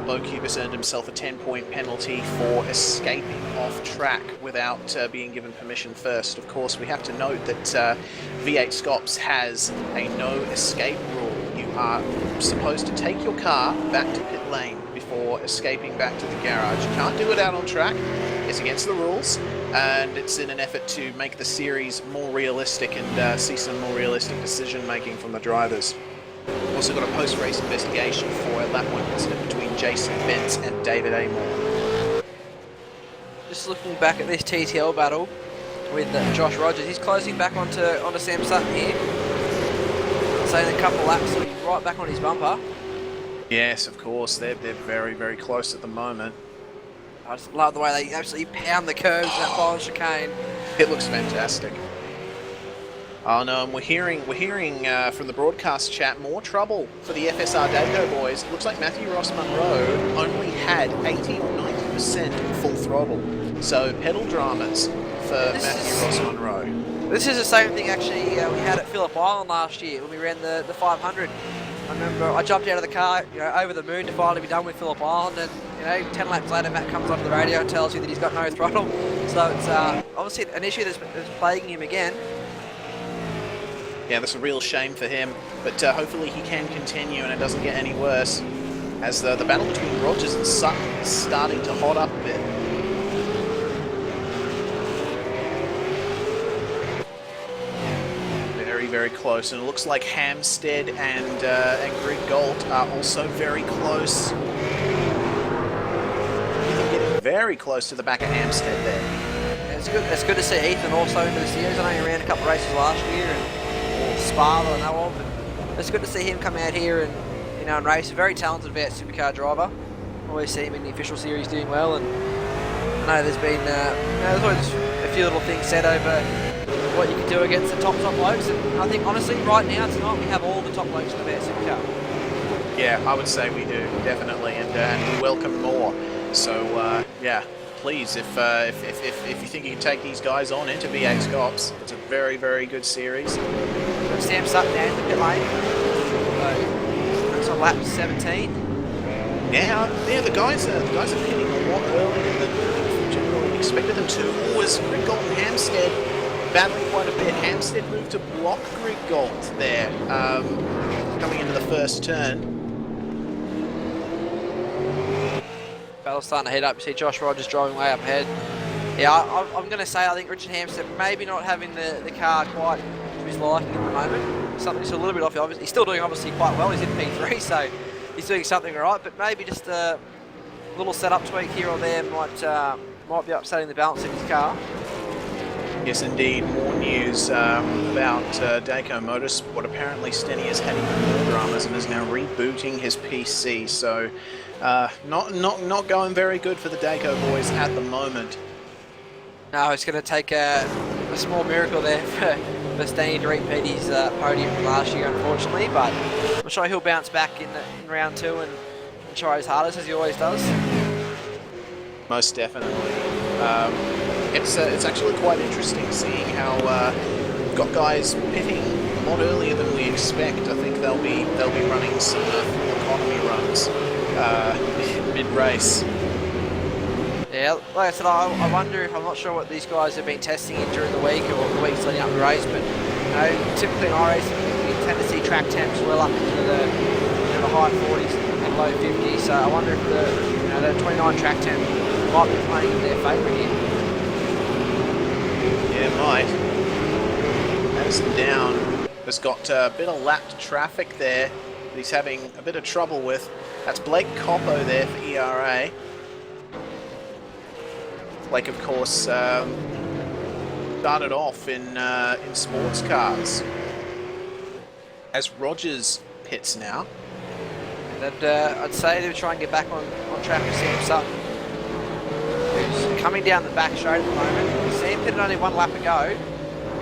Bo Cubis earned himself a 10-point penalty for escaping off track without being given permission first. Of course, we have to note that V8SCOPS has a no escape rule. You are supposed to take your car back to pit lane before escaping back to the garage. You can't do it out on track. It's against the rules, and it's in an effort to make the series more realistic and see some more realistic decision making from the drivers. We've also got a post-race investigation for a lap 1 incident between Jason Bentz and David Amor. Just looking back at this TTL battle with Josh Rogers, he's closing back onto Sam Sutton here. So in a couple of laps, he'll be right back on his bumper. Yes, of course, they're very, very close at the moment. I just love the way they absolutely pound the curves in that final chicane. It looks fantastic. Oh no, and we're hearing from the broadcast chat more trouble for the FSR Daco boys. It looks like Matthew Ross Munro only had 80 or 90% full throttle. So pedal dramas for Matthew Ross Munro. This is the same thing actually we had at Phillip Island last year when we ran the 500. I remember I jumped out of the car, over the moon to finally be done with Phillip Island, and 10 laps later Matt comes onto the radio and tells you that he's got no throttle. So it's obviously an issue that's plaguing him again. Yeah, that's a real shame for him, but hopefully he can continue and it doesn't get any worse, as the battle between Rogers and Sutton is starting to hot up a bit. Very, very close, and it looks like Hampstead and Greg Galt are also very close. Getting very close to the back of Hampstead there. Yeah, it's good to see Ethan also into the series. I know he ran a couple of races last year, or Spa that I know of, but it's good to see him come out here and and race. A very talented V8 supercar driver. Always see him in the official series doing well, and I know there's been there's always a few little things said over what you can do against the top blokes, and I think honestly right now tonight we have all the top blokes in the V8 supercar. Yeah, I would say we do, definitely, and we welcome more. So yeah, please, if you think you can take these guys on into V8SCOPS, it's a very, very good series. Sam Sutton down in the pit lane. Looks on lap 17. Yeah, the guys are pitting a lot earlier than we generally expected them to. Was Greg Galt and Hampstead battling quite a bit. Hampstead moved to block Greg Galt there, coming into the first turn. Battle's starting to heat up. You see Josh Rogers driving way up ahead. Yeah, I'm going to say I think Richard Hampstead maybe not having the car quite to his liking at the moment. Something's a little bit off. He's still doing obviously quite well. He's in P3, so he's doing something right. But maybe just a little setup tweak here or there might be upsetting the balance in his car. Yes, indeed. More news about Daco Motorsport. Apparently, Stenny has had even more dramas and is now rebooting his PC. So, not going very good for the Daco boys at the moment. No, it's going to take a small miracle there for Stenny to repeat his podium from last year, unfortunately. But I'm sure he'll bounce back in round 2 and try his hardest as he always does. Most definitely. It's actually quite interesting seeing how we've got guys pitting a lot earlier than we expect. I think they'll be running some full economy runs mid-race. Yeah, like I said, I wonder if, I'm not sure what these guys have been testing in during the week or the weeks leading up to the race, but typically in iRacing you tend to see track temps well up into the high 40s and low 50s. So I wonder if the 29 track temp might be playing in their favour here. Yeah, it might. Madison Down has got a bit of lapped traffic there that he's having a bit of trouble with. That's Blake Coppo there for ERA. Blake, of course, started off in sports cars. As Rogers pits now. And I'd say they would try and get back on track with Sam Sutton, who's coming down the back straight at the moment. Sam pitted only one lap ago.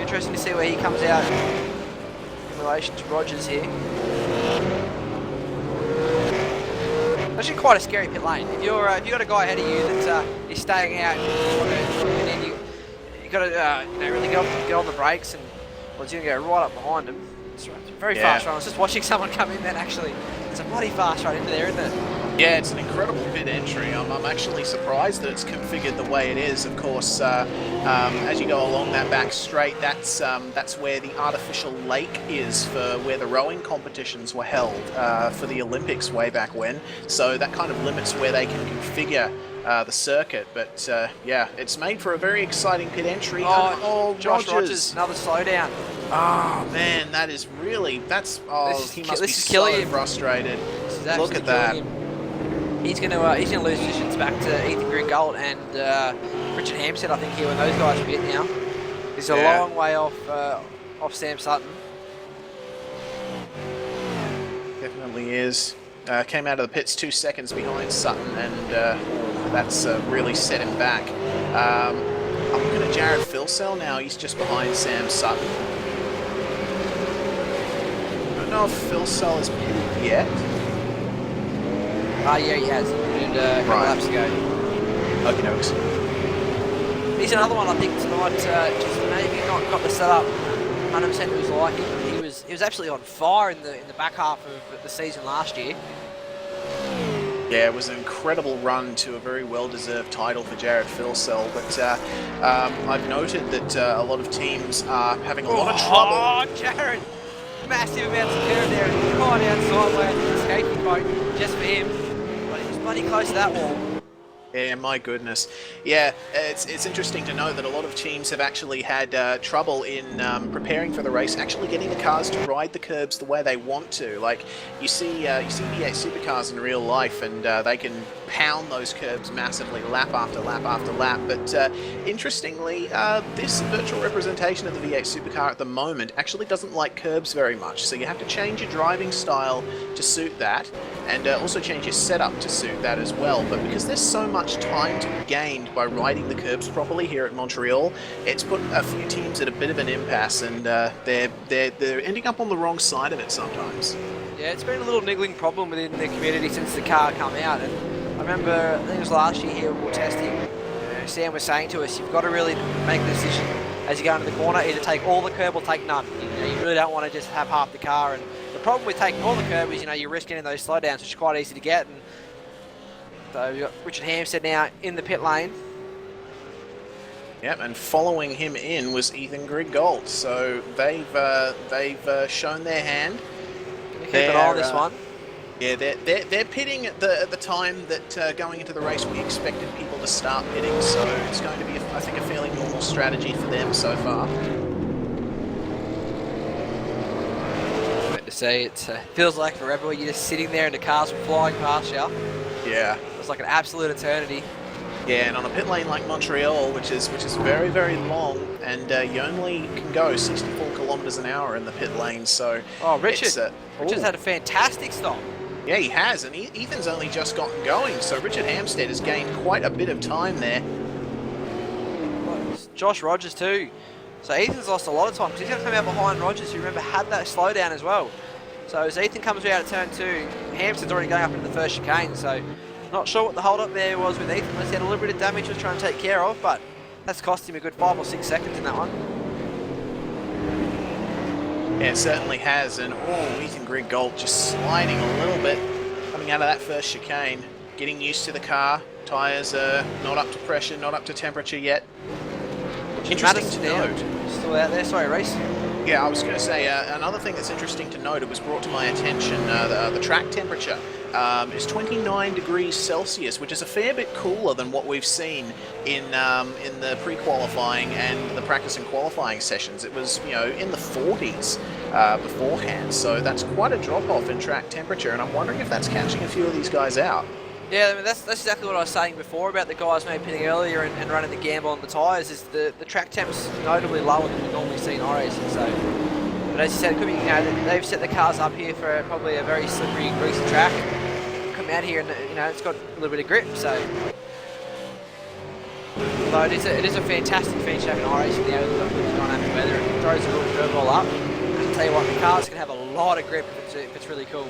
Interesting to see where he comes out in relation to Rogers here. Actually, quite a scary pit lane. If you've got a guy ahead of you that is staying out, and then you got to really get on the brakes, and he's going to go right up behind him. It's a very fast run. I was just watching someone come in then. Actually, it's a bloody fast run into there, isn't it? Yeah, it's an incredible pit entry. I'm actually surprised that it's configured the way it is. Of course, as you go along that back straight, that's where the artificial lake is for where the rowing competitions were held for the Olympics way back when. So that kind of limits where they can configure the circuit. But yeah, it's made for a very exciting pit entry. Josh Rogers, another slowdown. Oh man, that is really he must be so frustrated. Look at that. He's going to lose positions back to Ethan Greg Galt and Richard Hampstead, I think, here when those guys pit now. He's a long way off Sam Sutton. Definitely is. Came out of the pits 2 seconds behind Sutton, and that's really set him back. I'm looking at Jared Filsell now. He's just behind Sam Sutton. know if Phil Sell is pitted yet. Yeah, he has. And a couple laps ago. Okay, dokes. He's another one I think tonight, just maybe not got the setup 100% it was like him. He was absolutely on fire in the back half of the season last year. Yeah, it was an incredible run to a very well-deserved title for Jared Philsell, but I've noted that a lot of teams are having a lot of trouble. Oh, Jared! Massive amounts of curve there, and right out sideways with the escaping boat just for him. But he was bloody close to that wall. Yeah, my goodness. Yeah, it's interesting to note that a lot of teams have actually had trouble in preparing for the race, actually getting the cars to ride the curbs the way they want to. Like, you see V8 supercars in real life, and they can pound those curbs massively lap after lap after lap. But interestingly, this virtual representation of the V8 supercar at the moment actually doesn't like curbs very much. So you have to change your driving style to suit that, and also change your setup to suit that as well. But because there's so much time to be gained by riding the curbs properly here at Montreal, it's put a few teams at a bit of an impasse, and they're ending up on the wrong side of it sometimes. Yeah, it's been a little niggling problem within the community since the car come out, and I remember, I think it was last year here we were testing, Sam was saying to us, you've got to really make a decision as you go into the corner, either take all the curb or take none. You really don't want to just have half the car, and the problem with taking all the curb is, you're risking in those slowdowns, which is quite easy to get. And so we've got Richard Hampstead now in the pit lane. Yep, and following him in was Ethan Griggold. So they've shown their hand. Keep an eye on this one. Yeah, they're pitting at the time that going into the race we expected people to start pitting. So it's going to be, I think, a fairly normal strategy for them so far. To say it feels like forever you're just sitting there and the cars were flying past you. Yeah. It's like an absolute eternity. Yeah, and on a pit lane like Montreal, which is very, very long, and you only can go 64 kilometers an hour in the pit lane, so... Oh, Richard's had a fantastic stop. Yeah, he has, and Ethan's only just gotten going, so Richard Hampstead has gained quite a bit of time there. Josh Rogers too. So Ethan's lost a lot of time, because he's going to come out behind Rogers, who remember had that slowdown as well. So as Ethan comes out of turn 2, Hampstead's already going up into the first chicane, so not sure what the hold up there was with Ethan, unless he had a little bit of damage he was trying to take care of, but that's cost him a good 5 or 6 seconds in that one. Yeah, it certainly has, and Ethan Griggold just sliding a little bit, coming out of that first chicane, getting used to the car. Tyres are not up to pressure, not up to temperature yet. Interesting to note. Still out there, sorry, Reese. Yeah, I was going to say, another thing that's interesting to note, it was brought to my attention, the track temperature is 29 degrees Celsius, which is a fair bit cooler than what we've seen in the pre-qualifying and the practice and qualifying sessions. It was, in the 40s beforehand, so that's quite a drop-off in track temperature, and I'm wondering if that's catching a few of these guys out. Yeah, I mean, that's exactly what I was saying before about the guys maybe pitting earlier and running the gamble on the tyres. Is the track temp's notably lower than we normally see in iRacing. So, but as you said, it could be, they've set the cars up here for probably a very slippery, greasy track. And come out here and it's got a little bit of grip. So, it is a fantastic finish having iRacing now with the dynamic weather. It throws the little curveball up. And I'll tell you what, the car's going to have a lot of grip if it's really cool.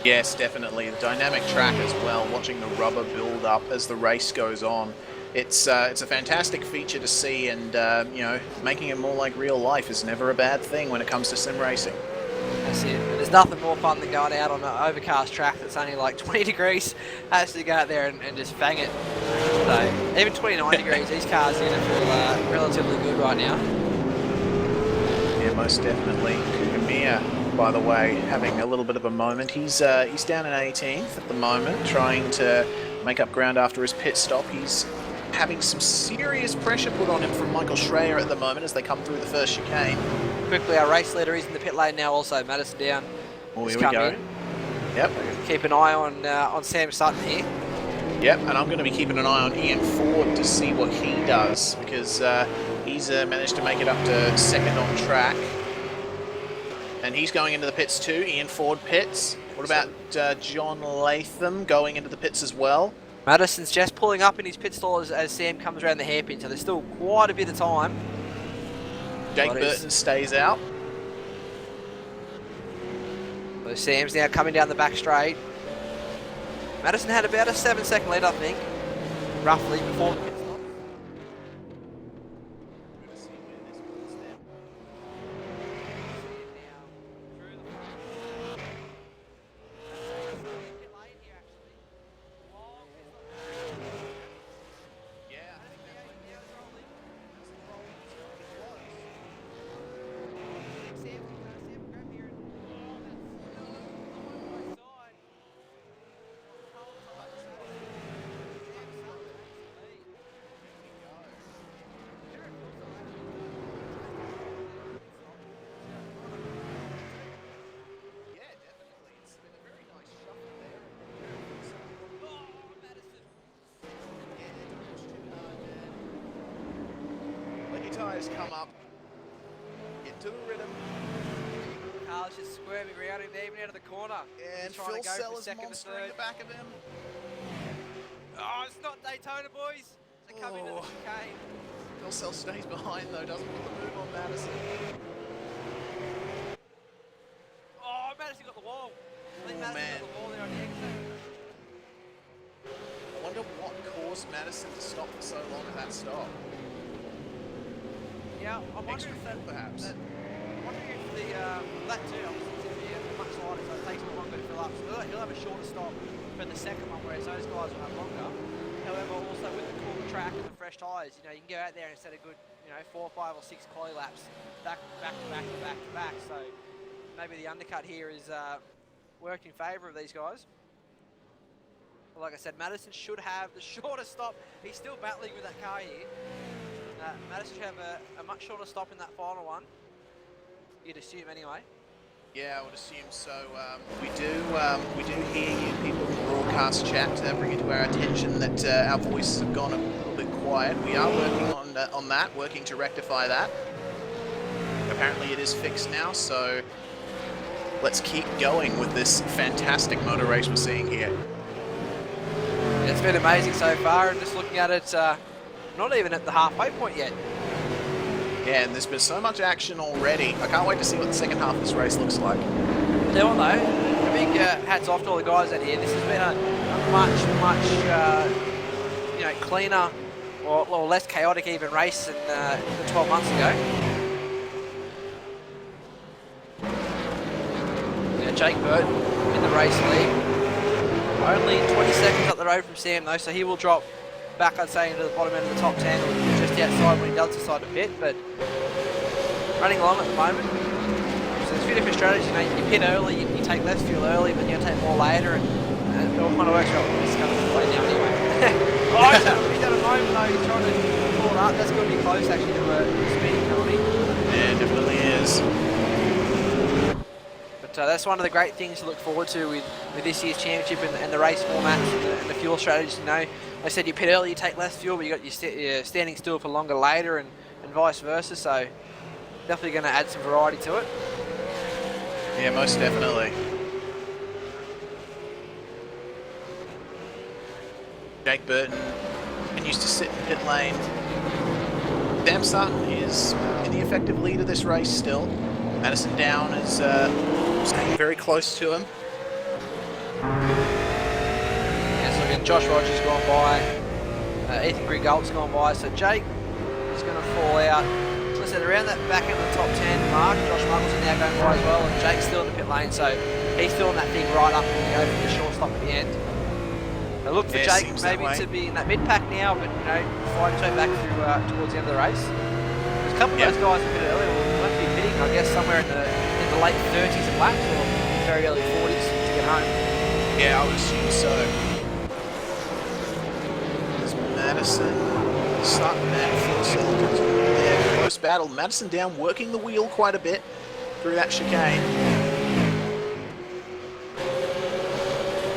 Yes, definitely. The dynamic track as well, watching the rubber build up as the race goes on. It's a fantastic feature to see, and making it more like real life is never a bad thing when it comes to sim racing. That's it. And there's nothing more fun than going out on an overcast track that's only like 20 degrees. Actually go out there and just fang it. So even 29 degrees, these cars are going to feel relatively good right now. Yeah, most definitely. Kugamia, by the way, having a little bit of a moment. He's down in 18th at the moment, trying to make up ground after his pit stop. He's having some serious pressure put on him from Michael Schreier at the moment as they come through the first chicane. Quickly, our race leader is in the pit lane now also, Madison Down. Oh, here we go. Yep. Keep an eye on Sam Sutton here. Yep, and I'm going to be keeping an eye on Ian Ford to see what he does, because he's managed to make it up to second on track. And he's going into the pits too. Ian Ford pits. What about John Latham going into the pits as well? Madison's just pulling up in his pit stall as Sam comes around the hairpin, so there's still quite a bit of time. Jake Burton stays out. So Sam's now coming down the back straight. Madison had about a 7-second lead, I think, roughly, before the pit stop. Tyres come up into the rhythm. Carl's just squirming around him, even out of the corner. And He's trying Phil to go for Sellers second and monstering third. the back of him. Oh, it's not Daytona, boys. They come into the chicane. Phil Sellers stays behind though, doesn't put the move on Madison. Oh, Madison got the wall. I think Madison got the wall there on the exit. I wonder what caused Madison to stop for so long at that stop. Yeah, I'm wondering if that, perhaps. I'm wondering if the that too, obviously, it's going to be much lighter, so it takes a longer to fill up. So he'll have a shorter stop for the second one, whereas those guys will have longer. However, also with the cooler track and the fresh tyres, you know, you can go out there and set a good, you know, 4, 5, or 6 quali laps back to back to back to back to back. So maybe the undercut here is worked in favour of these guys. But like I said, Madison should have the shorter stop. He's still battling with that car here. Madison should have a much shorter stop in that final one. You'd assume anyway. Yeah, I would assume so. We do hear you people in the broadcast chat bring it to our attention that our voices have gone a little bit quiet. We are working on that, working to rectify that. Apparently it is fixed now, so let's keep going with this fantastic motor race we're seeing here. It's been amazing so far, and just looking at it, not even at the halfway point yet. Yeah, and there's been so much action already. I can't wait to see what the second half of this race looks like. Tell you what though, a big hats off to all the guys out here. This has been a much, you know, cleaner or less chaotic even race than 12 months ago. Yeah, Jake Burton in the race lead. Only 20 seconds up the road from Sam though, so he will drop back, I'd say, into the bottom end of the top 10 or just outside when he does decide to pit, but running along at the moment. So there's a few different strategies. You know, you pit early, you take less fuel early, but you take more later, and it all kind of works out. He's going to play now anyway. Oh, he's at a moment though, he's trying to pull it up. That's going to be close actually to a speeding penalty. Yeah, it definitely is. But that's one of the great things to look forward to with this year's championship and the race formats and the fuel strategies. You know, I said you pit early, you take less fuel, but you got your standing still for longer later, and vice versa. So definitely going to add some variety to it. Yeah, most definitely. Jake Burton continues to sit in pit lane. Sam Sutton is in the effective lead of this race still. Madison Down is staying very close to him. Yeah, so again, Josh Rogers gone by, Ethan Grigolt's gone by, so Jake is going to fall out. As I said, around that back end of the top 10 mark, Josh Muggleson now going by as well, and Jake's still in the pit lane, so he's filling that thing right up and go for the short stop at the end. I look for Jake maybe to be in that mid pack now, but you know, fighting straight back through towards the end of the race. There's a couple of those guys a bit earlier will have to be pitting, I guess, somewhere in the late 30s of laps or very early 40s to get home. Yeah, I would assume so. There's Madison, Sutton, and Phil Sellers there. Close battle. Madison Down working the wheel quite a bit through that chicane.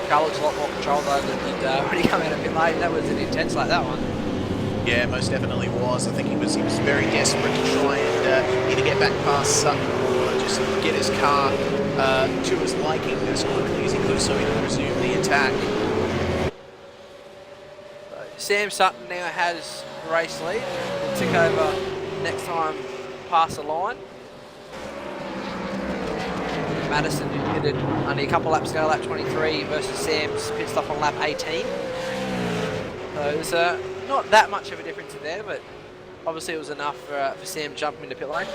Car looks a lot more controlled though than he did when he came out a bit late. That was an intense like that one. Yeah, most definitely was. I think he was very desperate to try and either get back past Sutton or just get his car to his liking as quickly as he could so he could resume the attack. Sam Sutton now has race lead. He'll tick over next time past the line. Madison, who did only a couple laps ago, lap 23, versus Sam's pit stop on lap 18. So there's not that much of a difference in there, but obviously it was enough for Sam jumping into pit lane.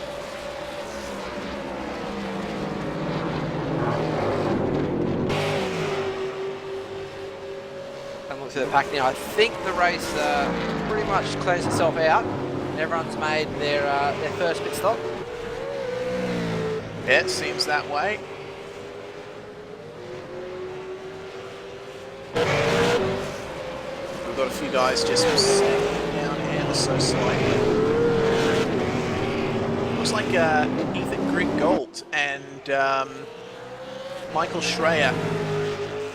And look through the pack now. I think the race pretty much cleans itself out. Everyone's made their first pit stop. Yeah, it seems that way. We've got a few guys just settling down here so slightly. Looks like Ethan Griggold and Michael Schreier.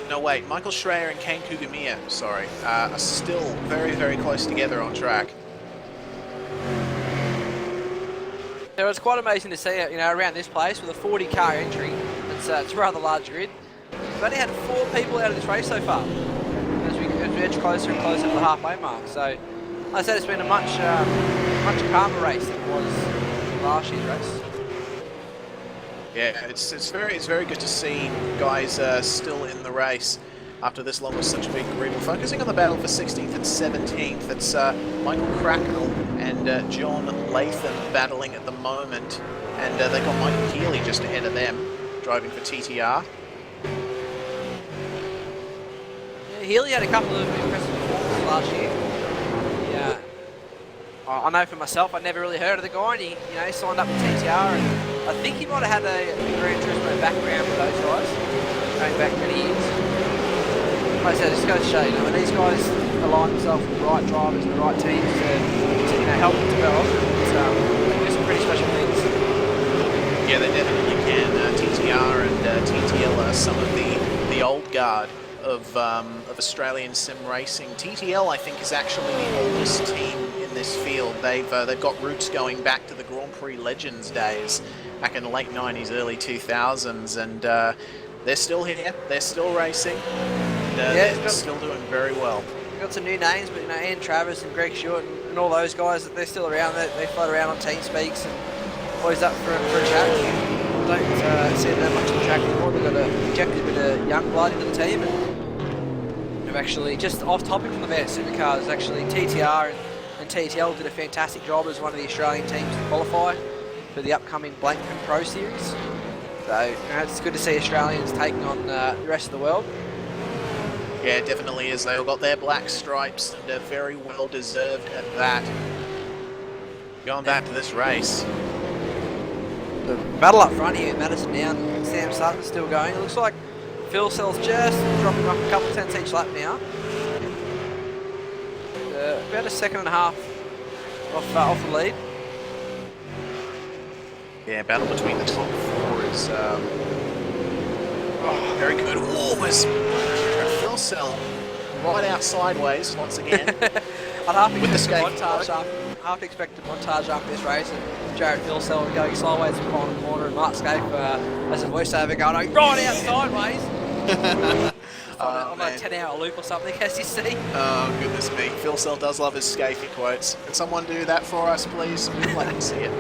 No, wait, Michael Schreier and Kane Kugamiya, sorry, are still very, very close together on track. So it's quite amazing to see it, around this place with a 40-car entry. It's a rather large grid. We've only had 4 people out of this race so far, as we edge closer and closer to the halfway mark. So, like I said, it's been a much calmer race than it was last year's race. Yeah, it's very good to see guys still in the race after this long with such a big grid. We're focusing on the battle for 16th and 17th. It's Michael Cracknell and John Latham battling at the moment, and they've got Michael Healy just ahead of them, driving for TTR. Yeah, Healy had a couple of impressive performances last year. Yeah, I know for myself, I never really heard of the guy, and he signed up with TTR, and I think he might have had a Gran Turismo background with those guys, going back many years. Like I said, it just goes to show, when these guys align themselves with the right drivers and the right teams to help them develop, they do some pretty special things. Yeah, they definitely can. TTR and TTL are some of the old guard of Australian sim racing. TTL, I think, is actually the oldest team in this field. They've got roots going back to the Grand Prix Legends days, back in the late 90s, early 2000s, and they're still here. They're still racing. They're still doing very well. We've got some new names, but Ian Travis and Greg Stewart and all those guys, they're still around. They float around on TeamSpeaks and always up for a chat. Don't see them much on the track anymore. They've got injected a bit of young blood into the team, and they've actually, just off topic from the V8 Supercars, actually TTR and TTL did a fantastic job as one of the Australian teams to qualify for the upcoming Blankman Pro Series. So it's good to see Australians taking on the rest of the world. Yeah, it definitely is. They all got their black stripes, and they're very well deserved at that. Going back to this race. The battle up front here, Madison down, Sam Sutton still going. It looks like Phil Cell's just dropping off a couple of tenths each lap now. About a second and a half off the lead. Yeah, battle between the top 4 is very good. Almost Phil Cell right out sideways once again. I'd half expect a montage after this race, and Jared Philsell going sideways in the final corner, and Mark Scape as a voiceover going right out sideways. on a 10-hour loop or something, as you see. Oh, goodness me. Phil Cell does love his Scafey quotes. Can someone do that for us, please? We'd like to see it.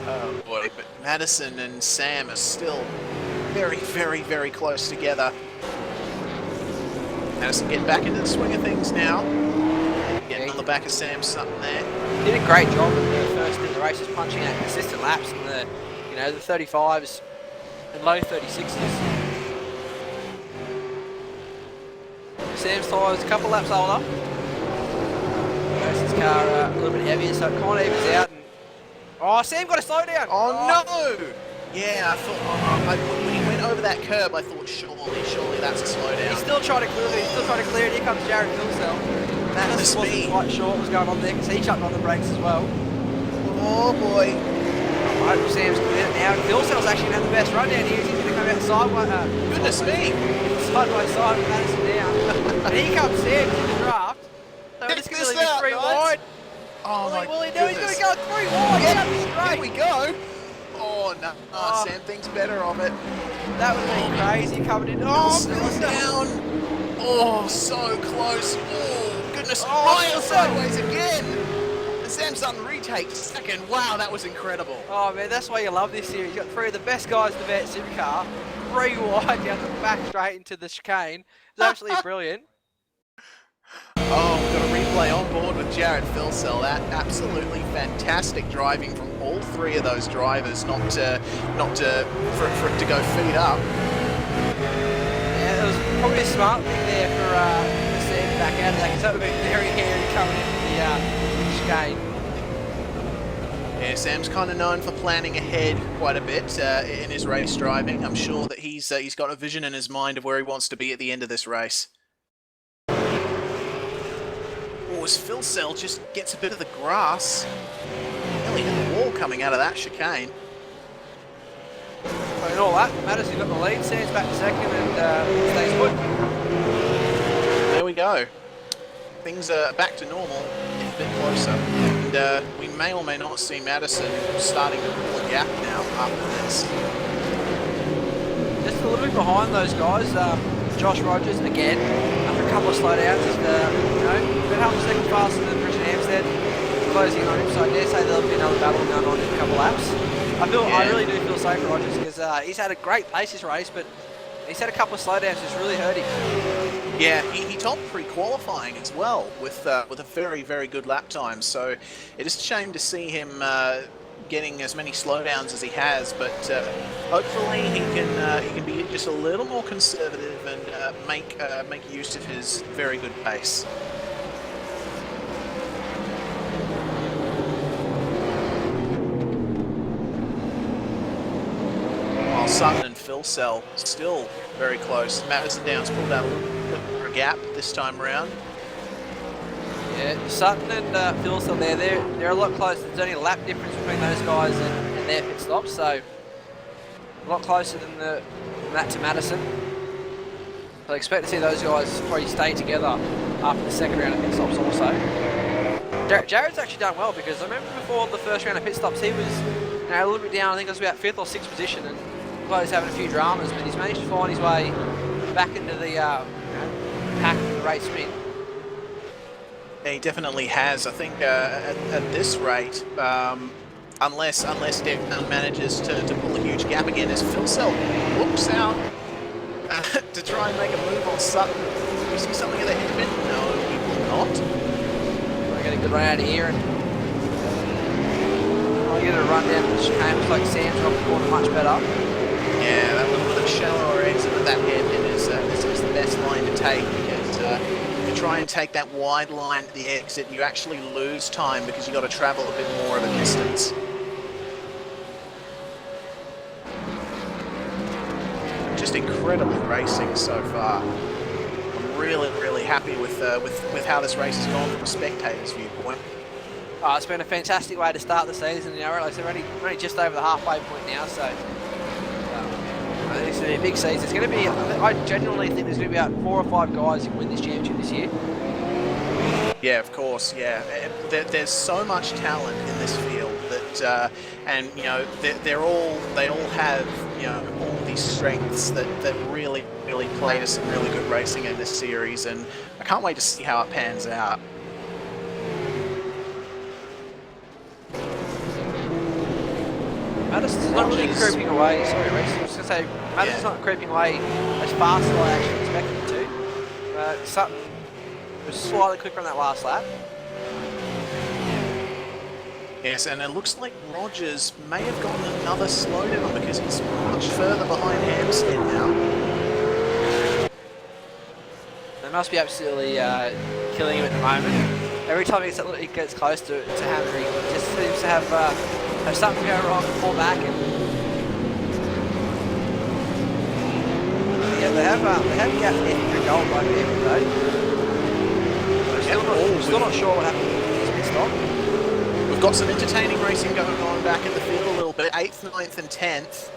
Oh, boy. But Madison and Sam are still very, very, very close together. Madison getting back into the swing of things now. Getting on the back of Sam Sutton there. Did a great job in the first in the races, punching out consistent laps in the, the 35s and low 36s. Sam's tyres a couple laps older. Madison's car a little bit heavier, so it kind of evens out. And Sam got a slowdown. Oh no! Yeah, I thought when he went over that curb, I thought surely that's a slowdown. He's still trying to clear it. Here comes Jared Philsell. That wasn't quite sure what was going on there because he jumped on the brakes as well. Oh boy! I hope Sam's clear it now. Philsell's actually had the best run down here. He's going to come out sideways. Goodness me! Side by side with Madison down. And here comes Sam in the draft. So we're just going to leave it 3 wide. Oh my goodness. He's going to go 3 wide. Yeah, here we go. Oh no, Sam thinks better of it. That would have been crazy coming in. Oh, Phil's down. Oh, so close. Oh, goodness. Ryan sideways again. And Sam Sutton retakes second. Wow, that was incredible. Oh man, that's why you love this series. You've got three of the best guys in the V8 Supercar, 3 wide down the back straight into the chicane. It's absolutely brilliant. Oh, we've got a replay on board with Jared Filsell. That absolutely fantastic driving from all 3 of those drivers, for it to go feet up. Yeah, it was probably a smart thing there for Sam to back out of that, because that would have been very hairy coming into the chicane. Yeah, Sam's kind of known for planning ahead quite a bit in his race driving. I'm sure that he's got a vision in his mind of where he wants to be at the end of this race. Oh, as Filsell just gets a bit of the grass. Nearly hit the wall coming out of that chicane. And all that, Madison got the lead, Sam's back to second and stays put. There we go. Things are back to normal, if a bit closer. And we may or may not see Madison starting to pull a gap now after this. Just a little bit behind those guys. Josh Rogers, again, after a couple of slowdowns, is about half a second faster than Richard Hampstead, closing on him, so I dare say there'll be another battle going on in a couple laps. I really do feel sorry for Rogers, because he's had a great pace this race, but he's had a couple of slowdowns which really hurt him. Yeah, he topped pre-qualifying as well with a very, very good lap time, so it is a shame to see him getting as many slowdowns as he has, but hopefully he can be just a little more conservative and make use of his very good pace. While Sutton and Filsell still very close. Madison Downs pulled out a little bit of a gap this time around. Yeah, Sutton and Filsell they're a lot closer. There's only a lap difference between those guys and their pit stops, so a lot closer than that to Madison. So I expect to see those guys probably stay together after the second round of pit stops also. Jared's actually done well, because I remember before the first round of pit stops he was a little bit down. I think it was about 5th or 6th position, and he's having a few dramas, but he's managed to find his way back into the pack of the race win. He definitely has. I think at this rate, unless Declan manages to pull a huge gap again, as Filsell whoops out to try and make a move on Sutton. Do we see something of the headwind? No, we will not. We're getting a good run out of here, and I'll get a run down the chicane. Looks like Sam's off the corner much better. Yeah, that little bit of shallower exit of that headwind is the best line to take, because if you try and take that wide line at the exit, you actually lose time because you've got to travel a bit more of a distance. Just incredible racing so far. I'm really, really happy with how this race has gone from a spectator's viewpoint. Oh, it's been a fantastic way to start the season. Like we're only just over the halfway point now, so I think it's going to be a big season. It's going to be. I genuinely think there's going to be about 4 or 5 guys who win this championship this year. Yeah, of course. Yeah, there's so much talent in this field that, and they all have all these strengths that really play to some really good racing in this series, and I can't wait to see how it pans out. Madison's not really creeping away. Sorry, Reece. I was going to say, Madison's not creeping away as fast as I actually expected him to. Sutton was slightly quicker on that last lap. Yes, and it looks like Rogers may have gotten another slowdown because he's much further behind Hampstead now. They must be absolutely killing him at the moment. Every time he gets close to Hammer, he just seems to have something go wrong and fall back. And yeah, they have gapped in gold by people though. Still not sure what happened with this pit stop. We've got some entertaining racing going on back in the field a little bit. 8th, 9th and 10th.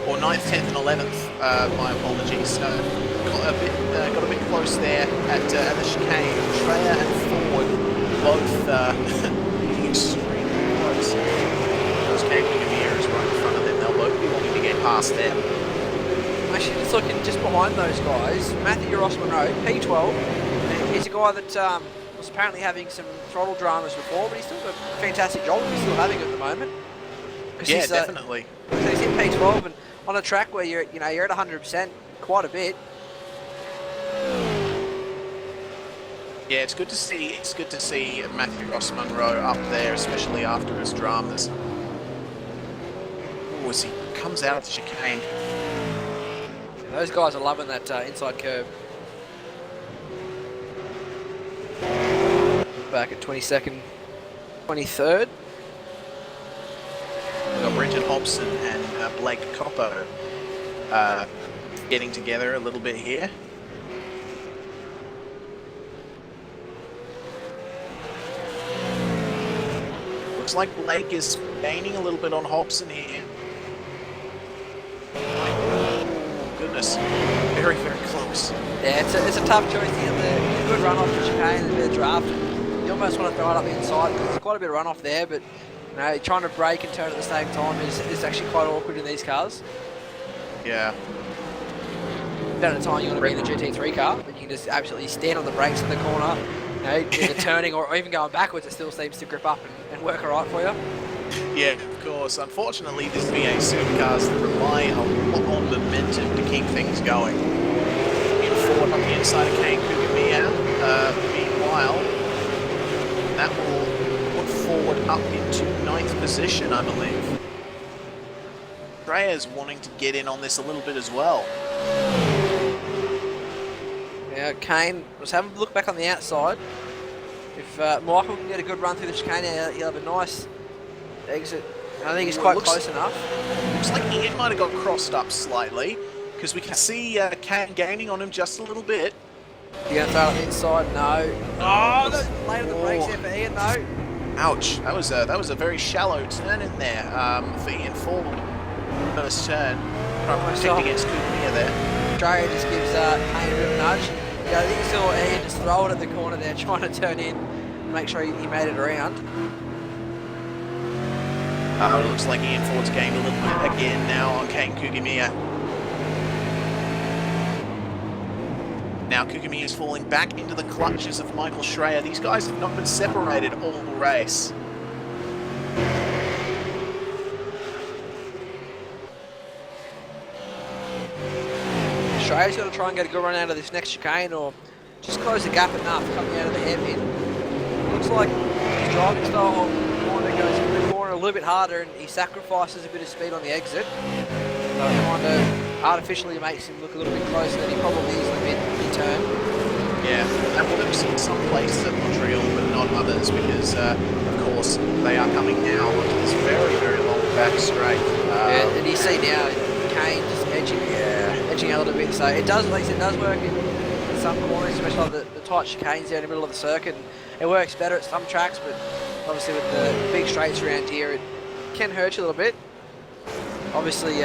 Or 9th, 10th and 11th, my apologies. Got a bit close there at the chicane. Treyer and Ford both extremely close. Those camping mirrors right in front of them. They'll both be wanting to get past them. Actually, just looking just behind those guys, Matthew Ross Monroe, P12. He's a guy that was was apparently having some throttle dramas before, but he's still got a fantastic job he's still having at the moment. Yeah, definitely. He's in P12 and on a track where you're at 100% quite a bit. Yeah, it's good to see. It's good to see Matthew Ross Munro up there, especially after his dramas. Oh, as he comes out of the chicane. Yeah, those guys are loving that inside curve. Back at 22nd, 23rd. We've got Brenton Hobson and Blake Coppo getting together a little bit here. Looks like Blake is gaining a little bit on Hobson here. Oh, goodness. Very, very close. Yeah, it's a tough choice here. The good run off the chicane and a bit of draft. You almost want to throw it up the inside because there's quite a bit of run off there, but trying to brake and turn at the same time is actually quite awkward in these cars. Yeah. At the time you want to be in a GT3 car, but you can just absolutely stand on the brakes in the corner. Either turning or even going backwards, it still seems to grip up and work alright for you. Yeah, of course. Unfortunately, this V8 supercars rely a lot on momentum to keep things going. In forward on the inside of Kane Kugamiya. Meanwhile, that will put forward up into 9th position, I believe. Drea's wanting to get in on this a little bit as well. Yeah, Kane was having a look back on the outside. If Michael can get a good run through the chicane, he'll have a nice exit. I think he's quite close enough. Looks like Ian might have got crossed up slightly, because we can see Kane gaining on him just a little bit. You going to throw it on the inside? No. Oh, that's late on the brakes there for Ian, though. Ouch! That was a very shallow turn in there for Ian Ford. First turn, protect against Kugamiya there. Drea just gives Kane a bit of a nudge. I think you saw Ian just throw it at the corner there, trying to turn in and make sure he made it around. It looks like Ian Ford's gained a little bit again now on Kane Kugamiya. Now Kugamiya is falling back into the clutches of Michael Schreier. These guys have not been separated all race. Schreier's got to try and get a good run out of this next chicane or just close the gap enough coming out of the hairpin. Looks like his driving style goes in the corner a little bit harder and he sacrifices a bit of speed on the exit. So he kind of artificially makes him look a little bit closer than he probably is in the mid-turn. Yeah, that works in some places at Montreal, but not others because, of course, they are coming now onto this very, very long back straight. Yeah, and you see now Kane just edging a little bit. So it does, like I said, it does work in some corners, especially like the tight chicanes there in the middle of the circuit. And it works better at some tracks, but obviously with the big straights around here, it can hurt you a little bit. Obviously,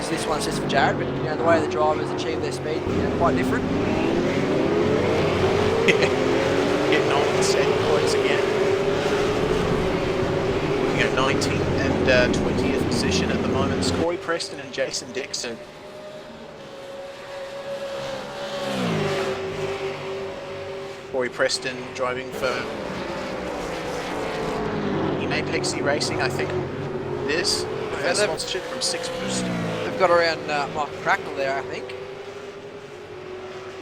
this one's just for Jared, but the way the drivers achieve their speed, quite different. Getting on the setting points again. Looking at 19th and 20th position at the moment. It's Corey Preston and Jason Dixon. Corey Preston driving for Pixie Racing, I think. This has sponsorship from Six Boost. They've got around Michael Cracknell there, I think.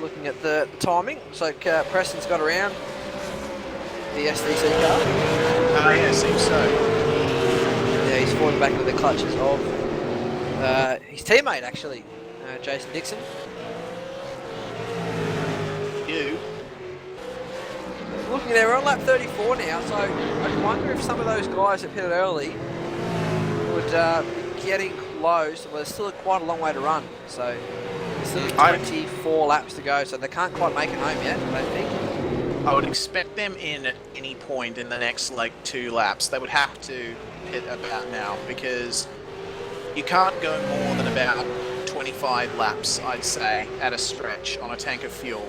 Looking at the timing, looks like Preston's got around the SDC car. Yeah, it seems so. Yeah, he's falling back into the clutches of his teammate, actually, Jason Dixon. Looking there, we're on lap 34 now, so I wonder if some of those guys that pitted early would be getting close. Well, there's still quite a long way to run, so there's still 24 laps to go, so they can't quite make it home yet, I don't think. I would expect them in at any point in the next, 2 laps. They would have to pit about now, because you can't go more than about 25 laps, I'd say, at a stretch on a tank of fuel,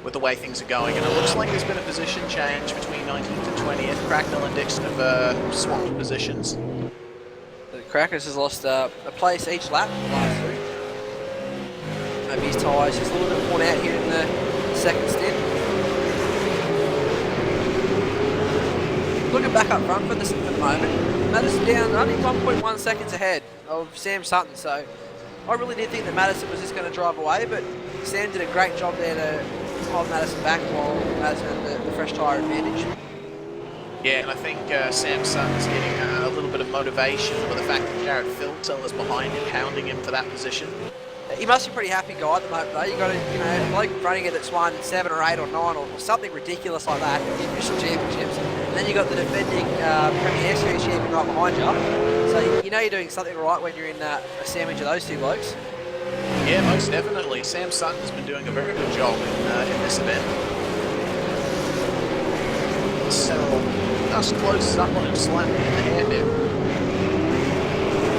with the way things are going. And it looks like there's been a position change between 19th and 20th. Cracknell and Dixon have swapped positions. The Crackers has lost a place each lap last two. Maybe his tyres just a little bit worn out here in the second stint. looking back up front for the moment, Madison down only 1.1 seconds ahead of Sam Sutton, so I really did think that Madison was just going to drive away, but Sam did a great job there to hold Madison back while Madison had the fresh tyre advantage. Yeah, and I think Sam Sutton's getting a little bit of motivation with the fact that Jared Filtel is behind him, hounding him for that position. He must be a pretty happy guy at the moment, though. You got a bloke running it that's won 7 or 8 or 9 or something ridiculous like that in the official championships. And then you got the defending Premier Series champion right behind you. So you know you're doing something right when you're in a sandwich of those two blokes. Yeah, most definitely. Sam Sutton has been doing a very good job in this event. So just closes up on him slightly in the hair there.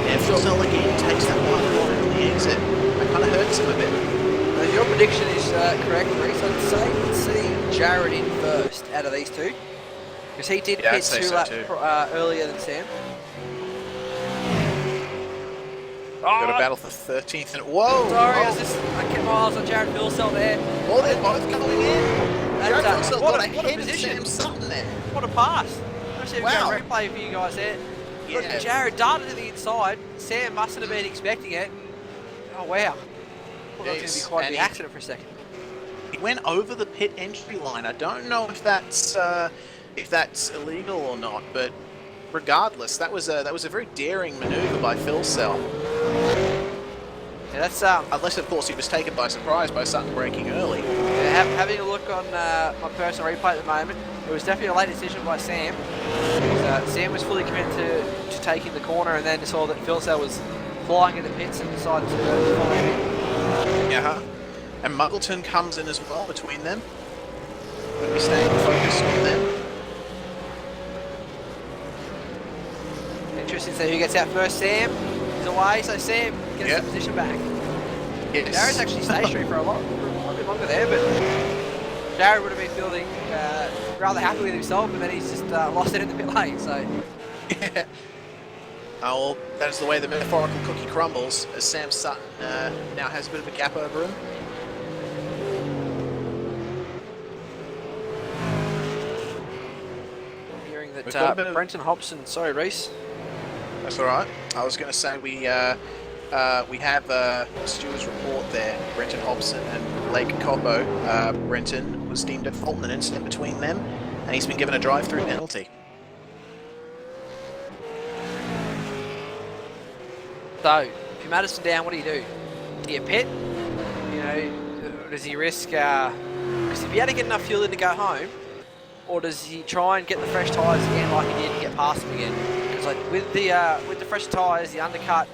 And Filtel again takes that one corner on the exit. That kind of hurts him a bit. Now, your prediction is correct, Reese. I'd say we'd see Jared in first out of these two. Because he did pit 2 laps earlier than Sam. Got to battle for 13th. And whoa! Sorry, I kept my eyes on Jared Filtel there. Oh, they're both coming in. Jared Filtel got ahead of Sam Sutton there. What a pass. Actually, wow. A great play for you guys there. Yeah. Look, Jared darted to the inside. Sam mustn't have been expecting it. Oh, wow. Well, that was going to be quite an accident for a second. He went over the pit entry line. I don't know if that's illegal or not, but regardless, that was a very daring maneuver by Filtel. Yeah, that's unless of course he was taken by surprise by Sutton braking early. Yeah, having a look on my personal replay at the moment, it was definitely a late decision by Sam. Sam was fully committed to taking the corner, and then saw that Filtel was flying in the pits and decided to follow him in. Yeah, and Muggleton comes in as well between them. We'll be staying focused on them. Interesting to see who gets out first. Sam is away, so Sam gets the position back. Yes. Jared's actually stationary for a bit longer there, but Jared would have been feeling rather happy with himself, and then he's just lost it in the pit lane. So. Yeah. Oh, well, that is the way the metaphorical cookie crumbles, as Sam Sutton now has a bit of a gap over him. Hearing that Brenton Hobson, sorry Reese. That's all right. I was going to say we have Stewart's report there. Brenton Hobson and Blake Coppo. Brenton was deemed at fault in an incident between them, and he's been given a drive-through penalty. So, if you're Madison down, what do you do? Do you pit? You know, does he risk? Because if he had to get enough fuel in to go home, or does he try and get the fresh tyres again like he did and get past him again? Because like with the fresh tyres, the undercut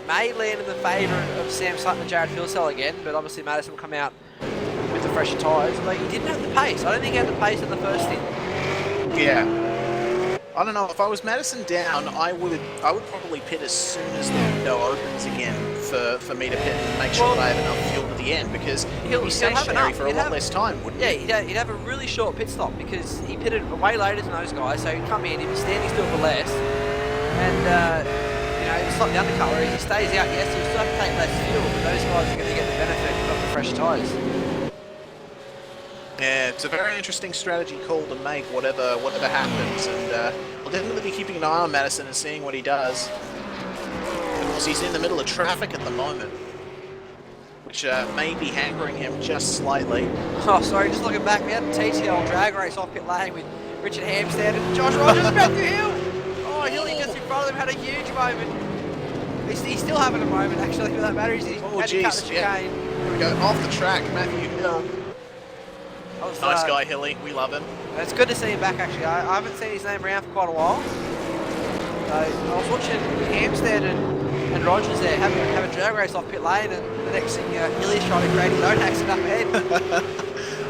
may land in the favour of Sam Sutton and Jared Filtel again, but obviously Madison will come out with the fresher tyres. Like he didn't have the pace. I don't think he had the pace in the first stint. Yeah. I don't know, if I was Madison down, I would probably pit as soon as the window opens again for me to pit and make sure that I have enough fuel to the end, because he'll be stationary for a lot less time, wouldn't he? Yeah, he'd have a really short pit stop because he pitted way later than those guys, so he'd come in, he'd be standing still for less, and you know, it's like the undercut where he stays out, yes, he'll still have to take less fuel, but those guys are going to get the benefit of the fresh tyres. Yeah, it's a very interesting strategy call to make, whatever happens, and we'll definitely be keeping an eye on Madison and seeing what he does. Of course, he's in the middle of traffic at the moment, which may be hankering him just slightly. Oh, sorry, just looking back, we had a TTL drag race off pit lane with Richard Hampstead and Josh Rogers, Matthew Hill! Oh, Hill, just in front of him, had a huge moment. He's still having a moment, actually, for that matter. He's had to cut the chicane. Here we go, off the track, Matthew Hill. Nice guy, Hilly. We love him. It's good to see him back, actually. I haven't seen his name around for quite a while. I was watching Hampstead and Rogers there have a drag race off pit lane, and the next thing, Hilly's trying to create his own accident up ahead.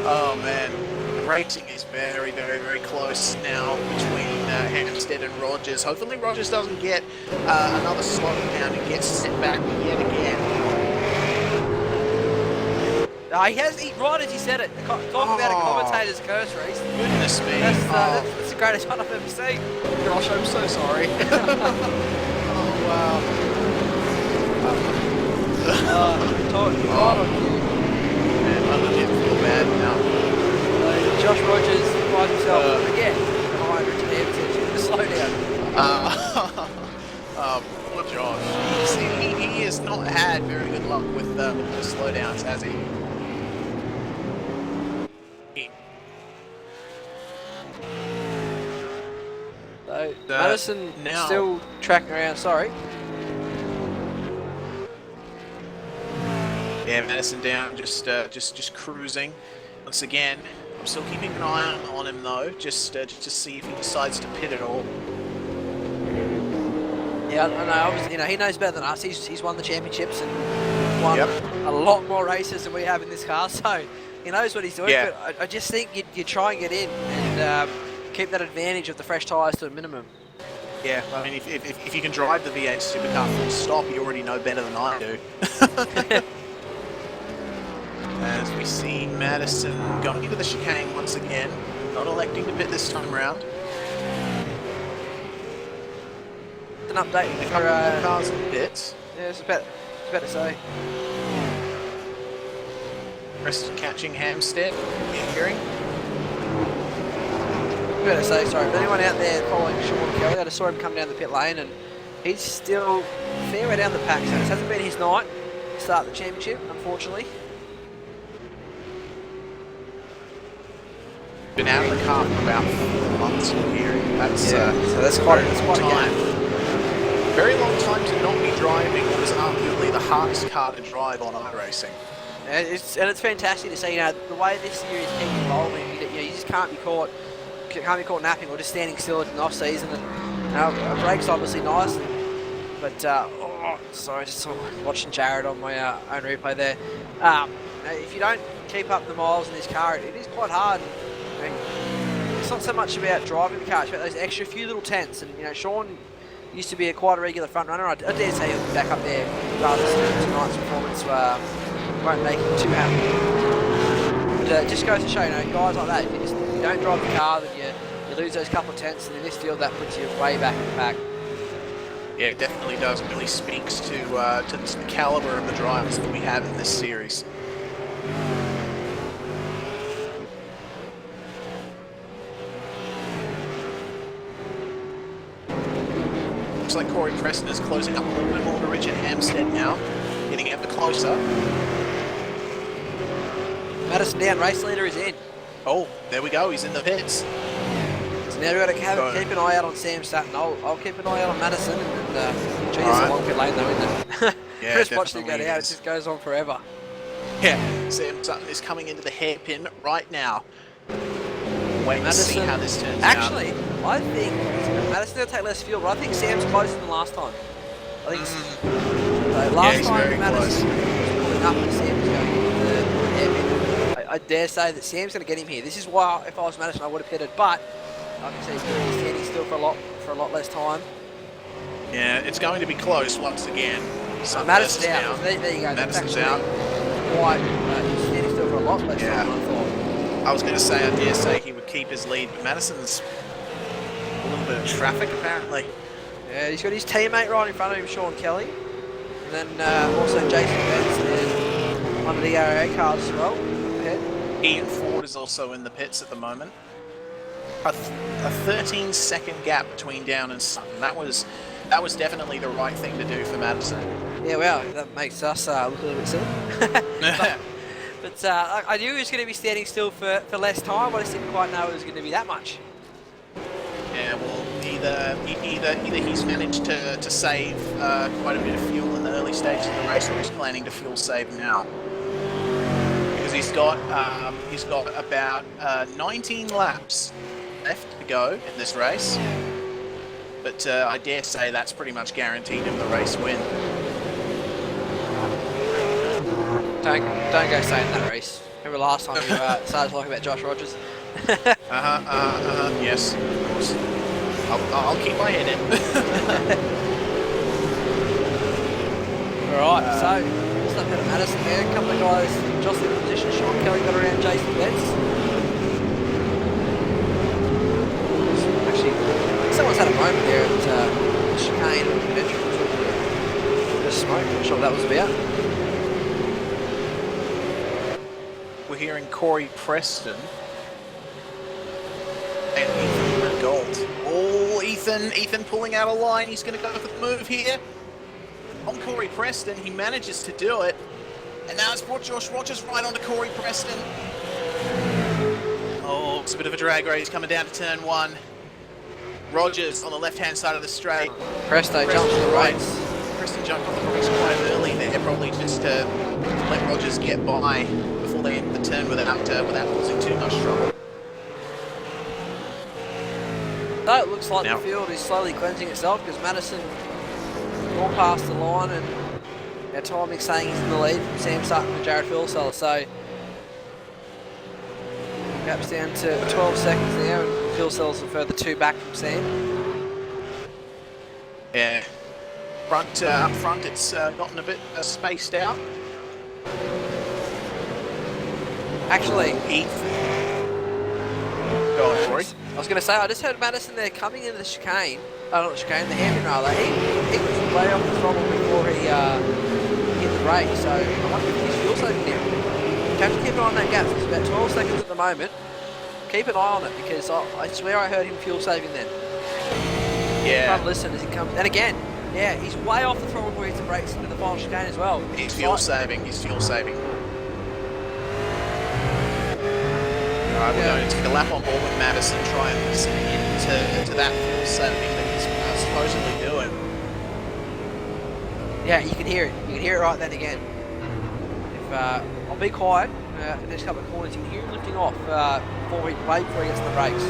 Oh, man. The racing is very, very, very close now between Hampstead and Rogers. Hopefully Rogers doesn't get another slowdown and gets set back yet again. Right as he said it, talking about a commentator's curse race. Goodness me. That's the greatest one I've ever seen. Gosh, I'm so sorry. Oh, wow. Man, I legit feel bad now. Josh Rogers finds himself again behind Richard slowdown. Poor Josh. He has not had very good luck with the slowdowns, has he? So Madison now still tracking around. Sorry. Yeah, Madison down, just cruising. Once again, I'm still keeping an eye on him though, just to see if he decides to pit at all. Yeah, I know. Obviously, he knows better than us. He's won the championships and won a lot more races than we have in this car, so he knows what he's doing. Yeah. But I just think you try and get in and keep that advantage of the fresh tyres to a minimum. Yeah, I mean, if you can drive the V8 Supercar full stop, you already know better than I do. As we see Madison going into the chicane once again, not electing to pit this time around. An update A for couple more cars in pits. Yeah, it's about to say. Preston catching Hampstead, you're hearing? Better say, sorry, but anyone out there following Sean Kelly, I just saw him come down the pit lane and he's still a fair way down the pack, so this hasn't been his night to start the championship, unfortunately. Been out of the car for about 4 months here. That's so that's quite a time. Very long time to not be driving what is arguably the hardest car to drive on iRacing. And it's fantastic to see, the way this series keeps evolving. You just can't be caught napping or just standing still in the off season. And a break's obviously nice, but sorry, just watching Jared on my own replay there. If you don't keep up the miles in this car, it is quite hard. It's not so much about driving the car; it's about those extra few little tenths. And Sean used to be quite a regular front runner. I dare say he'll be back up there rather than tonight's performance won't make him too happy. But it just goes to show, guys like that, if you don't drive the car, then you lose those couple of tenths, and in this field that puts you way back in the pack. Yeah, it definitely does. It really speaks to the caliber of the drivers that we have in this series. Looks like Corey Preston is closing up a little bit more to Richard Hampstead now, getting ever closer. Madison down, race leader is in. Oh, there we go, he's in the pits. So now we've got to keep an eye out on Sam Sutton. I'll keep an eye out on Madison. And geez, it's a long pit lane though, isn't it? Yeah, Chris watched it go down, it is. just goes on forever. Yeah, Sam Sutton is coming into the hairpin right now. Wait to see how this turns out. Actually, I think Madison will take less fuel, but I think Sam's closer than last time. I think so last time Madison was pulling up and Sam was going into the hairpin. I dare say that Sam's going to get him here. This is why, if I was Madison, I would have pitted, but like I said, he's going to be standing still for a lot less time. Yeah, it's going to be close once again. Madison's out. There you go. Madison's out. Why? He's standing still for a lot less time, I thought. I was going to say, I dare say he would keep his lead, but Madison's a little bit of traffic apparently. Yeah, he's got his teammate right in front of him, Sean Kelly. And then also Jason Benz and one of the RA cars as well. Ian Ford is also in the pits at the moment. A 13-second gap between Down and Sutton. That was definitely the right thing to do for Madison. Yeah, well, that makes us look a little bit silly. But I knew he was going to be standing still for less time, but I just didn't quite know it was going to be that much. Yeah, well, either he's managed to save quite a bit of fuel in the early stages of the race, or he's planning to fuel save now. Because he's got about 19 laps left to go in this race. But I dare say that's pretty much guaranteed him the race win. Don't go saying that, Reese. Remember last time you started talking about Josh Rogers? Yes, of course. I'll keep my head in. Alright, so just up ahead of Madison there. A couple of guys jostling for position. Sean Kelly got around Jason Betts. Actually, someone's had a moment there at chicane and Metro. Just smoke, not sure what that was about. We're hearing Corey Preston and Ethan Gold. Oh, Ethan Ethan pulling out a line. He's going to go for the move here. On Corey Preston, he manages to do it. And now it's brought Josh Rogers right onto Corey Preston. Oh, it's a bit of a drag race coming down to turn 1. Rogers on the left-hand side of the straight. Presto jumps to the right. Preston jumped on the brakes quite early there, probably just to let Rogers get by before they enter the turn without causing too much trouble. So it looks like the field is slowly cleansing itself because Madison all past the line, and our timing's saying he's in the lead from Sam Sutton and Jared Philseller. So gaps down to 12 seconds now, and Philseller's a further 2 back from Sam. Yeah. Up front, it's gotten a bit spaced out. Actually, go on, Corey. I was going to say, I just heard Madison there coming into the chicane. Oh, not the chicane, the hairpin rather. He was way off the throttle before he hit the brake. So I wonder if he's fuel saving now. You have to keep an eye on that gap. It's about 12 seconds at the moment. Keep an eye on it because I swear I heard him fuel saving then. Yeah. Try to listen as he comes. And again, yeah, he's way off the throttle before he hits the brakes into the final chicane as well. He's fuel saving. Alright, we're going to take a lap on board with Madison, try and listen into that fuel saving that he's supposedly doing. Yeah, you can hear it. You can hear it right then again. If I'll be quiet. The next couple of corners, you can hear him lifting off before he gets to the brakes.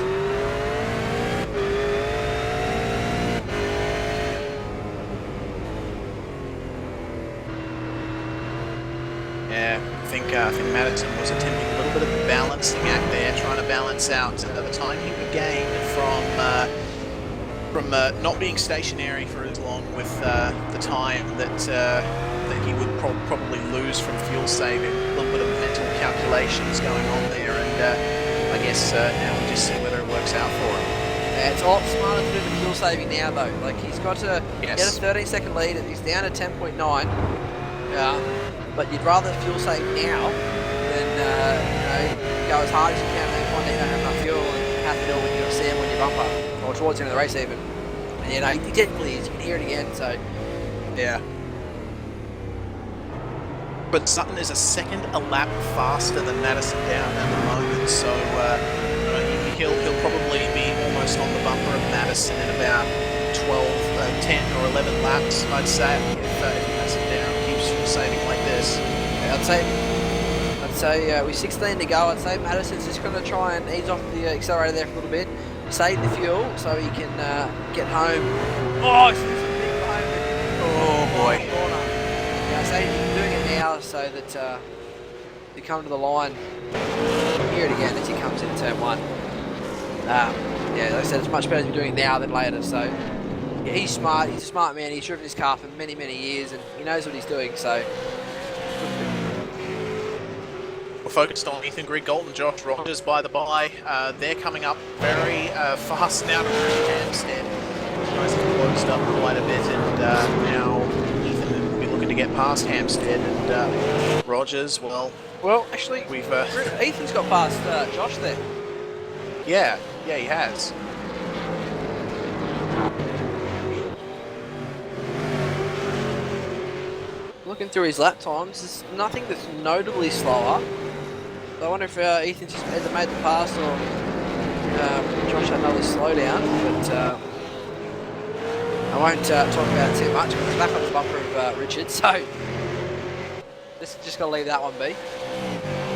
Yeah, I think Madison was attempting a little bit of a balancing act there, trying to balance out the time he would gain from not being stationary for as long with the time that he would probably lose from fuel saving. A little bit of mental calculations going on there, and I guess now we'll just see whether it works out for him. Yeah, it's a lot smarter to do the fuel saving now though. Like he's got to get a 13-second lead, and he's down to 10.9. But you'd rather fuel save now than go as hard as you can and find out you don't have enough fuel and have to deal with Sam on your bumper or towards the end of the race even. And he technically is, you can hear it again. So yeah. But Sutton is a second a lap faster than Madison down at the moment, so he'll probably be almost on the bumper of Madison in about 12, 10 or 11 laps, I'd say, if Madison down keeps fuel saving like this. Yeah, I'd say with 16 to go, I'd say Madison's just going to try and ease off the accelerator there for a little bit, save the fuel so he can get home. Oh, it's a big moment. Oh boy. Yeah, so he's doing it now so that you come to the line, hear it again as he comes into turn 1. Yeah, like I said, it's much better to be doing it now than later. So yeah, he's smart. He's a smart man. He's driven his car for many, many years, and he knows what he's doing. So we're focused on Ethan Griggold and Josh Rogers, by the by. They're coming up very fast now to Hampstead. You guys have closed up quite a bit, and now Ethan will be looking to get past Hampstead, and Rogers, well, actually, we've Ethan's got past Josh there. Yeah, he has. Looking through his lap times, there's nothing that's notably slower. So I wonder if Ethan's just either made the pass or Josh had another slowdown. But I won't talk about it too much because it's back on the bumper of Richard. So just got to leave that one be.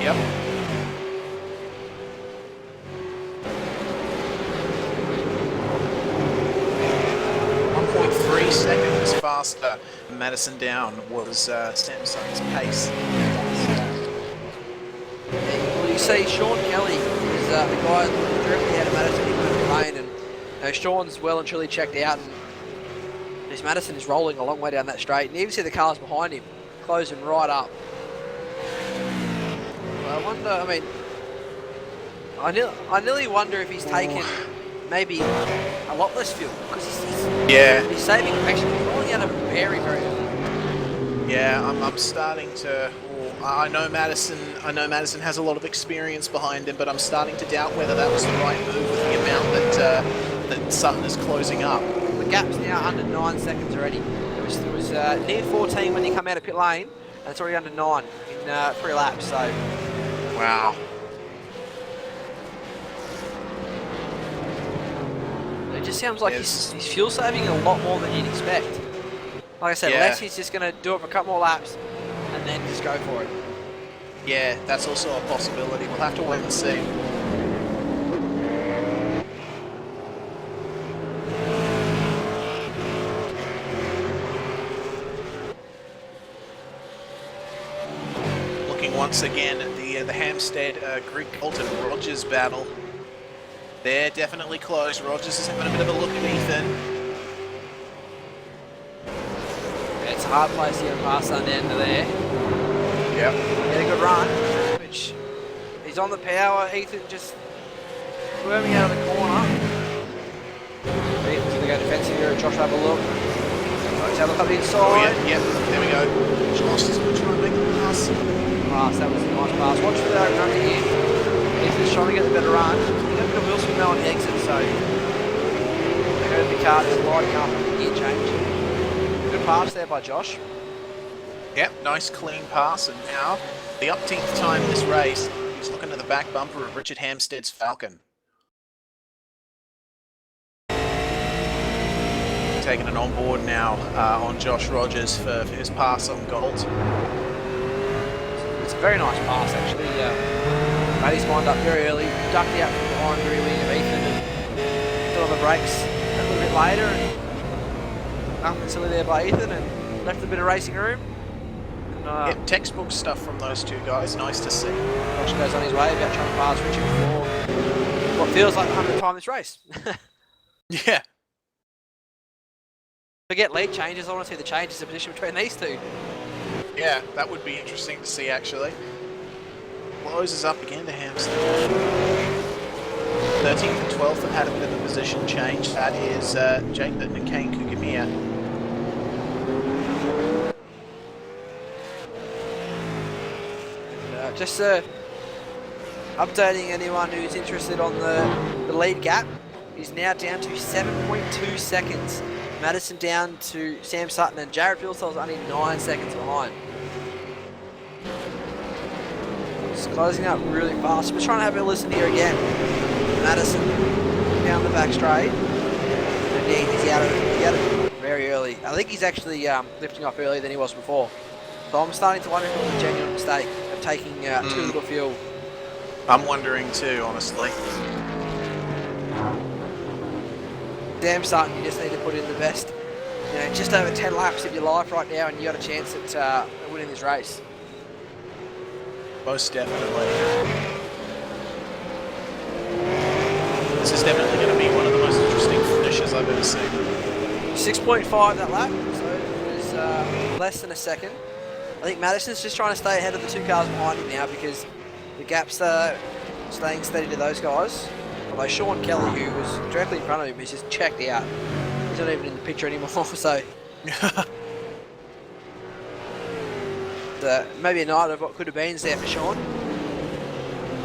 Yep. 1.3 seconds faster. Madison down was Sam Sutton's pace. Well, you see, Sean Kelly is the guy directly out of Madison in the lane, and Sean's well and truly checked out, and this Madison is rolling a long way down that straight, and you even see the cars behind him closing right up. I wonder, I mean, I nearly wonder if he's taken maybe a lot less fuel, because he's saving, actually he's rolling out of very, very early. Yeah, I'm starting to. I know Madison has a lot of experience behind him, but I'm starting to doubt whether that was the right move with the amount that that Sutton is closing up. The gap's now under 9 seconds already. It was near 14 when he come out of pit lane, and it's already under 9 in 3 laps. So, wow. It just sounds like he's fuel saving a lot more than you'd expect. Like I said, unless he's just going to do it for a couple more laps and then just go for it. Yeah, that's also a possibility. We'll have to wait and see. Looking once again at the Hampstead Greg Colton Rogers battle. They're definitely close. Rogers is having a bit of a look at Ethan. Yeah, it's a hard place to get past that end of there. Yep. Get a good run, which he's on the power. Ethan just swerving out of the corner. Ethan's going to go defensive here. Josh, have a look. Let's have a look up the inside. Oh, yeah, there we go. Josh is going to try and make the pass. That was a nice pass. Watch for that run again. Ethan's trying to get the better run. Got Wilson now on the exit, so they heard the car just lighting up and the gear change. Good pass there by Josh. Yep, nice clean pass, and now the upteenth time in this race, he's looking at the back bumper of Richard Hampstead's Falcon. Taking it on board now on Josh Rogers for his pass on Gold. It's a very nice pass actually. Made his mind up very early, ducked out from behind the rear wing of Ethan and got on the brakes a little bit later and nothing silly there by Ethan and left a bit of racing room. And, textbook stuff from those two guys, nice to see. Josh goes on his way, about trying to pass Richard for what feels like the 100th time this race. Yeah. Forget lead changes, I want to see the changes in position between these two. Yeah, that would be interesting to see actually. Closes up again to Hampstead. 13th and 12th have had a bit of a position change. That is Jake Burton and Kane Kugamia. Just updating anyone who's interested on the lead gap. He's now down to 7.2 seconds. Madison down to Sam Sutton and Jared Villeneuve only 9 seconds behind. Closing up really fast. We're trying to have a listen here again. Madison down the back straight. And he's out of it very early. I think he's actually lifting off earlier than he was before. So I'm starting to wonder if it was a genuine mistake of taking too little fuel. I'm wondering too, honestly. Damn Sutton, you just need to put in the best. You know, just over 10 laps of your life right now and you got a chance at winning this race. Most definitely. This is definitely going to be one of the most interesting finishes I've ever seen. 6.5 that lap, so it was less than a second. I think Madison's just trying to stay ahead of the two cars behind him now because the gap's staying steady to those guys. Although Sean Kelly, who was directly in front of him, is just checked out. He's not even in the picture anymore, so... maybe a night of what could have been there for Sean.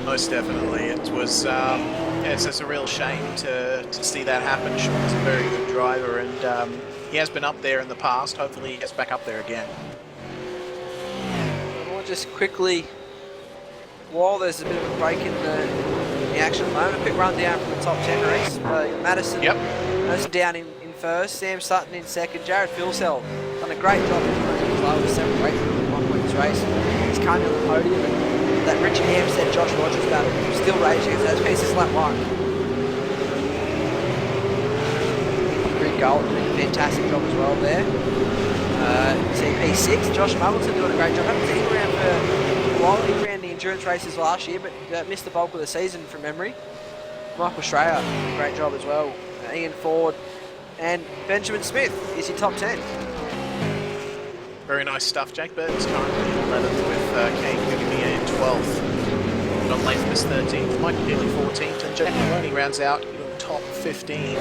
Most definitely. It was, it's a real shame to see that happen. Sean's a very good driver and he has been up there in the past. Hopefully he gets back up there again. We'll just quickly, while there's a bit of a break in the action at the moment, a quick run down from the top 10 race. Madison, Madison down in first, Sam Sutton in second, Jared Villeneuve done a great job in the seventh race. Race. He's coming on the podium and that Richard Hampstead, Josh Rogers battle still raging. That's pieces lap 1. Greg Gold doing a fantastic job as well there. CP6, Josh Muggleton doing a great job. I haven't seen him around for a while. He ran the endurance races last year but missed the bulk of the season from memory. Michael Schreier doing a great job as well. Ian Ford and Benjamin Smith is your top 10. Very nice stuff. Jake Burton's currently in 11th with Kane Kugamia in 12th. John Latham is 13th, Mike Healy 14th, and Jake Maloney rounds out in the top 15 in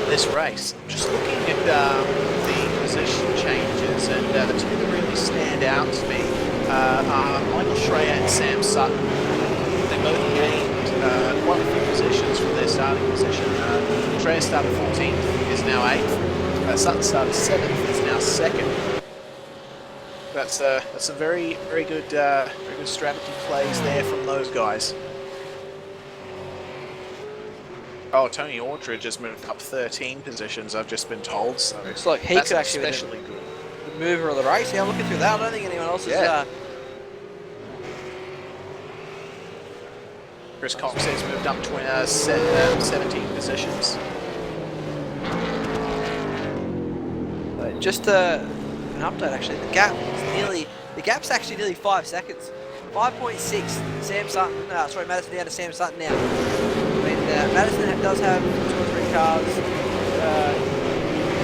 this race. Just looking at the position changes, and the two that really stand out to me are Michael Schreier and Sam Sutton. They both gained quite a few positions for this starting position. Trey started 14th, is now 8th. Sutton started 7th, is now 2nd. That's a very good strategy plays there from those guys. Oh, Tony Aldridge has moved up 13 positions, I've just been told. So looks like he that's could actually especially be good. the mover of the race. Yeah, looking through that, I don't think anyone else is. Chris Cox has moved up 17 positions. Just an update, actually. The gap's actually nearly 5 seconds. 5.6. Sam Sutton. Madison down to Sam Sutton now. I mean, Madison does have 2 or 3 cars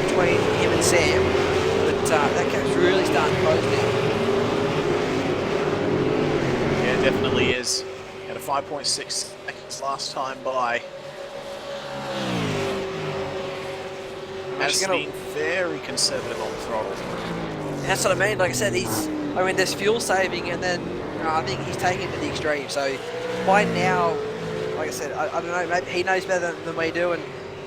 between him and Sam, but that gap's really starting to close now. Yeah, it definitely is. Had a 5.6 seconds last time by. Madison being very conservative on the throttle. That's what I mean. Like I said, there's fuel saving, and then I think he's taking it to the extreme. So by now, like I said, I don't know. Maybe he knows better than we do, and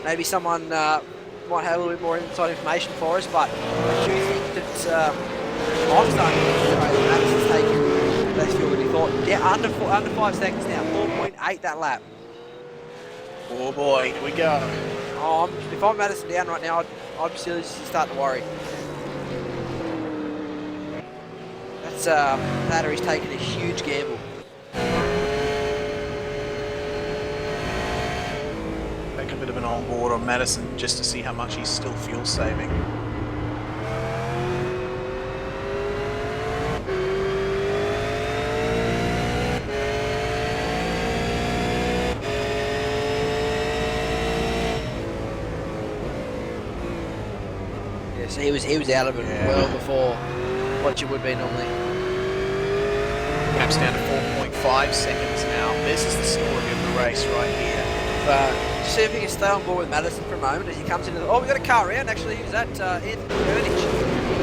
maybe someone might have a little bit more inside information for us. But I do think that I'm starting to think that Madison's taking less fuel than he thought. Yeah, under 5 seconds now. 4.8 that lap. Oh boy, here we go. Oh, if I'm Madison down right now, I'd seriously start to worry. That's battery's taking a huge gamble. Take a bit of an on board on Madison just to see how much he's still fuel saving. So he was out of it well before what you would be normally. Gap's down to 4.5 seconds now. This is the story of the race right here. Just see if he can stay on board with Madison for a moment as he comes into the... Oh, we got a car around actually. He was at Anthony Burnage.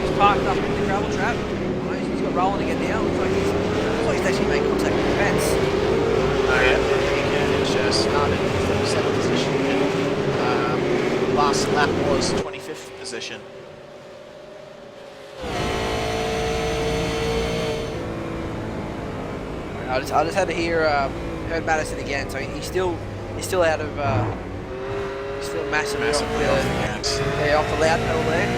He's parked up in the gravel trap. He's got rolling again now. Looks like he's actually making contact with the fence. Oh yeah, Burnage started in 7th position. Last lap was 25th position. I just had to heard Madison again, so he's still out of he's still massively off the loud pedal there.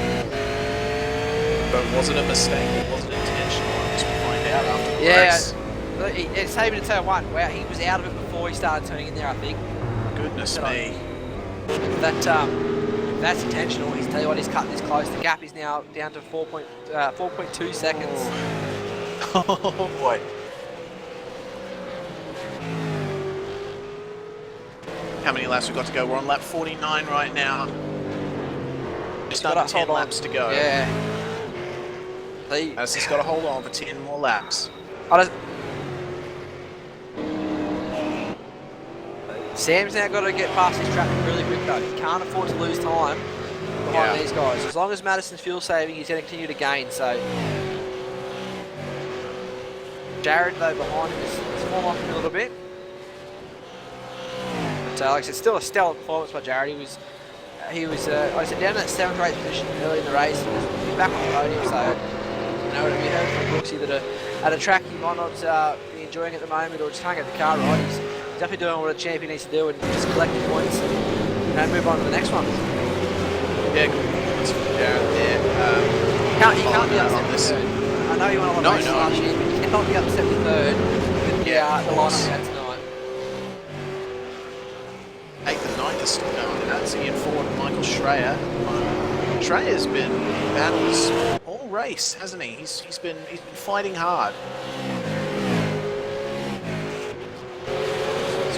But was it a mistake or was it intentional? I guess we'll find out after the race. It's saving to turn 1. Wow, he was out of it before he started turning in there, I think. Goodness me. That's intentional. He's tell you what, he's cut this close. The gap is now down to 4.2 seconds. Oh boy. How many laps we've got to go? We're on lap 49 right now. Just under 10 laps to go. Yeah. Madison's got to hold on for 10 more laps. Sam's now got to get past this traffic really quick though. He can't afford to lose time behind these guys. As long as Madison's fuel saving, he's going to continue to gain. So Jared though behind him is falling off a little bit. But like I said, still a stellar performance by Jared. He was like I said, down in that 7th or 8th position early in the race. He's back on the podium. So you know, if you heard from Brooksy that at a track he might not be enjoying at the moment or just can't get the car right, he's definitely doing what a champion needs to do and just collect the points and move on to the next one. Yeah, good performance from Jared there. He can't be upset with third. I know he won a lot of races last year, but he cannot be upset with third with the lineup we had tonight. 8th and 9th are still going. That's Ian Ford and Michael Schreier. Schreier's been in battles all race, hasn't he? He's been fighting hard.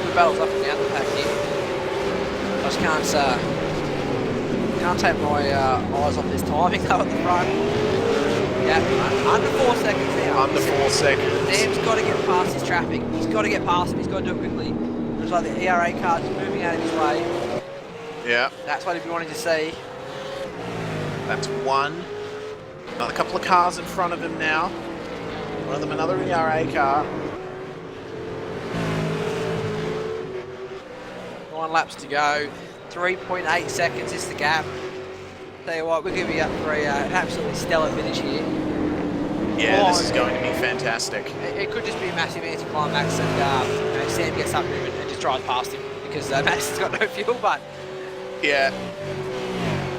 Good battles up and down the pack here. I just can't take my eyes off this timing though at the front. Yeah, under 4 seconds now. Under 4 seconds. Sam's got to get past his traffic. He's got to get past him. He's got to do it quickly. Looks like the ERA car's moving out of his way. Yeah. That's what he'd be wanting to see. That's one. Another couple of cars in front of him now. One of them another ERA car. One laps to go. 3.8 seconds is the gap. Tell you what, we're going to be up for an absolutely stellar finish here. Yeah, this is going to be fantastic. It could just be a massive anticlimax and Sam gets up and just drives past him because Madison's got no fuel, but... Yeah.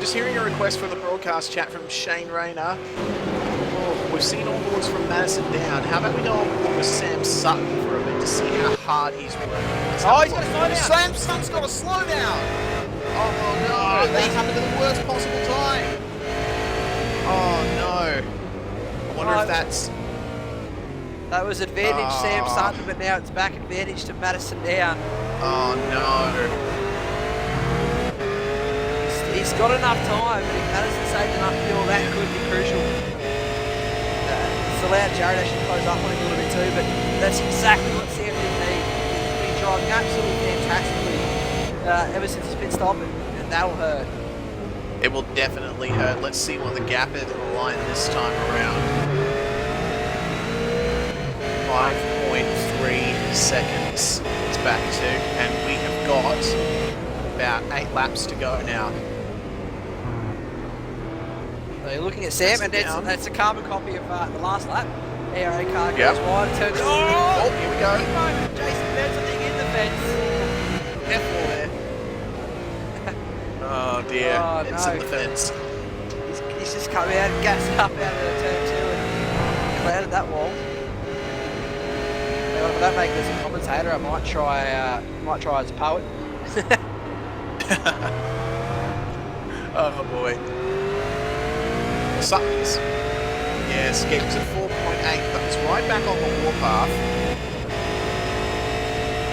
Just hearing a request for the broadcast chat from Shane Rayner. Oh, we've seen onboards from Madison down. How about we go on board with Sam Sutton for a bit to see how hard he's working? Oh, he's got a slow down. Sam Sutton's got a slow down. Oh no, that happened at the worst possible time. Oh no. I wonder if that's... That was advantage Sam Sutton, but now it's back advantage to Madison down. Oh no. He's got enough time, but if Madison saved enough fuel, that could be crucial. It's allowed Jared actually to close up on him a little bit too, but that's exactly what Sam didn't need. He's been driving absolutely fantastically ever since his pit stop, and that'll hurt. It will definitely hurt. Let's see what the gap is on the line this time around. 5.3 seconds it's back to, and we have got about 8 laps to go now. So you're looking at Sam, and that's a carbon copy of the last lap. ARA car goes wide, turns. Oh, here we go. Jason Benn's something in the fence. Careful there. Oh dear, it's in the fence. He's just come out and gassed up out of the turn 2 and clouded that wall. If I don't make this a commentator, I might try as a poet. Oh boy. Sutton's, yes, keeps at 4.8, but it's right back on the warpath.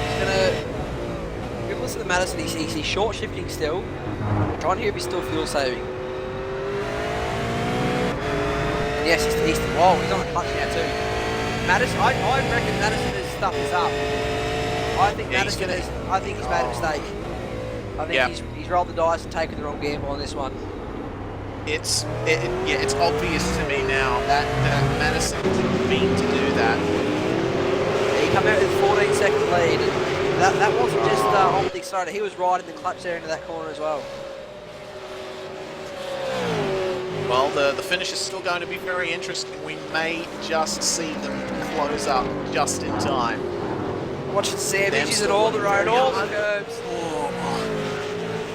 He's gonna... If you listen to Madison, he's short shifting still. Trying to hear if he's still fuel saving. And yes, he's he's on the clutch now too. Madison, I reckon Madison has stuffed this up. I think Madison has. I think he's made a mistake. I think he's rolled the dice and taken the wrong gamble on this one. It's obvious to me now that Madison didn't mean to do that. He come out with a 14-second lead. That wasn't just off the accelerator. He was right in the clutch there into that corner as well. Well, the finish is still going to be very interesting. We may just see them close up just in time. Watching Sam, he's using all the road, all the curbs.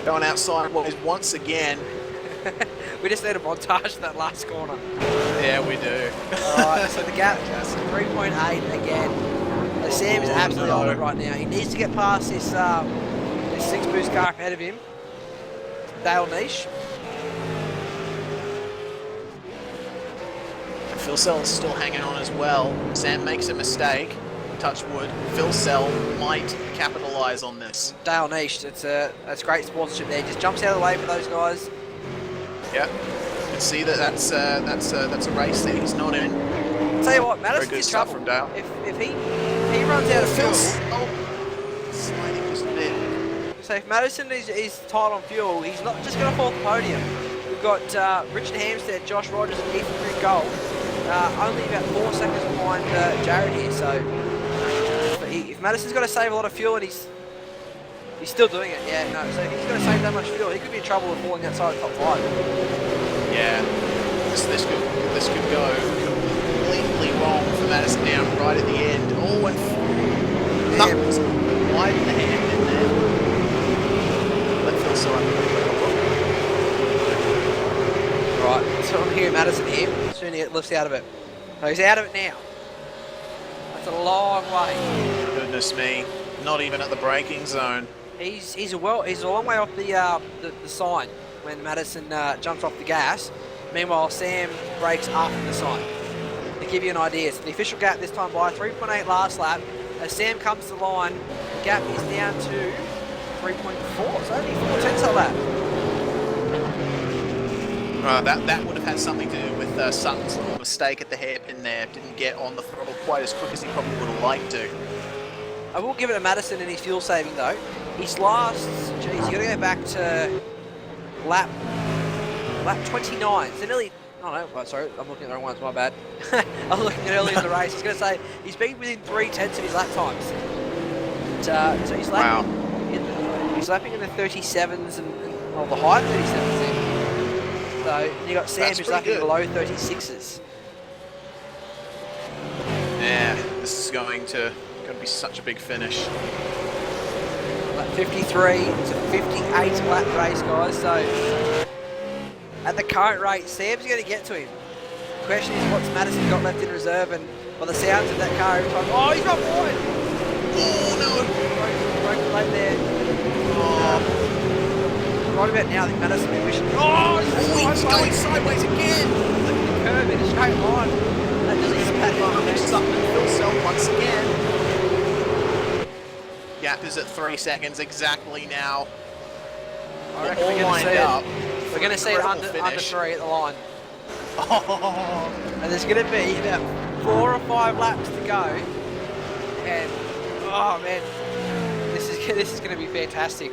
Going outside once again. We just need a montage of that last corner. Yeah, we do. Alright, so the gap, 3.8 again. So Sam is absolutely on it right now. He needs to get past this 6-boost car ahead of him. Dale Niche. Phil Sell's still hanging on as well. Sam makes a mistake. Touch wood. Phil Sell might capitalise on this. Dale Niche, that's great sponsorship there. Just jumps out of the way for those guys. Yep. You can see that's a race that he's not in. I'll tell you what, Madison's Very good in stuff trouble. from Dale. If he runs out of fuel, sliding just a bit. So if Madison is tight on fuel, he's not just going to fall off the podium. We've got Richard Hampstead, Josh Rogers, and Ethan Green Gold. Only about 4 seconds behind Jared here. So if Madison's got to save a lot of fuel, and he's still doing it, yeah, no. So if he's going to save that much fuel, he could be in trouble with falling outside the top 5. Yeah, this could go completely wrong for Madison down right at the end. Oh, and that was wide in the hand in there. Let Phil Sell. Right, so I'm hearing Madison here. Soon he lifts out of it. So he's out of it now. That's a long way. Goodness me, not even at the braking zone. He's a long way off the sign when Madison jumps off the gas. Meanwhile, Sam brakes after the sign. To give you an idea, so the official gap this time by 3.8 last lap. As Sam comes to the line, the gap is down to 3.4. It's only 4 tenths of a lap. That would have had something to do with Sutton's little mistake at the hairpin there. Didn't get on the throttle quite as quick as he probably would have liked to. I will give it to Madison in his fuel saving though. His last, geez, you got to go back to lap 29. So nearly, oh no, sorry, I'm looking at the wrong ones, my bad. I'm looking at early in the race. I was going to say, he's been within 3 tenths of his lap times. So he's He's lapping in the 37s and well, the high 37s there. So you got Sam who's lapping in the low 36s. Yeah, this is going to be such a big finish. Lap 53, it's a 58 lap race, guys. So at the current rate, Sam's going to get to him. The question is, what's Madison got left in reserve? And by the sounds of that car, every time, oh, he's not wide. Oh no! Broke the lane there. Right about now, I think Madison will be wishing. Oh, he's going sideways again. Look at the curve in a straight line. That just is pat Phil Self once again. Gap is at 3 seconds exactly now. I reckon we're going to see it. We're going to see it under 3 at the line. Oh. And there's going to be about 4 or 5 laps to go. And oh man, this is going to be fantastic.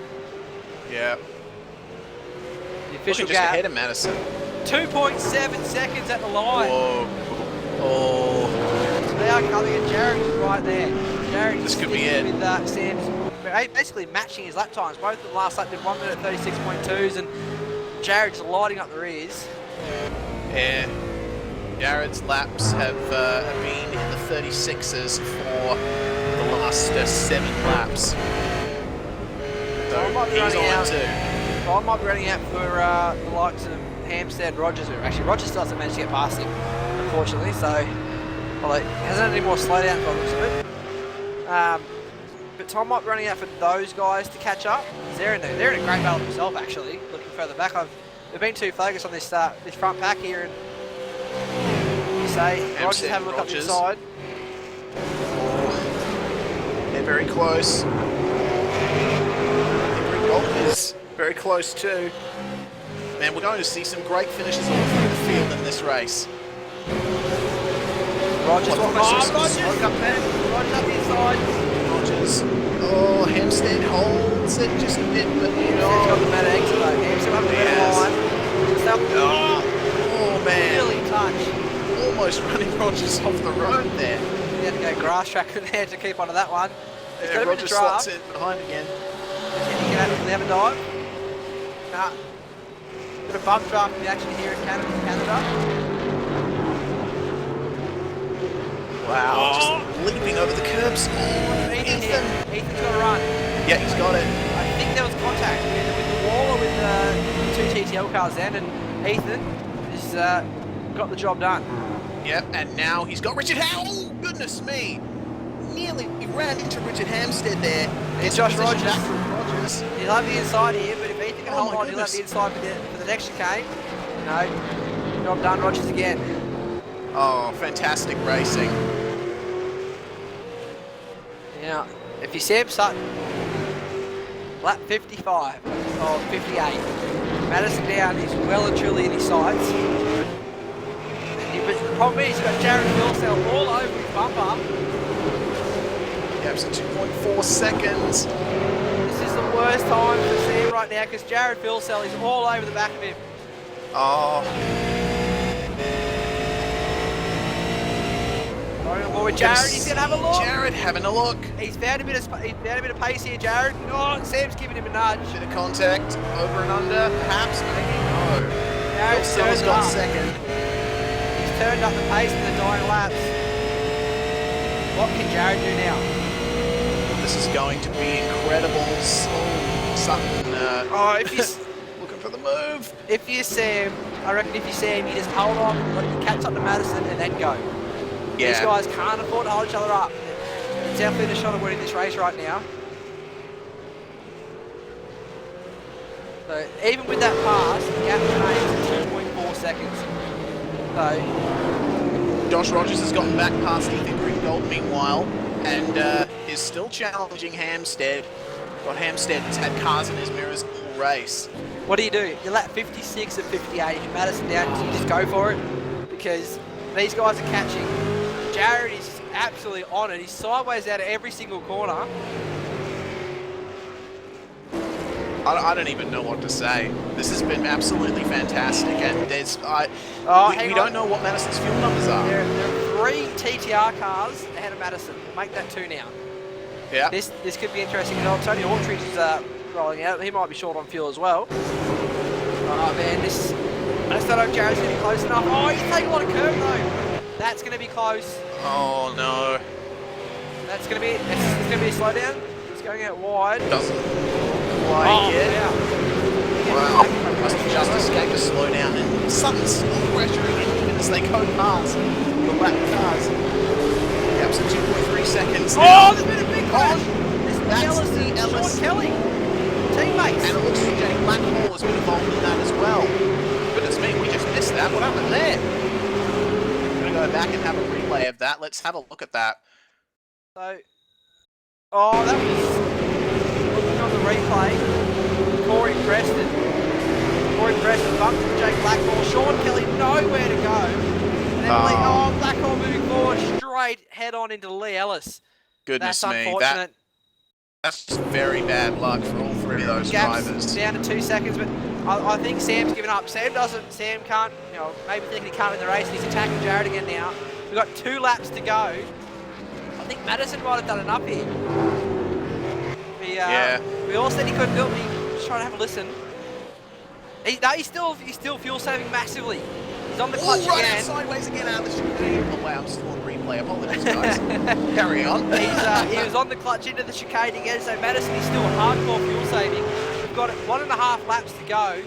Yeah. The official just gap ahead of Madison. 2.7 seconds at the line. Whoa. Oh. So they are coming, and Jared is right there. Jared this could be it. With Sam's basically matching his lap times. Both of the last lap did 1 minute 36.2s, and Jared's lighting up the rears. Yeah. Jared's laps have been in the 36s for the last 7 laps. So I might be he's running on out. too. I might be running out for the likes of Hampstead, Rogers. Actually, Rogers still hasn't managed to get past him, unfortunately. So, well, he hasn't had any more slowdown by the looks of it. But Tom might be running out for those guys to catch up. They're in a great battle themselves, actually. Looking further back, they've been too focused on this front pack here, and you say Rogers have a look up the side. They're very close. Golden is very close too. Man, we're going to see some great finishes all through the field in this race. Rogers up there. Rogers up the inside. Rogers. Oh, Hampstead holds it just a bit, but you know. Hampstead's got the better exit though. Hampstead up the better line. Oh man. Really touch. Almost running Rogers off the road there. He had to go grass track in there to keep onto that one. He's got a bit of Rogers slots it behind again. He can actually have a dive. Nah. Bit of bump draft in the action here in Canada. Wow, just leaping over the curbs. Oh, Ethan's got a run. Yeah, he's got it. I think there was contact either with the wall or with the 2 TTL cars then, and Ethan has got the job done. Yep, and now he's got Richard Howe. Oh, goodness me. Nearly ran into Richard Hampstead there. It's Josh Rogers. Rogers. He'll have the inside here, but if Ethan can hold on, he'll have the inside for the next chicane. No, job done, Rogers again. Oh, fantastic racing. Now, if you Sam Sutton, lap 55 or 58, Madison down is well and truly in his sights. But the problem is you've got Jared Philsell all over his bumper. Yeah, so 2.4 seconds. This is the worst time for Sam right now because Jared Philsell is all over the back of him. Oh. With Jared, he's going to have a look. Jared having a look. He's found a bit of pace here, Jared. Oh, Sam's giving him a nudge. Bit of contact, over and under, perhaps, maybe. No. Jared's got second. He's turned up the pace in the dying laps. What can Jared do now? This is going to be incredible. Sutton if he's looking for the move. If you Sam, I reckon if you Sam, you just hold on, let the catch up to Madison, and then go. Yeah. These guys can't afford to hold each other up. It's definitely the shot of winning this race right now. So even with that pass, the gap remains at 2.4 seconds. So Josh Rogers has gotten back past Ethan Greengold meanwhile, and is still challenging Hampstead. But Hampstead has had cars in his mirrors all race. What do? You're at 56 and 58. If you Madison down, you just go for it because these guys are catching. Jared is absolutely on it. He's sideways out of every single corner. I don't even know what to say. This has been absolutely fantastic, and there's we don't know what Madison's fuel numbers are. There are 3 TTR cars ahead of Madison. We'll make that 2 now. Yeah. This could be interesting. Tony Autry's rolling out. He might be short on fuel as well. Oh man, this... I just don't know if Jared's going to be close enough. Oh, he's taking a lot of curve though. That's going to be close. Oh no. That's going to be... It's going to be a slowdown. He's going out wide. Doesn't like it. Yeah. Wow. Must have just escaped a slowdown and sudden slow pressuring it as they go past the lap cars. Gaps at 2.3 seconds. Oh, there's been a big crash. That's the Ellis. Sean Kelly. Teammates. And it looks like Jake Blackhall has been involved in that as well. Goodness me, we just missed that. What happened there? We're going to go back and have a replay of that. Let's have a look at that. So, oh, that was looking on the replay. Corey Preston bumped into Jake Blackhall. Sean Kelly nowhere to go. And then Blackhall moving forward straight head on into Lee Ellis. Goodness That's me, unfortunate. that's just very bad luck for all three of those Gaps drivers. down to 2 seconds, but I think Sam's given up. Sam can't, maybe thinking he can't win the race. He's attacking Jared again now. We've got 2 laps to go. I think Madison might have done enough here. We all said he couldn't do it, but he was trying to have a listen. He's still fuel saving massively. He's on the clutch right again. Out sideways again out of the chicane. Oh wow, I'm still on replay. Apologies, guys. Carry on. He was on the clutch into the chicane again, so Madison is still hardcore fuel saving. We've got 1.5 laps to go.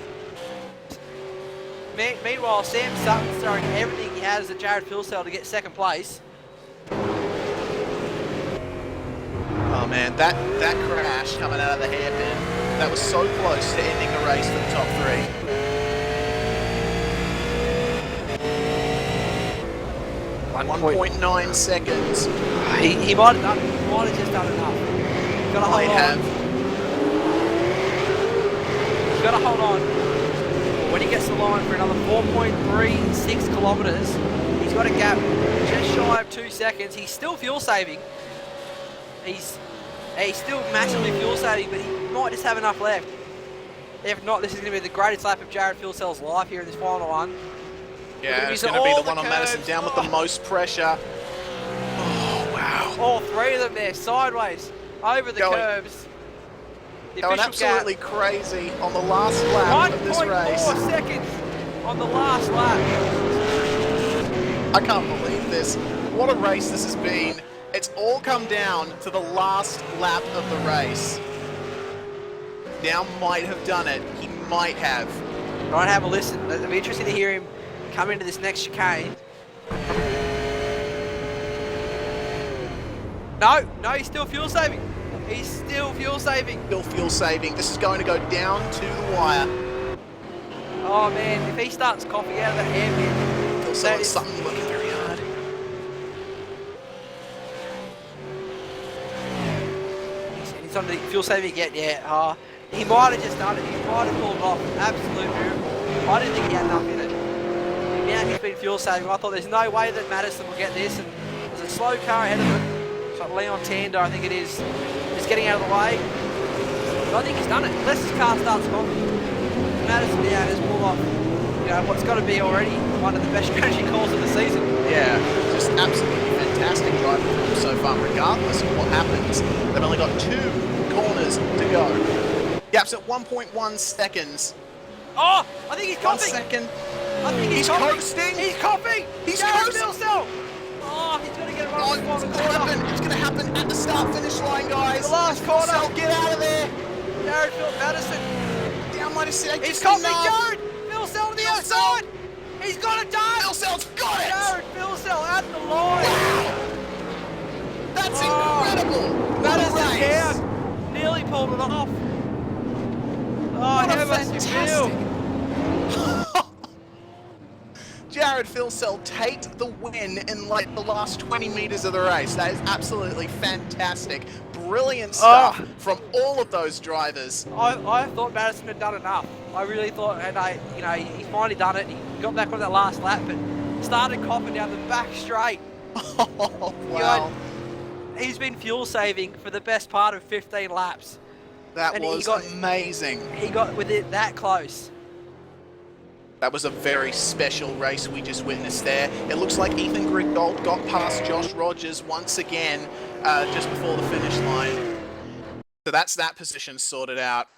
Meanwhile, Sam Sutton's throwing everything he has at Jared Philsell to get second place. Oh man, that crash coming out of the hairpin, that was so close to ending the race for the top 3. 1.9 seconds. He might have just done enough. He's got to hold on. He's got to hold on. When he gets the line for another 4.36 kilometres, he's got a gap just shy of 2 seconds. He's still fuel saving. He's still massively fuel saving, but he might just have enough left. If not, this is going to be the greatest lap of Jared Philsell's life here in this final one. Yeah, it's going to be the one on Madison down with the most pressure. Oh, wow. All 3 of them there, sideways, over the curbs. Going absolutely crazy on the last lap of this race. 1.4 seconds on the last lap. I can't believe this. What a race this has been. It's all come down to the last lap of the race. Down might have done it. He might have. Might have a listen. It'll be interesting to hear him come into this next chicane. No, he's still fuel saving. He's still fuel saving. Still fuel saving. This is going to go down to the wire. Oh man, if he starts coughing out of the hairpin, that is something working very hard. He's on the fuel saving again, yeah. He might have just done it. He might have pulled it off. Absolute miracle. I didn't think he had enough in it. Now he's been fuel saving. I thought there's no way that Madison will get this, and there's a slow car ahead of him. So Leon Tander, I think it is getting out of the way. But I think he's done it. Unless his car starts coughing, Madison now has pulled off, what's got to be already one of the best strategy calls of the season. Yeah, just absolutely fantastic driving from him so far, regardless of what happens. They've only got 2 corners to go. Gaps at 1.1 seconds. Oh, I think he's coughing. 1 second. I think he's coasting. He's coughing. He's coasting. coasting. Oh, he's going to get it right in the final corner. It's going to happen at the start-finish line, guys. The last corner. Get out of there. Jared Madison. Down minus 6. He's coughing. Jared Philsell to the outside. He's got it done. Philsell's got it. Jared Philsell at the line. Wow. That's incredible. Madison down. Nearly pulled it off. Oh, how must you feel? Jared Philsell taked the win in like the last 20 meters of the race. That is absolutely fantastic. Brilliant stuff from all of those drivers. I thought Madison had done enough. I really thought, and he's finally done it. He got back on that last lap, but started coughing down the back straight. Oh, wow. He's been fuel saving for the best part of 15 laps. That was amazing. He got with it that close. That was a very special race we just witnessed there. It looks like Ethan Griggold got past Josh Rogers once again just before the finish line. So that's that position sorted out.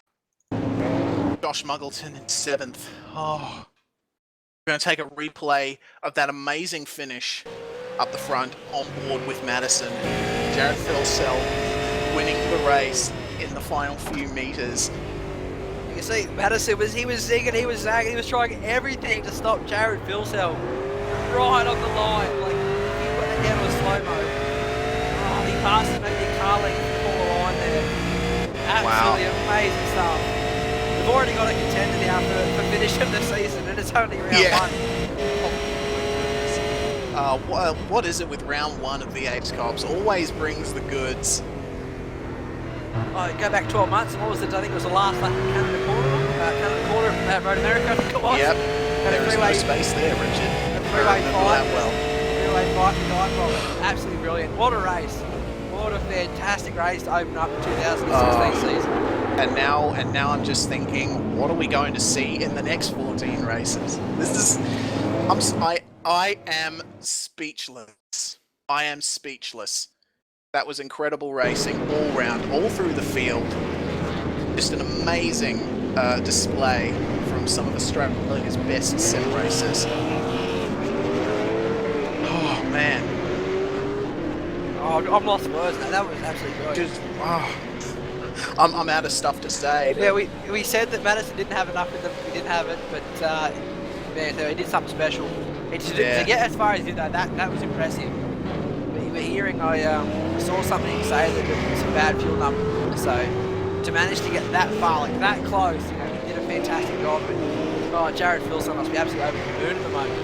Josh Muggleton in 7th. Oh. We're going to take a replay of that amazing finish up the front on board with Madison. Jared Filsell winning the race in the final few meters. You see, Madison was zigging, he was zagging, he was trying everything to stop Jared Filsell right on the line. Like, he put that down to a slow-mo. Oh, he passed him at the car length before the line there. Absolutely amazing stuff. We've already got a contender now for finish of the season, and it's only round one. What is it with round 1 of V8SCOPS? Always brings the goods. Go back 12 months, and what was it? I think it was the last lap of Canada Quarter at Road America, I think it was. Yep. There is no space there, Richard. A three-way fight. Three-way fight and dive bomb. Absolutely brilliant. What a race. What a fantastic race to open up the 2016 season. And now I'm just thinking, what are we going to see in the next 14 races? This is, I am speechless. I am speechless. That was incredible racing all round, all through the field. Just an amazing display from some of Australia's best sim racers. Oh man. Oh, I'm lost for words now. That was absolutely brilliant. Just, I'm out of stuff to say. Yeah, we said that Madison didn't have enough in them. We didn't have it, but man, he did something special. To get as far as he did, that was impressive. But you were hearing, I saw something say that there was some bad fuel numbers. So to manage to get that far, like that close, he did a fantastic job. But Jared Filson must be absolutely over the moon at the moment.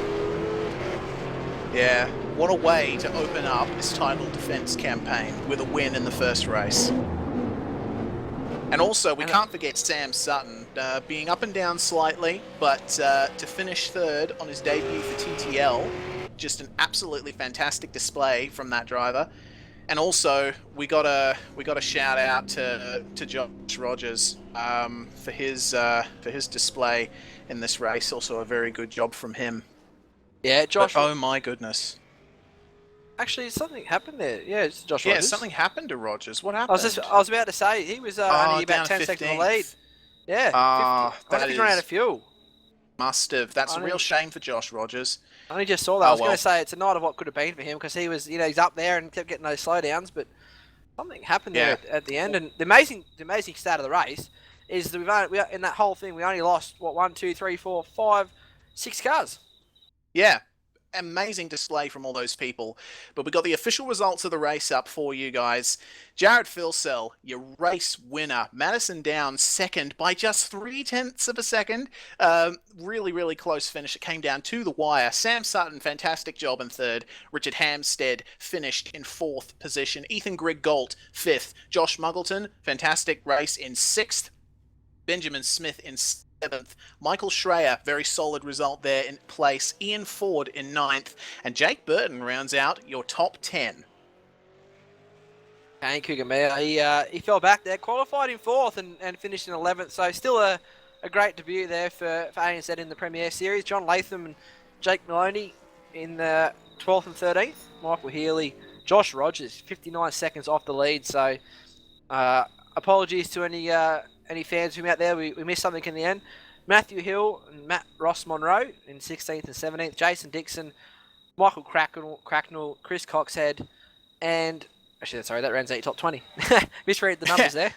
Yeah, what a way to open up this title defense campaign with a win in the first race. And also, we can't forget Sam Sutton, being up and down slightly, but to finish 3rd on his debut for TTL, just an absolutely fantastic display from that driver. And also, we got a shout out to Josh Rogers for his display in this race. Also, a very good job from him. Yeah, Josh. But, oh my goodness. Actually, something happened there. Yeah, it's Josh Rogers. Yeah, something happened to Rogers. What happened? I was about to say, he was only about 10 seconds in the lead. Yeah, 50. I think he's run out of fuel. Must have. That's a real shame for Josh Rogers. I only just saw that. I was going to say it's a night of what could have been for him because he was, he's up there and kept getting those slowdowns, but something happened there at the end. And the amazing stat of the race is that we in that whole thing we only lost 1, 2, 3, 4, 5, 6 cars. Yeah. Amazing display from all those people. But we got the official results of the race up for you guys. Jared Filsell, your race winner. Madison down 2nd by just 0.3 of a second. Really, really close finish. It came down to the wire. Sam Sutton, fantastic job in 3rd. Richard Hamstead finished in 4th position. Ethan Grigg-Gault, 5th. Josh Muggleton, fantastic race in 6th. Benjamin Smith in 7th. Michael Schreier, very solid result there in place. Ian Ford in 9th. And Jake Burton rounds out your top 10. Kane Kugamea, he fell back there, qualified in 4th and finished in 11th. So still a great debut there for ANZ in the Premier Series. John Latham and Jake Maloney in the 12th and 13th. Michael Healy, Josh Rogers, 59 seconds off the lead. So apologies to any fans from out there, we missed something in the end. Matthew Hill and Matt Ross Monroe in 16th and 17th. Jason Dixon, Michael Cracknell, Chris Coxhead, and actually, sorry, that rounds out your top 20. Misread the numbers there.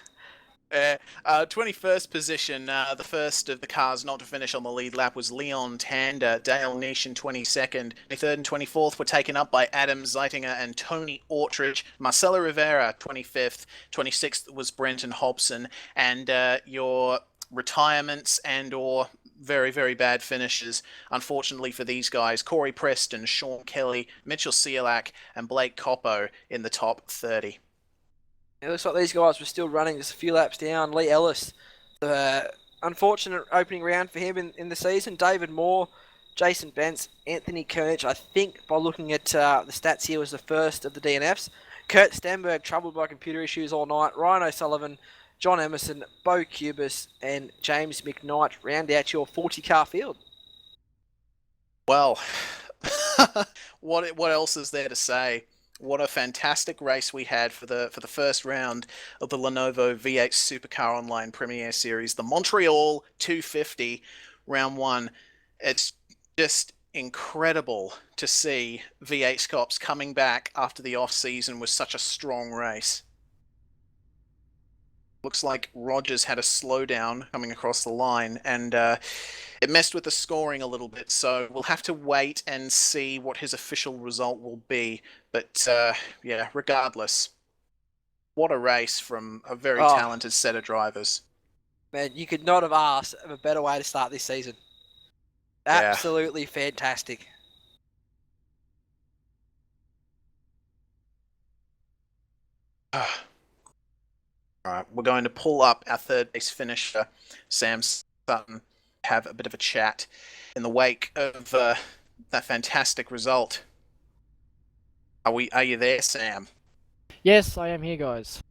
21st position, the first of the cars not to finish on the lead lap was Leon Tander. Dale Nish in 22nd. 23rd and 24th were taken up by Adam Zeitinger and Tony Ortridge. Marcelo Rivera, 25th. 26th was Brenton Hobson. And your retirements and or very, very bad finishes, unfortunately for these guys, Corey Preston, Sean Kelly, Mitchell Sialak, and Blake Coppo in the top 30. It looks like these guys were still running just a few laps down. Lee Ellis, the unfortunate opening round for him in the season. David Moore, Jason Bentz, Anthony Kernich, I think by looking at the stats here, was the first of the DNFs. Kurt Stenberg, troubled by computer issues all night. Ryan O'Sullivan, John Emerson, Bo Cubis, and James McKnight round out your 40-car field. Well, what else is there to say? What a fantastic race we had for the first round of the Lenovo V8 Supercar Online Premier Series, the Montreal 250, round one. It's just incredible to see V8SCOPS coming back after the off-season with such a strong race. Looks like Rogers had a slowdown coming across the line, and it messed with the scoring a little bit, so we'll have to wait and see what his official result will be. But yeah, regardless, what a race from a very talented set of drivers. Man, you could not have asked of a better way to start this season. Absolutely fantastic. Alright, we're going to pull up our third place finisher, Sam Sutton, have a bit of a chat in the wake of that fantastic result. Are you there, Sam? Yes, I am here, guys.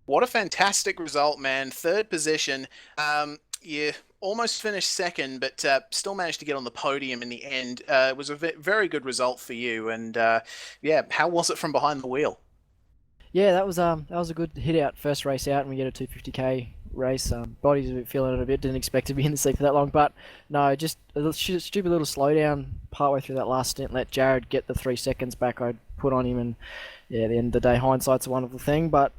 What a fantastic result, man. Third position. You almost finished second, but still managed to get on the podium in the end. It was a very good result for you, and yeah, how was it from behind the wheel? Yeah, that was a good hit out, first race out, and we get a 250k race. Body's a bit feeling it a bit, didn't expect to be in the seat for that long, but no, just a stupid little slowdown partway through that last stint, let Jared get the 3 seconds back I'd put on him, and yeah, at the end of the day, hindsight's a wonderful thing, but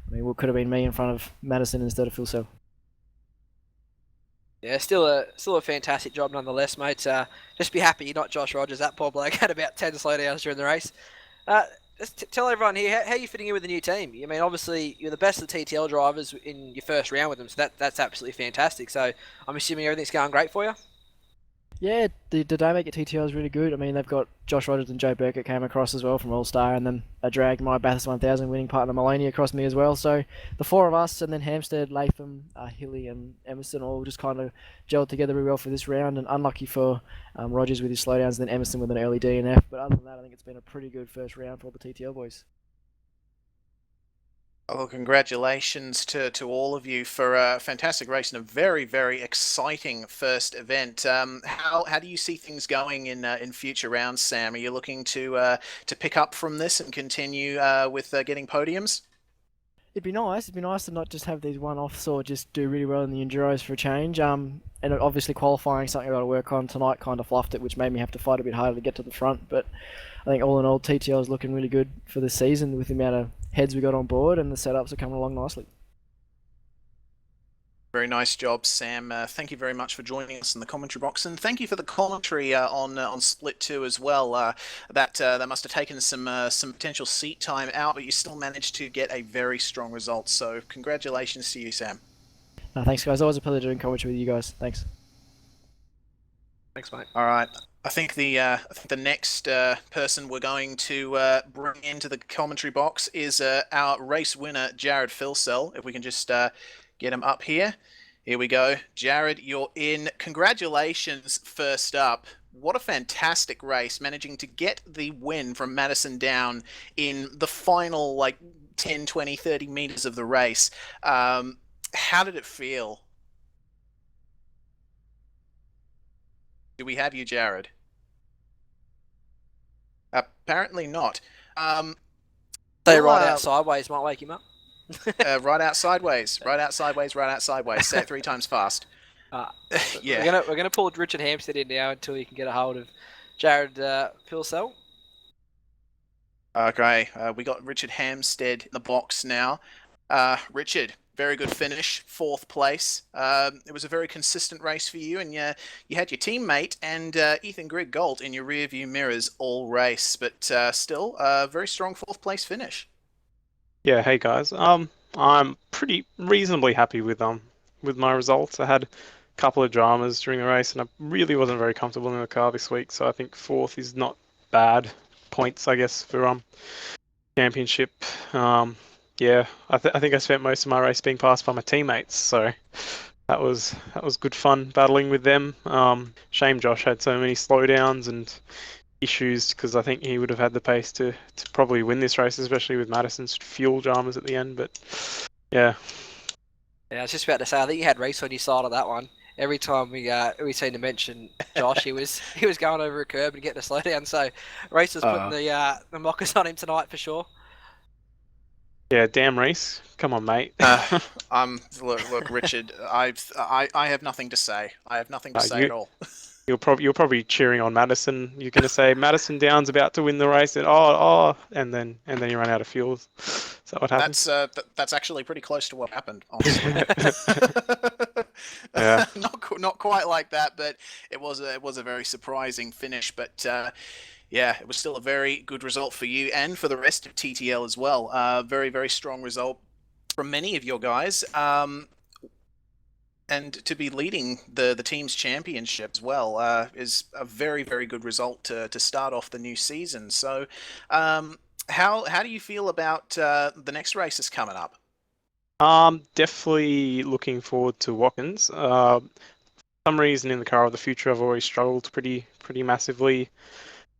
I mean, what could have been me in front of Madison instead of Phil Sell. Yeah, still a fantastic job nonetheless, mate. Just be happy you're not Josh Rogers. That poor bloke had about 10 slowdowns during the race. Just tell everyone here, how are you fitting in with the new team? I mean, obviously, you're the best of the TTL drivers in your first round with them, so that's absolutely fantastic. So I'm assuming everything's going great for you? Yeah, the dynamic at TTL is really good. I mean, they've got Josh Rogers and Joe Burkett came across as well from All-Star, and then I dragged my Bathurst 1000 winning partner Mulaney across me as well. So the four of us, and then Hampstead, Latham, Hilly and Emerson all just kind of gelled together really well for this round, and unlucky for Rogers with his slowdowns, and then Emerson with an early DNF. But other than that, I think it's been a pretty good first round for all the TTL boys. Well, congratulations to all of you for a fantastic race and a very, very exciting first event. How do you see things going in future rounds, Sam? Are you looking to pick up from this and continue with getting podiums? It'd be nice. It'd be nice to not just have these one-offs or just do really well in the Enduros for a change. And obviously qualifying, something I've got to work on tonight, kind of fluffed it, which made me have to fight a bit harder to get to the front. But I think all in all, TTL is looking really good for the season with the amount of heads we got on board, and the setups are coming along nicely. Very nice job, Sam. Thank you very much for joining us in the commentary box, and thank you for the commentary on Split 2 as well. That must have taken some potential seat time out, but you still managed to get a very strong result. So congratulations to you, Sam. No, thanks, guys. Always a pleasure doing commentary with you guys. Thanks. Thanks, mate. All right. I think the next person we're going to bring into the commentary box is our race winner, Jared Filsell. If we can just get him up here. Here we go. Jared, you're in. Congratulations first up. What a fantastic race, managing to get the win from Madison down in the final 10, 20, 30 meters of the race. How did it feel? Do we have you, Jared? Apparently not. Say right out sideways might wake him up. Right out sideways, right out sideways, right out sideways. Say it 3 times fast. Yeah. We're gonna pull Richard Hampstead in now until you can get a hold of Jared Pilsell. Okay, we got Richard Hampstead in the box now. Richard, very good finish, 4th place. It was a very consistent race for you, and you had your teammate and Ethan Grigg Galt in your rearview mirrors all race, but still a very strong 4th place finish. Yeah, hey guys. I'm pretty reasonably happy with my results. I had a couple of dramas during the race, and I really wasn't very comfortable in the car this week. So I think 4th is not bad points, I guess, for championship. Yeah, I think I spent most of my race being passed by my teammates, so that was good fun battling with them. Shame Josh had so many slowdowns and issues, because I think he would have had the pace to probably win this race, especially with Madison's fuel dramas at the end. But yeah. Yeah, I was just about to say, I think you had race on your side of that one. every time we seem to mention Josh, he was going over a curb and getting a slowdown. So Reese was putting the mockers on him tonight for sure. Yeah, damn Reese. Come on, mate. Look, Richard. I have nothing to say. I have nothing to say at all. You're probably cheering on Madison. You're going to say Madison Down's about to win the race, and and then you run out of fuel. Is that what happens? That's actually pretty close to what happened, honestly. Yeah. Not quite like that, but it was a very surprising finish. But yeah, it was still a very good result for you and for the rest of TTL as well. Very, very strong result from many of your guys. And to be leading the team's championship as well is a very, very good result to start off the new season. So how do you feel about the next races coming up? Definitely looking forward to Watkins. For some reason in the Car of the Future I've always struggled pretty massively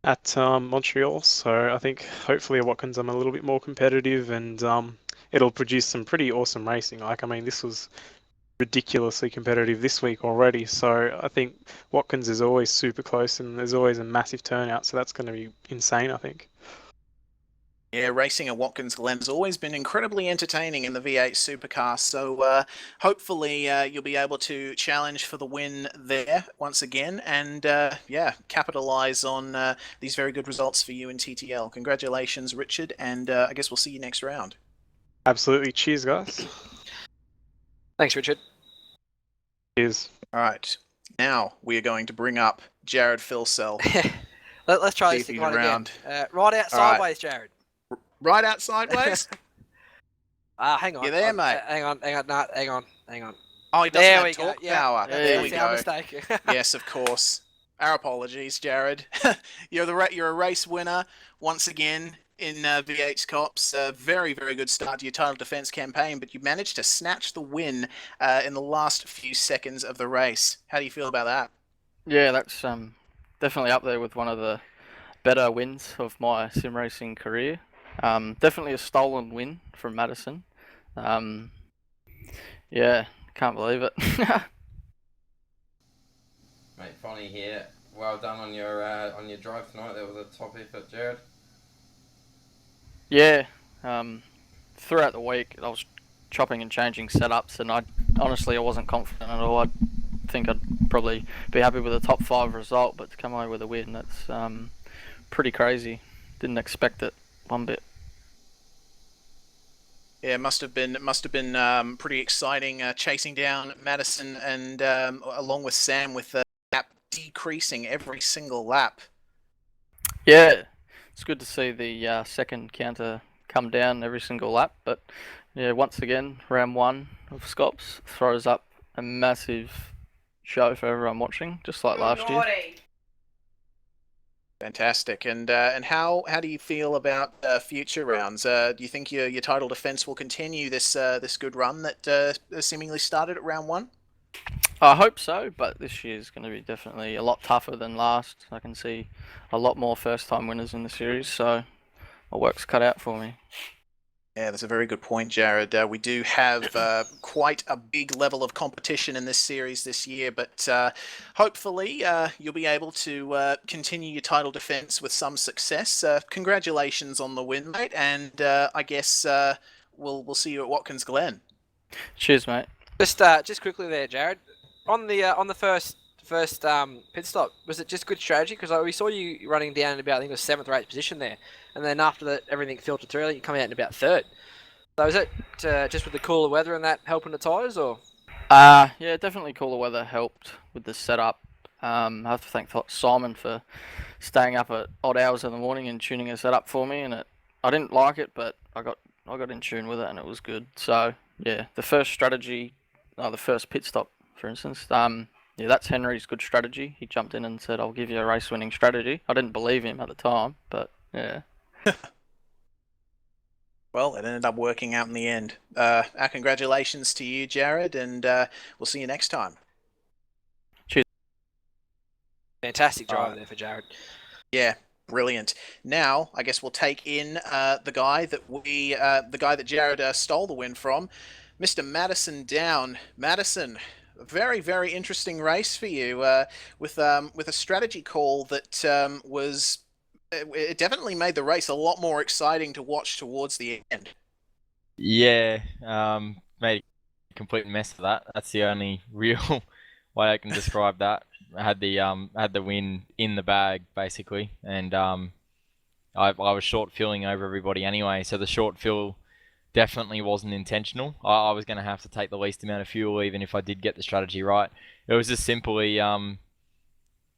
at Montreal, so I think hopefully at Watkins I'm a little bit more competitive, and it'll produce some pretty awesome racing. Like, I mean, this was ridiculously competitive this week already, so I think Watkins is always super close and there's always a massive turnout, so that's going to be insane, I think. Yeah, racing at Watkins Glen has always been incredibly entertaining in the V8 Supercar, so hopefully you'll be able to challenge for the win there once again, and yeah, capitalise on these very good results for you in TTL. Congratulations, Richard, and I guess we'll see you next round. Absolutely. Cheers, guys. Thanks, Richard. Cheers. All right, now we are going to bring up Jared Filsell. Let's try this thing again. Right out sideways, Jared. Right out sideways? Hang on. You there, mate? Hang on. Oh, he doesn't there have we torque go. power. Yeah, There we that's our go. mistake. Yes, of course. Our apologies, Jared. You're a race winner once again in V8SCOPS. Very, very good start to your title defense campaign, but you managed to snatch the win in the last few seconds of the race. How do you feel about that? Yeah, that's definitely up there with one of the better wins of my sim racing career. Definitely a stolen win from Madison. Yeah, can't believe it. Mate, Fonny here. Well done on your drive tonight. That was a top effort, Jared. Yeah, throughout the week I was chopping and changing setups, and I wasn't confident at all. I think I'd probably be happy with a top 5 result, but to come away with a win, that's pretty crazy. Didn't expect it one bit. Yeah, it must have been pretty exciting chasing down Madison and along with Sam with the gap decreasing every single lap. Yeah, it's good to see the second counter come down every single lap, but yeah, once again, round 1 of SCOPS throws up a massive show for everyone watching, just like last year. Fantastic. And how do you feel about future rounds? Do you think your title defense will continue this good run that seemingly started at round 1? I hope so, but this year's going to be definitely a lot tougher than last. I can see a lot more first-time winners in the series, so my work's cut out for me. Yeah, that's a very good point, Jared. We do have quite a big level of competition in this series this year, but hopefully you'll be able to continue your title defense with some success. Congratulations on the win, mate, and I guess we'll see you at Watkins Glen. Cheers, mate. Just quickly there, Jared. On the first pit stop, was it just good strategy? Because we saw you running down in about, I think it was 7th or 8th position there, and then after that everything filtered through, you come out in about 3rd. So is it just with the cooler weather and that helping the tyres, or? Yeah, definitely cooler weather helped with the setup. I have to thank Simon for staying up at odd hours in the morning and tuning a setup for me, and I didn't like it, but I got in tune with it and it was good. So yeah, the first strategy, the first pit stop, for instance, yeah, that's Henry's good strategy. He jumped in and said, "I'll give you a race-winning strategy." I didn't believe him at the time, but yeah. Well, it ended up working out in the end. Our congratulations to you, Jared, and we'll see you next time. Cheers. Fantastic drive there for Jared. Yeah, brilliant. Now, I guess we'll take in the guy that Jared stole the win from, Mr. Madison Down. Madison, very, very interesting race for you with a strategy call that was. It definitely made the race a lot more exciting to watch towards the end. Yeah, made a complete mess of that. That's the only real way I can describe that. I had the win in the bag basically, and I was short filling over everybody anyway. So the short fill definitely wasn't intentional. I was going to have to take the least amount of fuel even if I did get the strategy right. It was just simply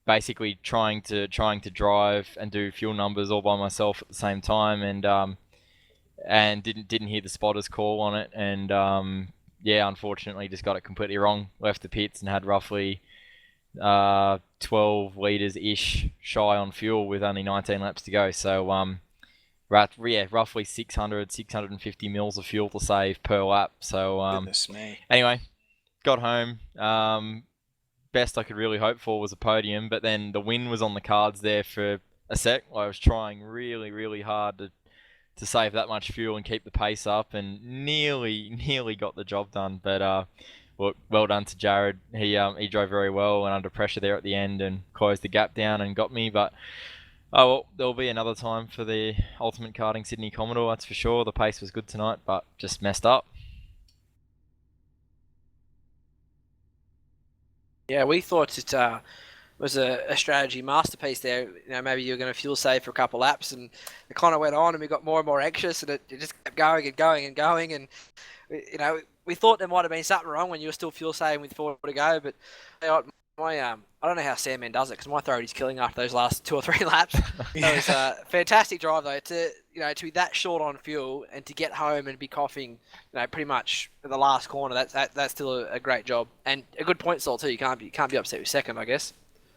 basically trying to drive and do fuel numbers all by myself at the same time, and didn't hear the spotter's call on it, and yeah, unfortunately just got it completely wrong. Left the pits and had roughly 12 litres ish shy on fuel with only 19 laps to go. So roughly 650 mils of fuel to save per lap. So Goodness me. Anyway, got home. Best I could really hope for was a podium, but then the win was on the cards there for a sec. I was trying really, really hard to save that much fuel and keep the pace up, and nearly got the job done. But well done to Jared. He drove very well and under pressure there at the end and closed the gap down and got me. But oh well, there'll be another time for the Ultimate Karting Sydney Commodore, that's for sure. The pace was good tonight, but just messed up. Yeah, we thought it was a strategy masterpiece there. Maybe you were going to fuel save for a couple laps, and it kind of went on, and we got more and more anxious, and it just kept going and going and going. And we thought there might have been something wrong when you were still fuel saving with 4 to go. But I don't know how Sandman does it, because my throat is killing after those last 2 or 3 laps. It was a fantastic drive though to be that short on fuel and to get home and be coughing, pretty much at the last corner. That's still a great job and a good point stall too. You can't be upset with second, I guess.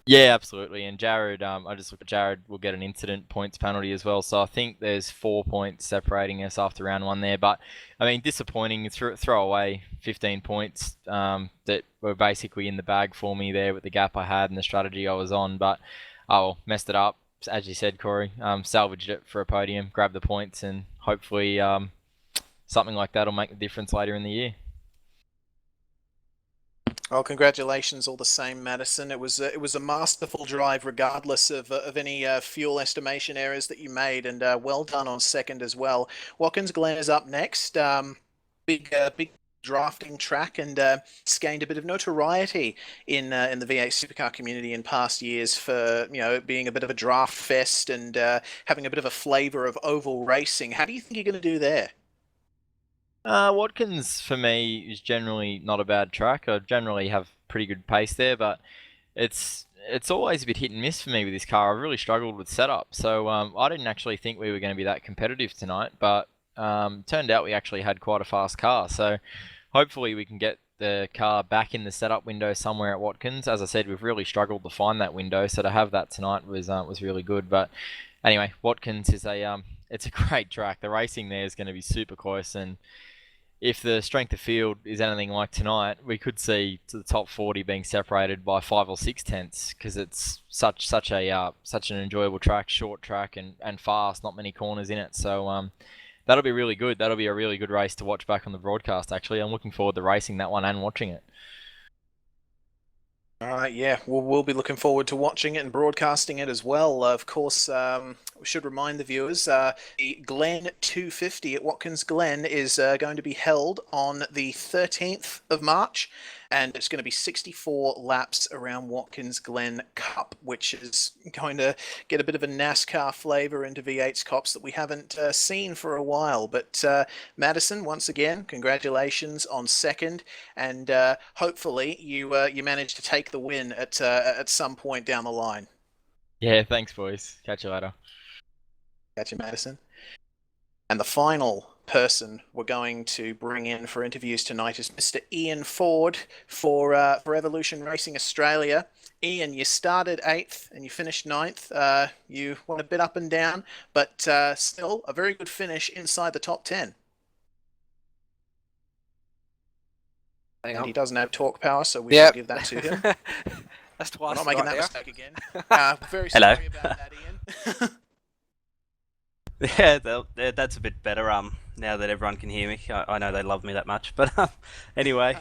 Yeah, absolutely. And Jared, I just looked at Jared, will get an incident points penalty as well. So I think there's 4 points separating us after round 1 there. But I mean, disappointing. Throw away 15 points that were basically in the bag for me there with the gap I had and the strategy I was on. But messed it up. As you said, Corey, salvaged it for a podium, grabbed the points, and hopefully something like that will make the difference later in the year. Well, congratulations all the same, Madison. It was a masterful drive, regardless of any fuel estimation errors that you made, and well done on second as well. Watkins Glen is up next. Big drafting track, and it's gained a bit of notoriety in the V8 supercar community in past years for being a bit of a draft fest and having a bit of a flavour of oval racing. How do you think you're going to do there? Watkins, for me, is generally not a bad track. I generally have pretty good pace there, but it's always a bit hit and miss for me with this car. I've really struggled with setup, so I didn't actually think we were going to be that competitive tonight, but turned out we actually had quite a fast car, so hopefully we can get the car back in the setup window somewhere at Watkins. As I said, we've really struggled to find that window, so to have that tonight was really good. But anyway, Watkins is it's a great track. The racing there is going to be super close, and if the strength of field is anything like tonight, we could see to the top 40 being separated by 5 or 6 tenths, because it's such an enjoyable track, short track, and fast. Not many corners in it, so that'll be really good. That'll be a really good race to watch back on the broadcast. Actually, I'm looking forward to racing that one and watching it. All right, yeah, we'll be looking forward to watching it and broadcasting it as well. Of course, we should remind the viewers, the Glen 250 at Watkins Glen is going to be held on the 13th of March, and it's going to be 64 laps around Watkins Glen Cup, which is going to get a bit of a NASCAR flavour into V8SCOPS that we haven't seen for a while. But Madison, once again, congratulations on second, and hopefully you manage to take the win at some point down the line. Yeah, thanks, boys. Catch you later. Catch you, Madison. And the final person we're going to bring in for interviews tonight is Mr. Ian Ford for Evolution Racing Australia. Ian, you started 8th and you finished 9th. You went a bit up and down, but still a very good finish inside the top 10. And he doesn't have talk power, so we should give that to him. That's twice. We're not making right that now. mistake again. Very sorry about that, Ian. Yeah, that's a bit better now that everyone can hear me. I know they love me that much, but anyway,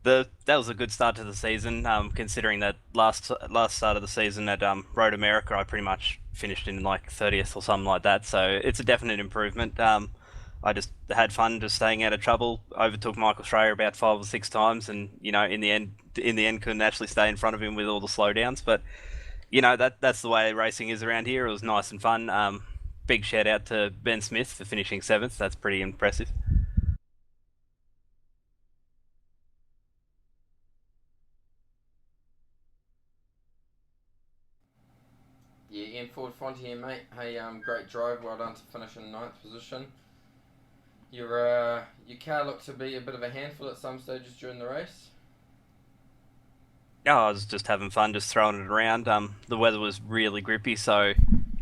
That was a good start to the season, considering that last start of the season at Road America, I pretty much finished in like 30th or something like that. So it's a definite improvement. I just had fun just staying out of trouble. Overtook Michael Schreier about 5 or 6 times, and in the end, couldn't actually stay in front of him with all the slowdowns. But that's the way racing is around here. It was nice and fun. Big shout out to Ben Smith for finishing 7th. That's pretty impressive. Yeah, Ian Ford Fonte here, mate. Hey, great drive. Well done to finish in 9th position. Your car looked to be a bit of a handful at some stages during the race. Yeah, I was just having fun, just throwing it around. The weather was really grippy, so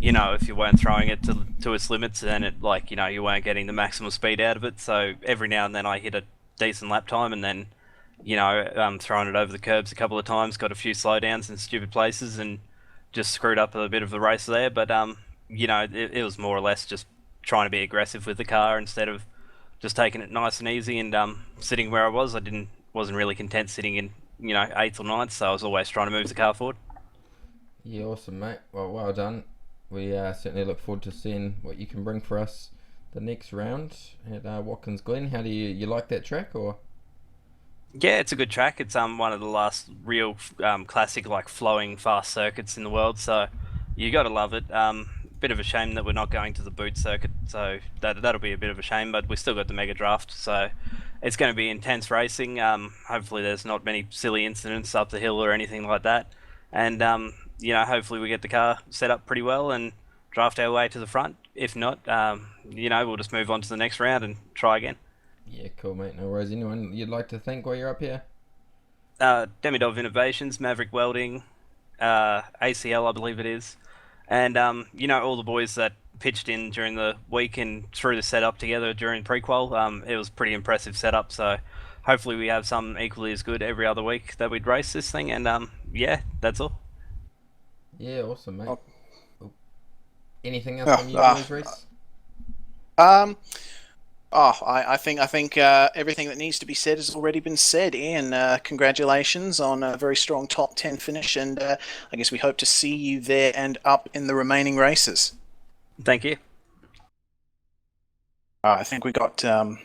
if you weren't throwing it to its limits, then you weren't getting the maximum speed out of it. So every now and then I hit a decent lap time, and then throwing it over the curbs a couple of times, got a few slowdowns in stupid places, and just screwed up a bit of the race there. But it was more or less just trying to be aggressive with the car instead of just taking it nice and easy. And sitting where I was, wasn't really content sitting in 8th or 9th, so I was always trying to move the car forward. Yeah, awesome, mate. Well done. We certainly look forward to seeing what you can bring for us the next round at Watkins Glen. How do you like that track, or? Yeah, it's a good track. It's one of the last real classic flowing fast circuits in the world, so you got to love it. Bit of a shame that we're not going to the boot circuit, so that'll be a bit of a shame. But we still got the mega draft, so it's going to be intense racing. Hopefully there's not many silly incidents up the hill or anything like that, and hopefully we get the car set up pretty well and draft our way to the front. If not, we'll just move on to the next round and try again. Yeah, cool, mate. No worries. Anyone you'd like to thank while you're up here? Demidov Innovations, Maverick Welding, ACL, I believe it is, and all the boys that pitched in during the week and threw the setup together during pre-qual. It was a pretty impressive setup, so hopefully we have some equally as good every other week that we'd race this thing. And yeah, that's all. Yeah, awesome, mate. Anything else from you guys, Reece? I think everything that needs to be said has already been said. Ian, congratulations on a very strong top 10 finish, and I guess we hope to see you there and up in the remaining races. Thank you. I think we got, one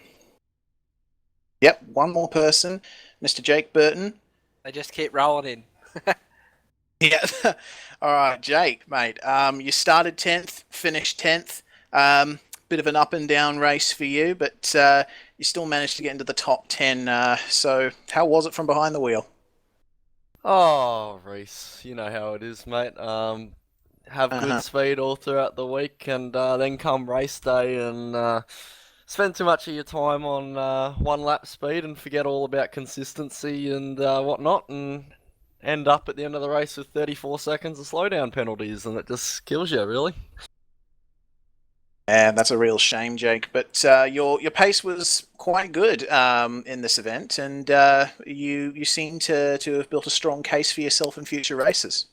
more person, Mr. Jake Burton. They just keep rolling in. Yeah. All right, Jake, mate. You started 10th, finished 10th. Bit of an up and down race for you, but you still managed to get into the top 10. So how was it from behind the wheel? Oh, Reece, you know how it is, mate. Have good speed all throughout the week, and then come race day and spend too much of your time on one lap speed and forget all about consistency and whatnot, and end up at the end of the race with 34 seconds of slowdown penalties, and it just kills you, really. And that's a real shame, Jake. But your pace was quite good in this event, and you seem to have built a strong case for yourself in future races.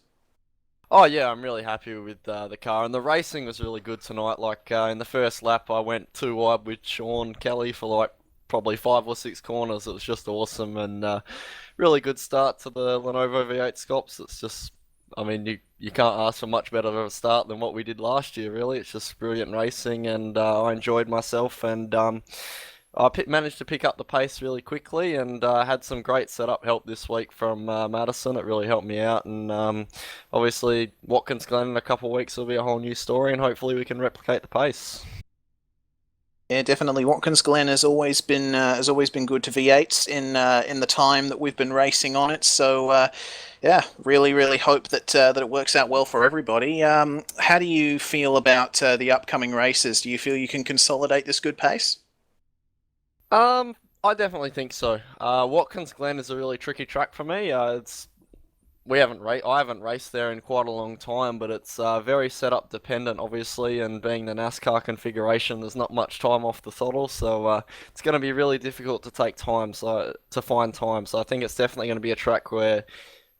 Oh yeah, I'm really happy with the car, and the racing was really good tonight. Like in the first lap, I went too wide with Sean Kelly for probably 5 or 6 corners. It was just awesome, and really good start to the Lenovo V8SCOPS. It's just, I mean, you can't ask for much better of a start than what we did last year, really. It's just brilliant racing, and I enjoyed myself, and I managed to pick up the pace really quickly, and had some great setup help this week from Madison. It really helped me out, and obviously Watkins Glen in a couple of weeks will be a whole new story, and hopefully we can replicate the pace. Yeah, definitely. Watkins Glen has always been good to V8s in the time that we've been racing on it. So yeah, really hope that it works out well for everybody. How do you feel about the upcoming races? Do you feel you can consolidate this good pace? I definitely think so. Watkins Glen is a really tricky track for me. I haven't raced there in quite a long time, but it's very setup dependent, obviously, and being the NASCAR configuration, there's not much time off the throttle, so it's going to be really difficult to find time. So I think it's definitely going to be a track where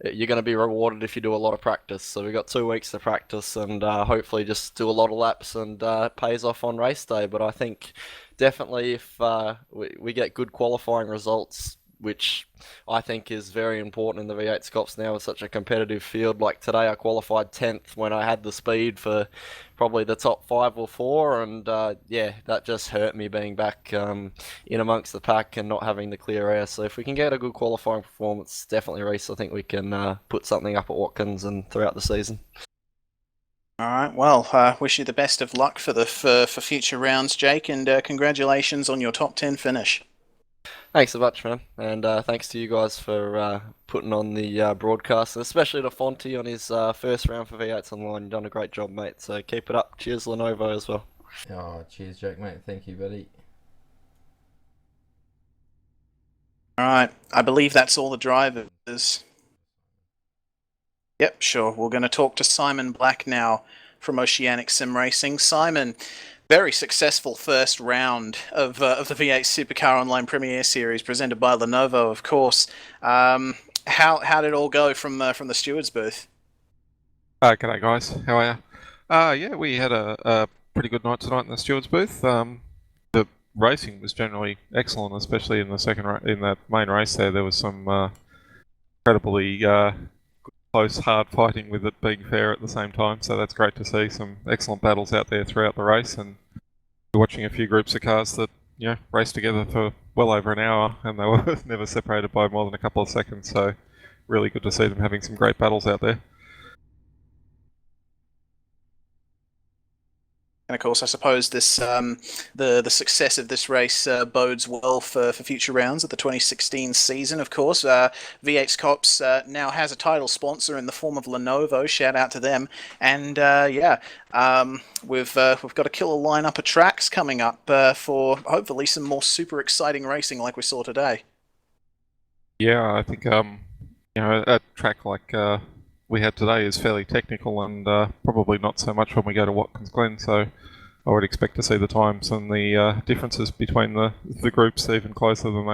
you're going to be rewarded if you do a lot of practice. So we've got 2 weeks to practice, and hopefully just do a lot of laps, and it pays off on race day. But I think definitely if we get good qualifying results, which I think is very important in the V8 Scops now with such a competitive field. Like today I qualified 10th when I had the speed for probably the top 5 or 4, and yeah, that just hurt me being back in amongst the pack and not having the clear air. So if we can get a good qualifying performance, definitely Reese, I think we can put something up at Watkins and throughout the season. All right. Well, wish you the best of luck for future rounds, Jake, and congratulations on your top 10 finish. Thanks so much, man, and thanks to you guys for putting on the broadcast, and especially to Fonty on his first round for V8s Online. You've done a great job, mate, so keep it up. Cheers, Lenovo, as well. Oh, cheers, Jake, mate. Thank you, buddy. All right. I believe that's all the drivers. Yep, sure. We're going to talk to Simon Black now from Oceanic Sim Racing. Simon, very successful first round of the V8 Supercar Online Premier Series presented by Lenovo, of course. How did it all go from the stewards booth? G'day guys, how are you? Yeah, we had a pretty good night tonight in the stewards booth. The racing was generally excellent, especially in the in that main race there. There was some incredibly close, hard fighting with it being fair at the same time, so that's great to see. Some excellent battles out there throughout the race, and watching a few groups of cars that raced together for well over an hour, and they were never separated by more than a couple of seconds, so really good to see them having some great battles out there. And of course, I suppose this the success of this race bodes well for future rounds of the 2016 season. Of course, V8SCOPS now has a title sponsor in the form of Lenovo. Shout out to them. And we've got a killer lineup of tracks coming up for hopefully some more super exciting racing like we saw today. Yeah, I think a track like we had today is fairly technical, and probably not so much when we go to Watkins Glen, so I would expect to see the times and the differences between the groups even closer than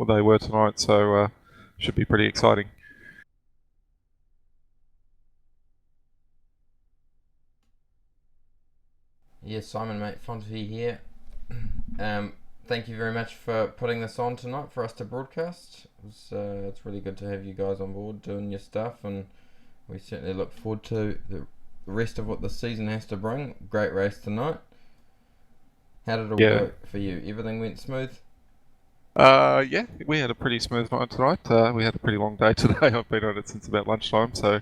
they were tonight, so should be pretty exciting. Yes, Simon, mate, Fonty here. Thank you very much for putting this on tonight for us to broadcast. It's really good to have you guys on board doing your stuff, and we certainly look forward to the rest of what the season has to bring. Great race tonight. How did it all go for you? Everything went smooth? Yeah, we had a pretty smooth night tonight. We had a pretty long day today. I've been on it since about lunchtime, so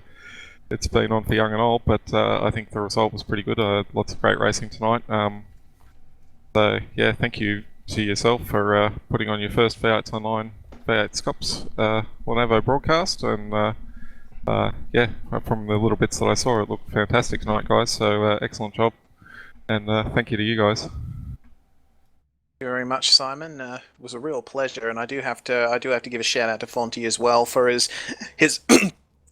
it's been on for young and old, but I think the result was pretty good. Lots of great racing tonight. So yeah, thank you to yourself for putting on your first V8s Online V8SCOPS Lenovo broadcast, and yeah, from the little bits that I saw, it looked fantastic tonight, guys. So excellent job, and thank you to you guys. Thank you very much, Simon. It was a real pleasure, and I do have to give a shout out to Fonty as well for his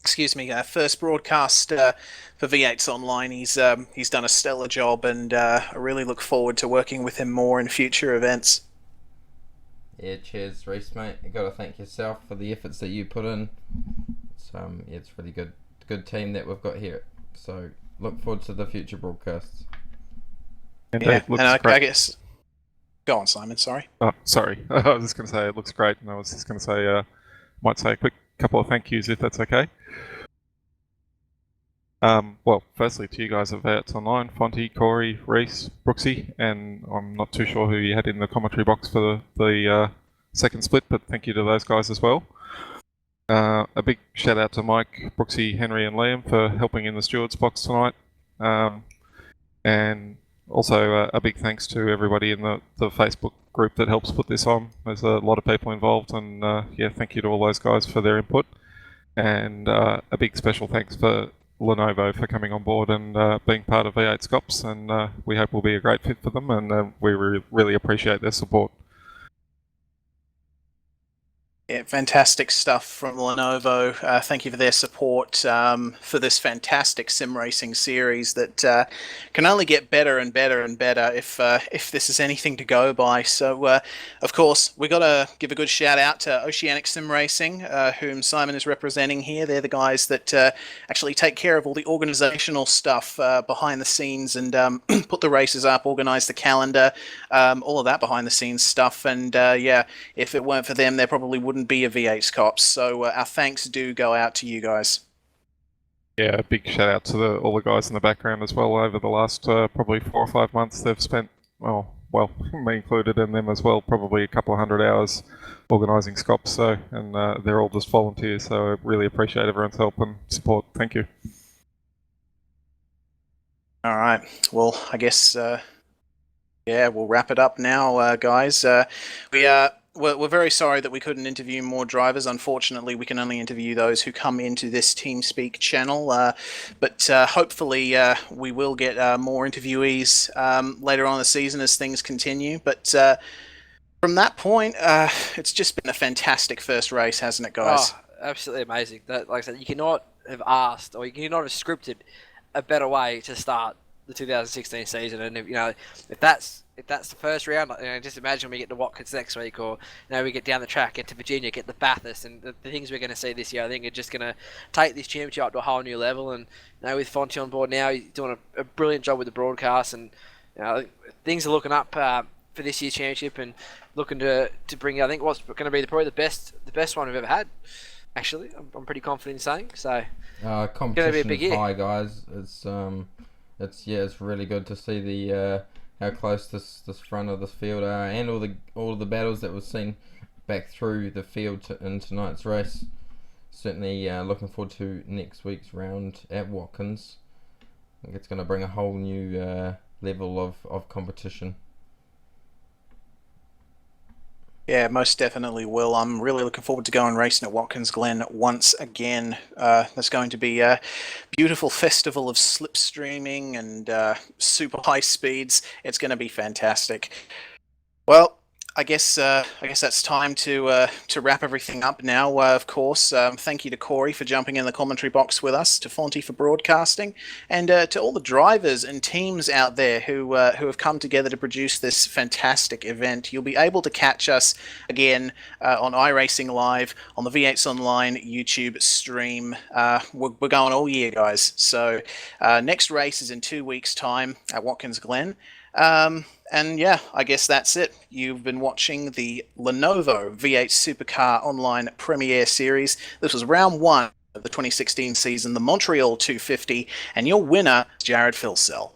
excuse me, first broadcast for V8s Online. He's done a stellar job, and I really look forward to working with him more in future events. Yeah, cheers, Reese, mate. You got to thank yourself for the efforts that you put in. Yeah, it's really good team that we've got here. So look forward to the future broadcasts. And yeah, and I guess. Go on, Simon. Sorry. Oh, sorry. I was just going to say it looks great, and I was just going to say might say a quick couple of thank yous if that's okay. Well, firstly to you guys at V8s Online, Fonty, Corey, Reese, Brooksy, and I'm not too sure who you had in the commentary box for the second split, but thank you to those guys as well. A big shout out to Mike, Brooksy, Henry and Liam for helping in the stewards box tonight. And also a big thanks to everybody in the Facebook group that helps put this on. There's a lot of people involved, and yeah, thank you to all those guys for their input. And a big special thanks for Lenovo for coming on board and being part of V8SCOPS, and we hope we'll be a great fit for them, and we really appreciate their support. Yeah, fantastic stuff from Lenovo. Thank you for their support for this fantastic sim racing series that can only get better and better and better if this is anything to go by. So, of course, we got to give a good shout out to Oceanic Sim Racing, whom Simon is representing here. They're the guys that actually take care of all the organizational stuff behind the scenes and put the races up, organize the calendar, all of that behind the scenes stuff. And yeah, if it weren't for them, there probably wouldn't wouldn't be a V8 SCOPS. So our thanks do go out to you guys. Yeah, a big shout out to all the guys in the background as well. Over the last probably 4 or 5 months, they've spent, well, me included in them as well, probably a couple of 100 hours organising SCOPS. So, and they're all just volunteers. So I really appreciate everyone's help and support. Thank you. All right. Well, I guess we'll wrap it up now, guys. We're very sorry that we couldn't interview more drivers. Unfortunately, we can only interview those who come into this TeamSpeak channel. But hopefully we will get more interviewees later on in the season as things continue. But from that point, it's just been a fantastic first race, hasn't it, guys? Oh, absolutely amazing. That, like I said, you cannot have asked, or you cannot have scripted a better way to start the 2016 season. And if that's the first round, just imagine when we get to Watkins next week, or we get down the track, get to Virginia, get to Bathurst, and the things we're going to see this year, I think are just going to take this championship up to a whole new level. And with Fonty on board now, he's doing a brilliant job with the broadcast, and things are looking up for this year's championship, and looking to bring, I think, what's going to be probably the best one we've ever had. Actually, I'm pretty confident in saying so. Competition is high, guys. It's really good to see the how close this front of this field are, and all the battles that we've seen back through the field in tonight's race. Certainly looking forward to next week's round at Watkins. I think it's going to bring a whole new level of competition. Yeah, most definitely will. I'm really looking forward to going racing at Watkins Glen once again. There's going to be a beautiful festival of slipstreaming and super high speeds. It's going to be fantastic. Well, I guess that's time to wrap everything up now. Of course, thank you to Corey for jumping in the commentary box with us, to Fonty for broadcasting, and to all the drivers and teams out there who have come together to produce this fantastic event. You'll be able to catch us again on iRacing Live on the V8s Online YouTube stream. We're going all year, guys. So next race is in 2 weeks' time at Watkins Glen. And yeah, I guess that's it. You've been watching the Lenovo V8 Supercar Online Premiere Series. This was round 1 of the 2016 season, the Montreal 250, and your winner, Jared Filsell.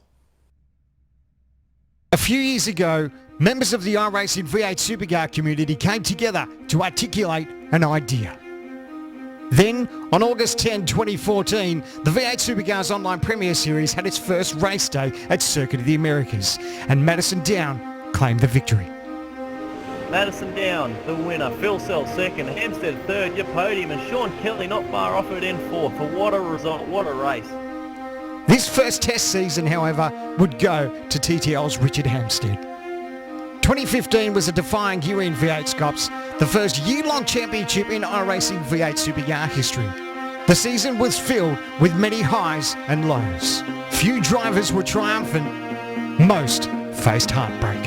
A few years ago, members of the iRacing V8 Supercar community came together to articulate an idea. Then, on August 10, 2014, the V8 Supercars Online Premiere Series had its first race day at Circuit of the Americas, and Madison Down claimed the victory. Madison Down, the winner. Filsell second, Hampstead third, your podium, and Sean Kelly not far off it in fourth. For what a result, what a race. This first test season, however, would go to TTL's Richard Hampstead. 2015 was a defying year in V8 SCOPS, the first year-long championship in iRacing V8 Supercar history. The season was filled with many highs and lows. Few drivers were triumphant. Most faced heartbreak.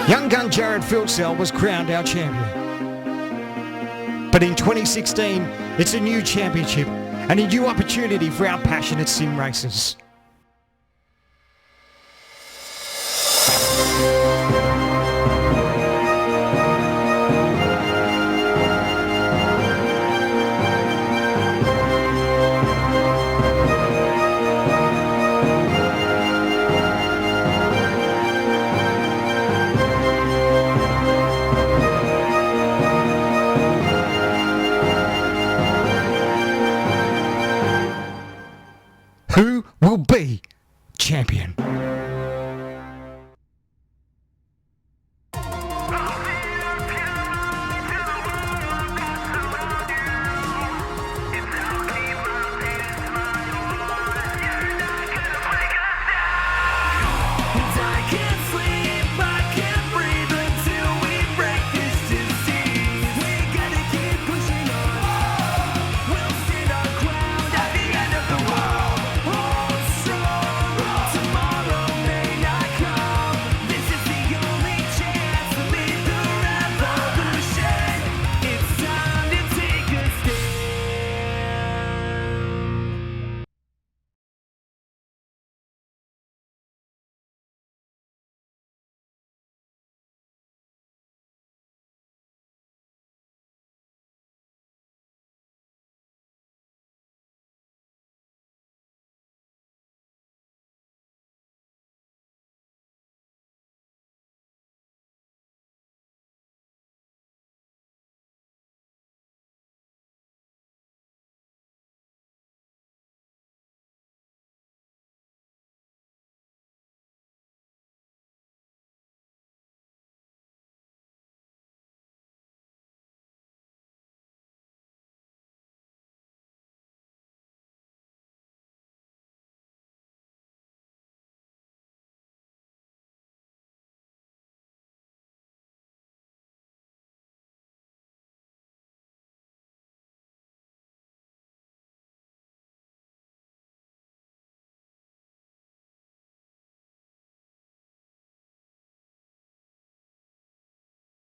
Young gun Jared Filsell was crowned our champion. But in 2016, it's a new championship and a new opportunity for our passionate sim racers. Who will be champion?